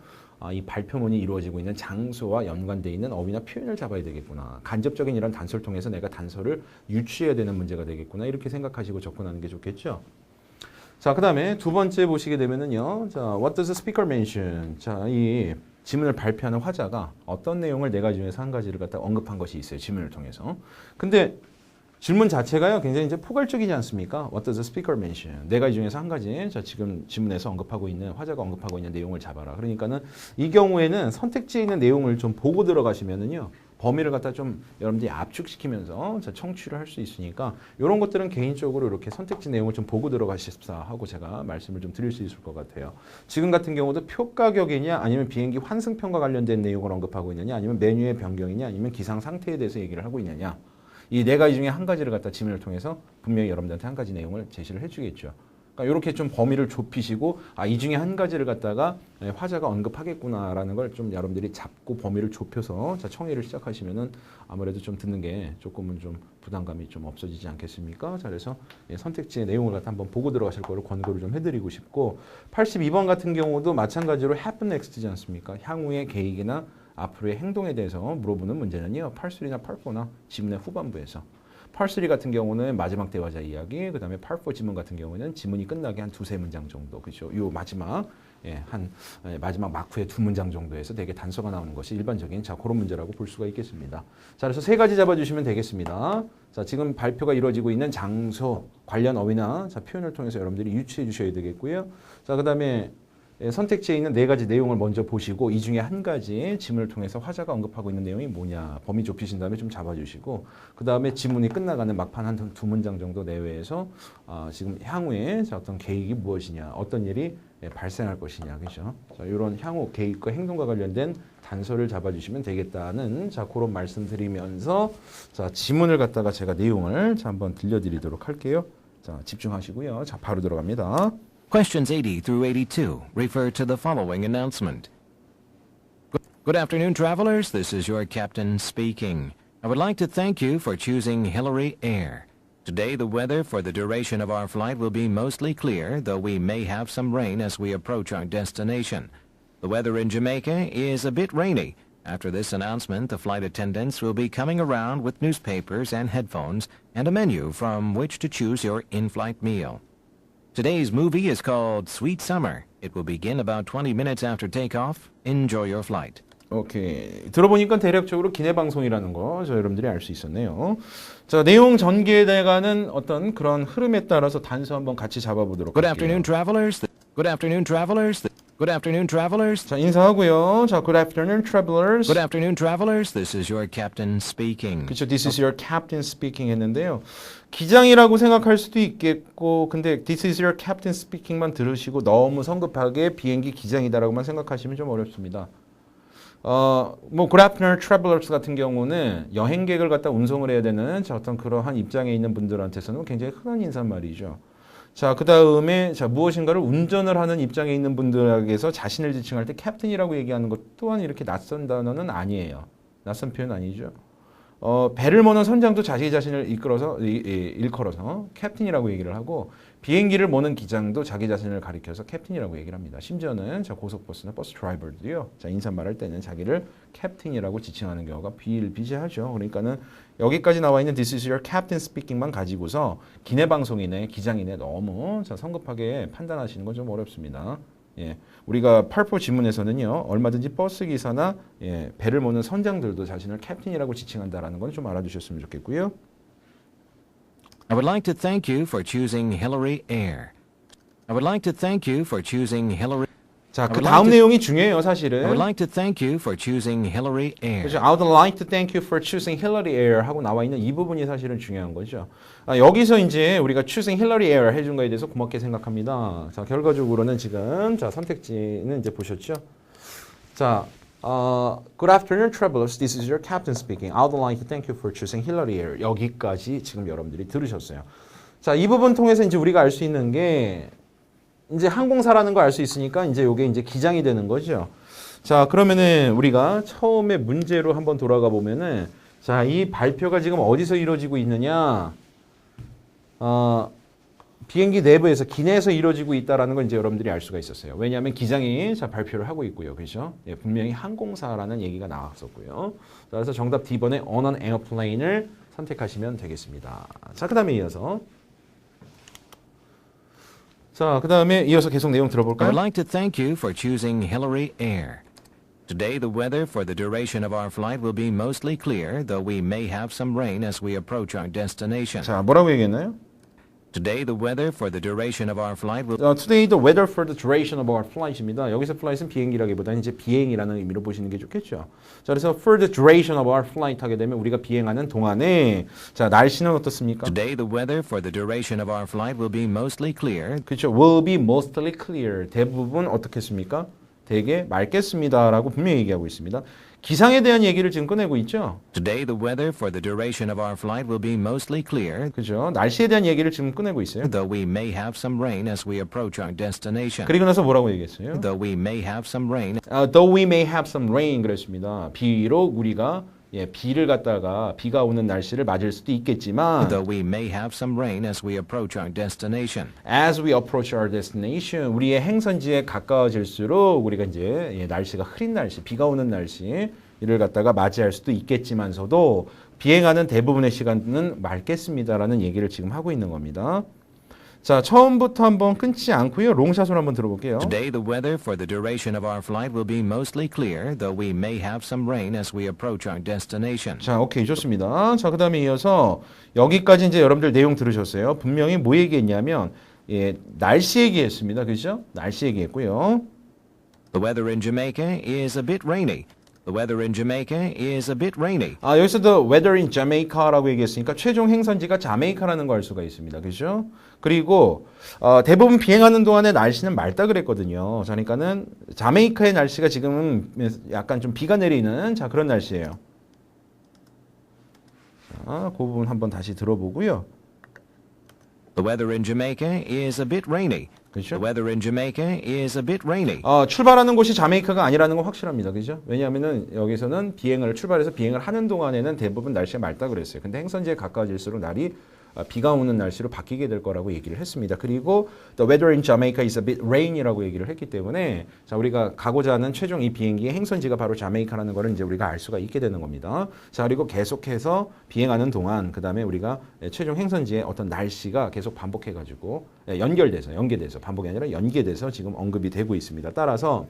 이 발표문이 이루어지고 있는 장소와 연관되어 있는 어휘나 표현을 잡아야 되겠구나. 간접적인 이런 단서를 통해서 내가 단서를 유추해야 되는 문제가 되겠구나. 이렇게 생각하시고 접근하는 게 좋겠죠. 자, 그 다음에 두 번째 보시게 되면은요. 자, what does the speaker mention? 자, 이 지문을 발표하는 화자가 어떤 내용을 네 가지 중에서 한 가지를 갖다 언급한 것이 있어요. 지문을 통해서. 근데 질문 자체가요, 굉장히 이제 포괄적이지 않습니까? What does the speaker mention? 네 가지 중에서 한 가지. 자, 지금 지문에서 언급하고 있는, 화자가 언급하고 있는 내용을 잡아라. 그러니까는 이 경우에는 선택지에 있는 내용을 좀 보고 들어가시면은요, 범위를 갖다 좀 여러분들이 압축시키면서 청취를 할 수 있으니까 이런 것들은 개인적으로 이렇게 선택지 내용을 좀 보고 들어가십사 하고 제가 말씀을 좀 드릴 수 있을 것 같아요. 지금 같은 경우도 표 가격이냐 아니면 비행기 환승편과 관련된 내용을 언급하고 있느냐 아니면 메뉴의 변경이냐 아니면 기상 상태에 대해서 얘기를 하고 있느냐. 이 네 가지 중에 한 가지를 갖다 지문을 통해서 분명히 여러분들한테 한 가지 내용을 제시를 해주겠죠. 그러니까 이렇게 좀 범위를 좁히시고 이 중에 한 가지를 갖다가 화자가 언급하겠구나라는 걸 좀 여러분들이 잡고 범위를 좁혀서 청의를 시작하시면은 아무래도 좀 듣는 게 조금은 좀 부담감이 좀 없어지지 않겠습니까? 자, 그래서 선택지의 내용을 갖다 한번 보고 들어가실 거를 권고를 좀 해드리고 싶고 82번 같은 경우도 마찬가지로 happen next지 않습니까? 향후의 계획이나 앞으로의 행동에 대해서 물어보는 문제는요. 팔3나 팔4나 지문의 후반부에서 팔3 같은 경우는 마지막 대화자 이야기, 그 다음에 팔4 지문 같은 경우는 지문이 끝나게 한 두세 문장 정도, 그렇죠? 요 마지막 마지막 마크의 두 문장 정도에서 되게 단서가 나오는 것이 일반적인 그런 문제라고 볼 수가 있겠습니다. 자, 그래서 세 가지 잡아주시면 되겠습니다. 자, 지금 발표가 이루어지고 있는 장소, 관련 어휘나 표현을 통해서 여러분들이 유추해 주셔야 되겠고요. 자, 그 다음에 선택지에 있는 네 가지 내용을 먼저 보시고 이 중에 한 가지 지문을 통해서 화자가 언급하고 있는 내용이 뭐냐 범위 좁히신 다음에 좀 잡아주시고 그 다음에 지문이 끝나가는 막판 한 두 문장 정도 내외에서 지금 향후에 어떤 계획이 무엇이냐 어떤 일이 발생할 것이냐 그죠? 자, 이런 향후 계획과 행동과 관련된 단서를 잡아주시면 되겠다는 그런 말씀드리면서 자, 지문을 갖다가 제가 내용을 한번 들려드리도록 할게요. 자, 집중하시고요. 자, 바로 들어갑니다. Questions 80 through 82 refer to the following announcement. Good afternoon, travelers. This is your captain speaking. I would like to thank you for choosing Hillary Air. Today, the weather for the duration of our flight will be mostly clear, though we may have some rain as we approach our destination. The weather in Jamaica is a bit rainy. After this announcement, the flight attendants will be coming around with newspapers and headphones and a menu from which to choose your in-flight meal. Today's movie is called Sweet Summer. It will begin about 20 minutes after takeoff. Enjoy your flight. 오케이. 들어보니까 대략적으로 기내 방송이라는 거 여러분들이 알 수 있었네요. 자, 내용 전개에 대한 어떤 그런 흐름에 따라서 단서 한번 같이 잡아보도록 Good 할게요. afternoon, travelers. Good afternoon, travelers. Good afternoon, travelers. 자, 인사하고요. 자, good afternoon, travelers. Good afternoon, travelers. This is your captain speaking. 그렇죠. This is your captain speaking 했는데요. 기장이라고 생각할 수도 있겠고 근데 This is your captain speaking만 들으시고 너무 성급하게 비행기 기장이다라고만 생각하시면 좀 어렵습니다. 뭐 good afternoon, travelers 같은 경우는 여행객을 갖다 운송을 해야 되는 어떤 그러한 입장에 있는 분들한테서는 굉장히 흔한 인사말이죠. 자, 그 다음에 무엇인가를 운전을 하는 입장에 있는 분들에게서 자신을 지칭할 때 캡틴이라고 얘기하는 것 또한 이렇게 낯선 단어는 아니에요. 낯선 표현 아니죠. 배를 모는 선장도 자기 자신을 일컬어서 캡틴이라고 얘기를 하고 비행기를 모는 기장도 자기 자신을 가리켜서 캡틴이라고 얘기를 합니다. 심지어는 고속버스나 버스 드라이버들도요. 인사말할 때는 자기를 캡틴이라고 지칭하는 경우가 비일비재하죠. 그러니까는 여기까지 나와 있는 This is your captain speaking만 가지고서 기내 방송이네, 기장이네 너무 성급하게 판단하시는 건 좀 어렵습니다. 예, 우리가 8포 지문에서는요 얼마든지 버스 기사나 배를 모는 선장들도 자신을 캡틴이라고 지칭한다라는 건 좀 알아두셨으면 좋겠고요. I would like to thank you for choosing Hillary Air. I would like to thank you for choosing Hillary. 자, 그 다음 내용이 중요해요, I 사실은. would like to thank you for choosing Hillary Air. 그렇죠. I would like to thank you for choosing Hillary Air 하고 나와 있는 이 부분이 사실은 중요한 거죠. 여기서 이제 우리가 choosing Hillary Air 해준 거에 대해서 고맙게 생각합니다. 자, 결과적으로는 지금 선택지는 이제 보셨죠? 자, good afternoon, travelers. This is your captain speaking. I would like to thank you for choosing Hillary Air. 여기까지 지금 여러분들이 들으셨어요. 자, 이 부분 통해서 이제 우리가 알 수 있는 게 이제 항공사라는 걸 알 수 있으니까 이제 요게 이제 기장이 되는 거죠. 자, 그러면은 우리가 처음에 문제로 한번 돌아가 보면은 자, 이 발표가 지금 어디서 이루어지고 있느냐? 비행기 내부에서 기내에서 이루어지고 있다라는 걸 이제 여러분들이 알 수가 있었어요. 왜냐하면 기장이 발표를 하고 있고요. 그렇죠? 예, 분명히 항공사라는 얘기가 나왔었고요. 자, 그래서 정답 D번에 on an airplane을 선택하시면 되겠습니다. 자, 그다음에 이어서 계속 내용 I 들어볼까요? would like to thank you for choosing Hillary Air. Today the weather for the duration of our flight will be mostly clear, though we may have some rain as we approach our destination. 자, 뭐라고 얘기했나요? Today the weather for the duration of our flight will Today the weather for the duration of our flight입니다. 여기서 flight은 비행기라기보다는 이제 비행이라는 의미로 보시는 게 좋겠죠. 자, 그래서 for the duration of our flight 하게 되면 우리가 비행하는 동안에 자, 날씨는 어떻습니까? Today the weather for the duration of our flight will be mostly clear. 그렇죠. will be mostly clear. 대부분 어떻겠습니까? 되게 맑겠습니다라고 분명히 얘기하고 있습니다. 기상에 대한 얘기를 지금 꺼내고 있죠. Today the weather for the duration of our flight will be mostly clear. 그죠? 날씨에 대한 얘기를 지금 꺼내고 있어요. Though we may have some rain as we approach our destination. 그리고 나서 뭐라고 얘기했어요? Though we may have some rain. Though we may have some rain 그랬습니다. 비록 우리가 비를 갖다가 비가 오는 날씨를 맞을 수도 있겠지만 Though we may have some rain as we approach our destination. As we approach our destination, 우리의 행선지에 가까워질수록 우리가 이제 날씨가 흐린 날씨, 비가 오는 날씨 이를 갖다가 맞이할 수도 있겠지만서도 비행하는 대부분의 시간은 맑겠습니다라는 얘기를 지금 하고 있는 겁니다. 자, 처음부터 한번 끊지 않고요. 롱샷으로 한번 들어볼게요. Today the weather for the duration of our flight will be mostly clear, though we may have some rain as we approach our destination. 자, 오케이, 좋습니다. 자, 그다음에 이어서 여기까지 이제 여러분들 내용 들으셨어요. 분명히 뭐 얘기했냐면 날씨 얘기했습니다. 그렇죠? 날씨 얘기했고요. The weather in Jamaica is a bit rainy. The weather in Jamaica is a bit rainy. 여기서 the weather in Jamaica라고 얘기했으니까 최종 행선지가 자메이카라는 걸 알 수가 있습니다. 그렇죠? 그리고 대부분 비행하는 동안에 날씨는 맑다 그랬거든요. 그러니까는 자메이카의 날씨가 지금은 약간 좀 비가 내리는 자, 그런 날씨예요. 자, 그 부분 한번 다시 들어보고요. The weather in Jamaica is a bit rainy. 그렇죠? The weather in Jamaica is a bit rainy. 출발하는 곳이 자메이카가 아니라는 건 확실합니다. 그죠? 왜냐하면은 여기서는 출발해서 비행을 하는 동안에는 대부분 날씨가 맑다 그랬어요. 근데 행선지에 가까워질수록 날이 비가 오는 날씨로 바뀌게 될 거라고 얘기를 했습니다. 그리고 the weather in Jamaica is a bit rain이라고 얘기를 했기 때문에 자, 우리가 가고자 하는 최종 이 비행기의 행선지가 바로 자메이카라는 거를 이제 우리가 알 수가 있게 되는 겁니다. 자, 그리고 계속해서 비행하는 동안 그다음에 우리가 최종 행선지의 어떤 날씨가 계속 반복해 가지고 연계돼서 반복이 아니라 연계돼서 지금 언급이 되고 있습니다. 따라서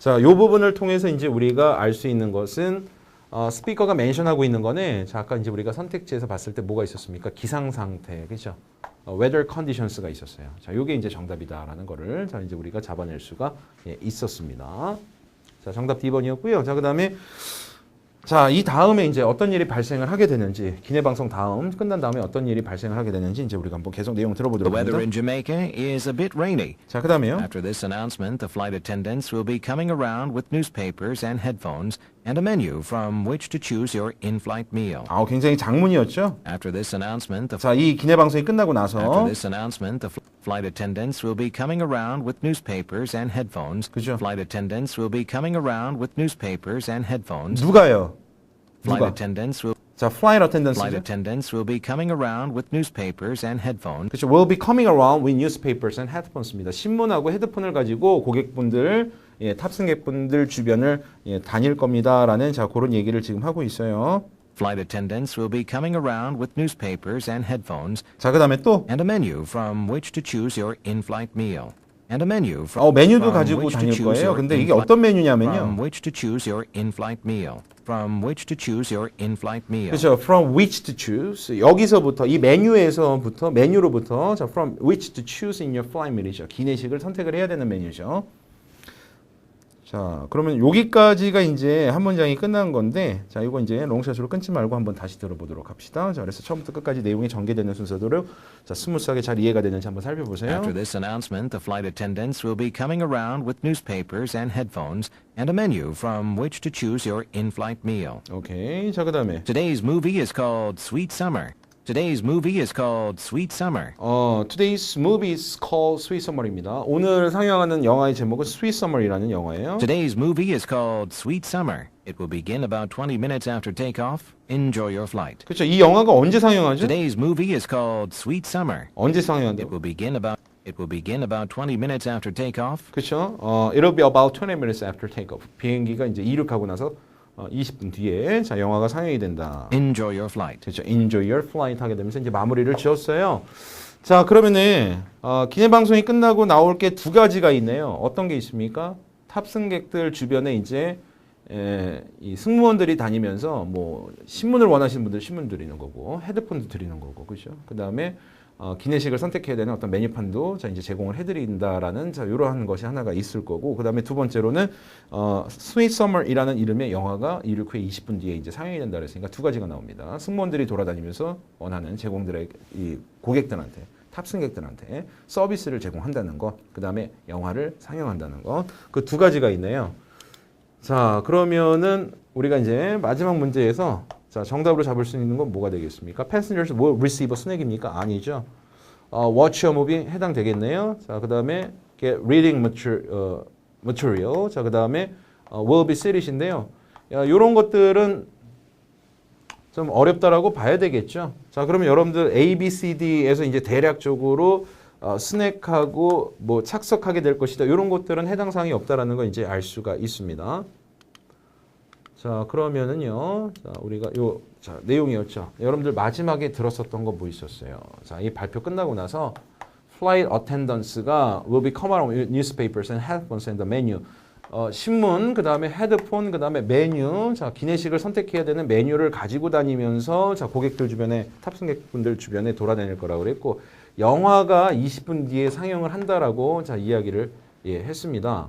자, 요 부분을 통해서 이제 우리가 알 수 있는 것은 스피커가 멘션하고 있는 거는 자, 아까 이제 우리가 선택지에서 봤을 때 뭐가 있었습니까? 기상 상태, 그렇죠? weather conditions가 있었어요. 자, 요게 이제 정답이다라는 거를 자, 이제 우리가 잡아낼 수가 있었습니다. 자, 정답 D번이었고요. 자, 그다음에 자, 이 다음에 이제 어떤 일이 발생을 하게 되는지 기내 방송 끝난 다음에 어떤 일이 발생을 하게 되는지 이제 우리가 한번 계속 내용 들어보도록 The weather in 합니다. Jamaica is a bit rainy. 자, 그다음에요. After this announcement, the flight attendants will be coming around with newspapers and headphones and a menu from which to choose your in-flight meal. 굉장히 장문이었죠. After this announcement, 자, 이 기내 방송이 끝나고 After 나서 this announcement, the flight attendants will be coming around with newspapers and headphones. 그죠? Flight attendants will be coming around with newspapers and headphones. 누가요? Flight 누가? attendants will 자, flight Flight attendance죠. attendants will be coming around with newspapers and headphones. 그렇죠. will be coming around with newspapers and headphones입니다. 신문하고 헤드폰을 가지고 고객분들, 예, 탑승객분들 주변을 예, 다닐 겁니다라는 자 그런 얘기를 지금 하고 있어요. Flight attendants will be coming around with newspapers and headphones 자, 그다음에 또 and a menu from which to choose your in-flight meal. And a menu from, 메뉴도 from 가지고 which to 다닐 choose 거예요. your 근데 이게 in-flight- 어떤 from 메뉴냐면요. which to choose your in-flight meal. From which to choose your in-flight meal. 그렇죠. From which to choose. 여기서부터 이 메뉴로부터 자, from which to choose in your flight meal이죠. 기내식을 선택을 해야 되는 메뉴죠. 자, 그러면 여기까지가 이제 한 문장이 끝난 건데, 자, 이거 이제 롱샷으로 끊지 말고 한번 다시 들어보도록 합시다. 자, 그래서 처음부터 끝까지 내용이 전개되는 순서대로 자, 스무스하게 잘 이해가 되는지 한번 살펴보세요. After this announcement, the flight attendants will be coming around with newspapers and headphones and a menu from which to choose your in-flight meal. 오케이. 자, 그다음에 Today's movie is called Sweet Summer. Today's movie is called Sweet Summer. Today's movie is called Sweet Summer입니다. 오늘 상영하는 영화의 제목은 Sweet Summer이라는 영화예요. Today's movie is called Sweet Summer. It will begin about 20 minutes after takeoff. Enjoy your flight. 그렇죠. 이 영화가 언제 상영하죠? Today's movie is called Sweet Summer. 언제 It 상영한다고? will begin about 20 minutes after takeoff. 그렇죠. It'll be about 20 minutes after takeoff. 비행기가 이제 이륙하고 나서 20분 뒤에 자 영화가 상영이 된다. Enjoy your flight. 그렇죠. Enjoy your flight 하게 되면서 이제 마무리를 지었어요. 자 그러면은 기내 방송이 끝나고 나올 게 두 가지가 있네요. 어떤 게 있습니까? 탑승객들 주변에 이제 이 승무원들이 다니면서 뭐 신문을 원하시는 분들 신문 드리는 거고 헤드폰도 드리는 거고 그죠? 그 다음에 기내식을 선택해야 되는 어떤 메뉴판도 자 이제 제공을 해드린다라는 자 이러한 것이 하나가 있을 거고 그 다음에 두 번째로는 Sweet Summer이라는 이름의 영화가 이륙 후에 20분 뒤에 이제 상영이 된다 그랬으니까 두 가지가 나옵니다. 승무원들이 돌아다니면서 원하는 제공들의 이 고객들한테 탑승객들한테 서비스를 제공한다는 것, 그 다음에 영화를 상영한다는 것, 그 두 가지가 있네요. 자 그러면은 우리가 이제 마지막 문제에서 자 정답으로 잡을 수 있는 건 뭐가 되겠습니까? Passengers will receive a snack입니까? 아니죠. Watch a movie 해당되겠네요. 자 그 다음에 get reading material. 자 그 다음에 will be sit이신데요. 이런 것들은 좀 어렵다라고 봐야 되겠죠. 자 그러면 여러분들 A, B, C, D에서 이제 대략적으로 스낵하고 뭐 착석하게 될 것이다. 이런 것들은 해당 사항이 없다라는 걸 이제 알 수가 있습니다. 자 그러면은요, 자 우리가 자 내용이었죠. 여러분들 마지막에 들었었던 거 뭐 있었어요? 자 이 발표 끝나고 나서 flight attendance가 will be come around with newspapers and headphones and the menu. 신문, 그 다음에 헤드폰, 그 다음에 메뉴, 자 기내식을 선택해야 되는 메뉴를 가지고 다니면서 자 고객들 주변에 탑승객분들 주변에 돌아다닐 거라고 그랬고 영화가 20분 뒤에 상영을 한다라고 자 이야기를 했습니다.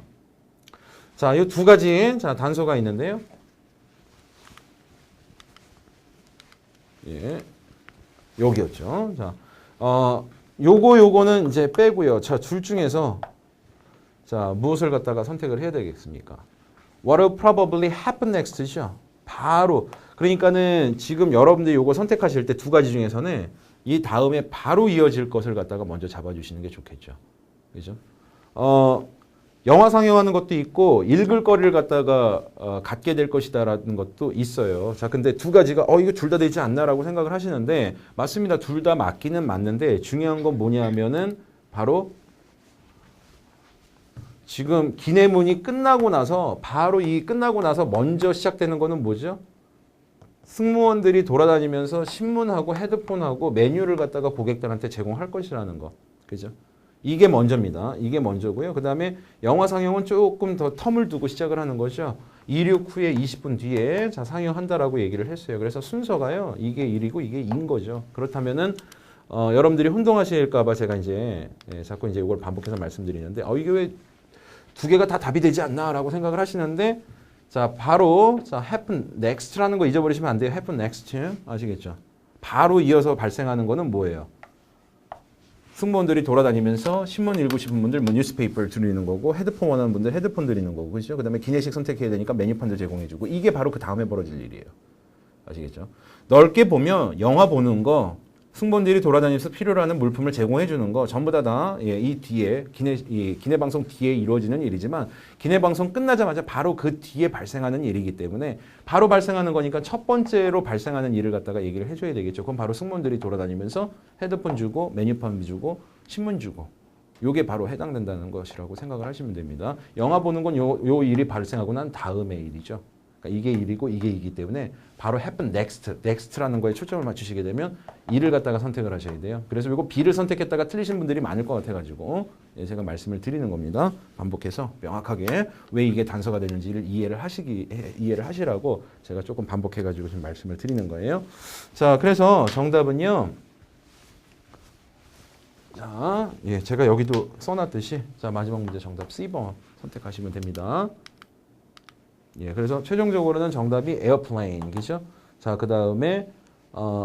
자 이 두 가지 자 단서가 있는데요. 여기였죠. 자, 요거는 이제 빼고요. 자, 둘 중에서 자, 무엇을 갖다가 선택을 해야 되겠습니까? What will probably happen next죠. 바로. 그러니까는 지금 여러분들이 요거 선택하실 때 두 가지 중에서는 이 다음에 바로 이어질 것을 갖다가 먼저 잡아주시는 게 좋겠죠. 그죠? 영화 상영하는 것도 있고 읽을 거리를 갖다가 갖게 될 것이다라는 것도 있어요. 자, 근데 두 가지가 이거 둘 다 되지 않나라고 생각을 하시는데 맞습니다. 둘 다 맞기는 맞는데 중요한 건 뭐냐면은 바로 지금 기내문이 끝나고 나서 바로 이 끝나고 나서 먼저 시작되는 거는 뭐죠? 승무원들이 돌아다니면서 신문하고 헤드폰하고 메뉴를 갖다가 고객들한테 제공할 것이라는 거. 그죠? 이게 먼저입니다. 이게 먼저고요. 그 다음에 영화 상영은 조금 더 텀을 두고 시작을 하는 거죠. 이륙 후에 20분 뒤에 자 상영한다라고 얘기를 했어요. 그래서 순서가요. 이게 1이고 이게 2인 거죠. 그렇다면은 여러분들이 혼동하실까봐 제가 이제 자꾸 이제 이걸 반복해서 말씀드리는데 이게 왜 두 개가 다 답이 되지 않나라고 생각을 하시는데 자 바로 자 happen next라는 거 잊어버리시면 안 돼요. happen next 아시겠죠? 바로 이어서 발생하는 거는 뭐예요? 승무원들이 돌아다니면서 신문 읽으시는 분들 뭐 뉴스페이퍼를 드리는 거고 헤드폰 원하는 분들 헤드폰 드리는 거고 그죠? 그다음에 기내식 선택해야 되니까 메뉴판도 제공해주고 이게 바로 그 다음에 벌어질 일이에요. 아시겠죠? 넓게 보면 영화 보는 거 승무원들이 돌아다니면서 필요로 하는 물품을 제공해 주는 거 전부 다 이 뒤에 기내 방송 뒤에 이루어지는 일이지만 기내 방송 끝나자마자 바로 그 뒤에 발생하는 일이기 때문에 바로 발생하는 거니까 첫 번째로 발생하는 일을 갖다가 얘기를 해줘야 되겠죠. 그럼 바로 승무원들이 돌아다니면서 헤드폰 주고 메뉴판 주고 신문 주고 요게 바로 해당된다는 것이라고 생각을 하시면 됩니다. 영화 보는 건 요 일이 발생하고 난 다음의 일이죠. 그러니까 이게 일이고 이게 일이기 때문에 바로 happen next라는 거에 초점을 맞추시게 되면 이를 갖다가 선택을 하셔야 돼요. 그래서 이거 B를 선택했다가 틀리신 분들이 많을 것 같아가지고 제가 말씀을 드리는 겁니다. 반복해서 명확하게 왜 이게 단서가 되는지를 이해를 하시라고 제가 조금 반복해가지고 지금 말씀을 드리는 거예요. 자, 그래서 정답은요. 자, 제가 여기도 써놨듯이 자 마지막 문제 정답 C번 선택하시면 됩니다. 그래서 최종적으로는 정답이 에어플레인, 그죠? 자, 그 다음에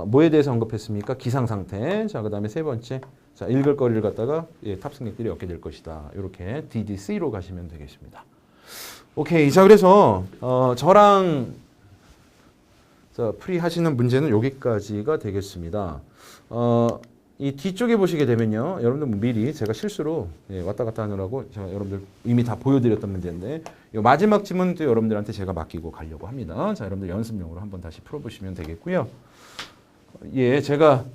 뭐에 대해서 언급했습니까? 기상 상태. 자, 그 다음에 세 번째, 자, 읽을 거리를 갖다가 탑승객들이 얻게 될 것이다. 이렇게 DDC로 가시면 되겠습니다. 오케이. 자, 그래서 저랑 프리 하시는 문제는 여기까지가 되겠습니다. 이 뒤쪽에 보시게 되면요. 여러분들 미리 제가 실수로 왔다 갔다 하느라고 제가 여러분들 이미 다 보여드렸던 문제인데 이 마지막 질문도 여러분들한테 제가 맡기고 가려고 합니다. 자, 여러분들 연습용으로 한번 다시 풀어보시면 되겠고요. 제가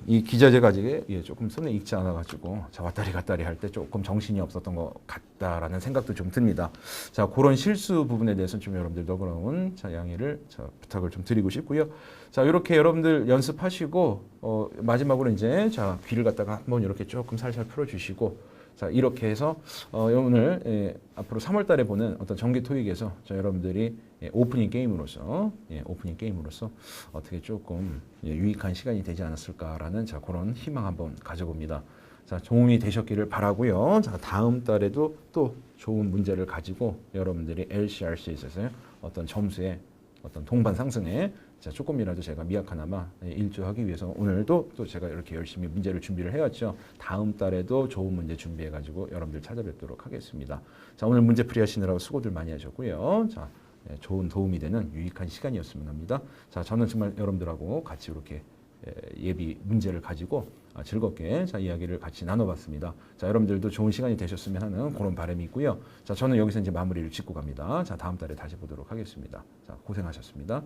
이 기자재 가지고 조금 손에 익지 않아가지고 자 왔다리 갔다리 할 때 조금 정신이 없었던 것 같다라는 생각도 좀 듭니다. 자, 그런 실수 부분에 대해서는 좀 여러분들 너그러운 양해를 부탁을 좀 드리고 싶고요. 자, 이렇게 여러분들 연습하시고 마지막으로 이제 자 귀를 갖다가 한번 이렇게 조금 살살 풀어주시고 자 이렇게 해서 오늘 앞으로 3월달에 보는 어떤 정기 토익에서 자 여러분들이 오프닝 게임으로서 어떻게 조금 유익한 시간이 되지 않았을까라는 자 그런 희망 한번 가져봅니다. 자, 도움이 되셨기를 바라고요. 자, 다음 달에도 또 좋은 문제를 가지고 여러분들이 LCRC에 있어서 어떤 점수에 어떤 동반 상승에 자, 조금이라도 제가 미약하나마 일조하기 위해서 오늘도 또 제가 이렇게 열심히 문제를 준비를 해왔죠. 다음 달에도 좋은 문제 준비해가지고 여러분들 찾아뵙도록 하겠습니다. 자, 오늘 문제 풀이하시느라고 수고들 많이 하셨고요. 자, 좋은 도움이 되는 유익한 시간이었으면 합니다. 자, 저는 정말 여러분들하고 같이 이렇게 예비 문제를 가지고 즐겁게 자, 이야기를 같이 나눠봤습니다. 자, 여러분들도 좋은 시간이 되셨으면 하는 그런 바람이 있고요. 자, 저는 여기서 이제 마무리를 짓고 갑니다. 자, 다음 달에 다시 보도록 하겠습니다. 자, 고생하셨습니다.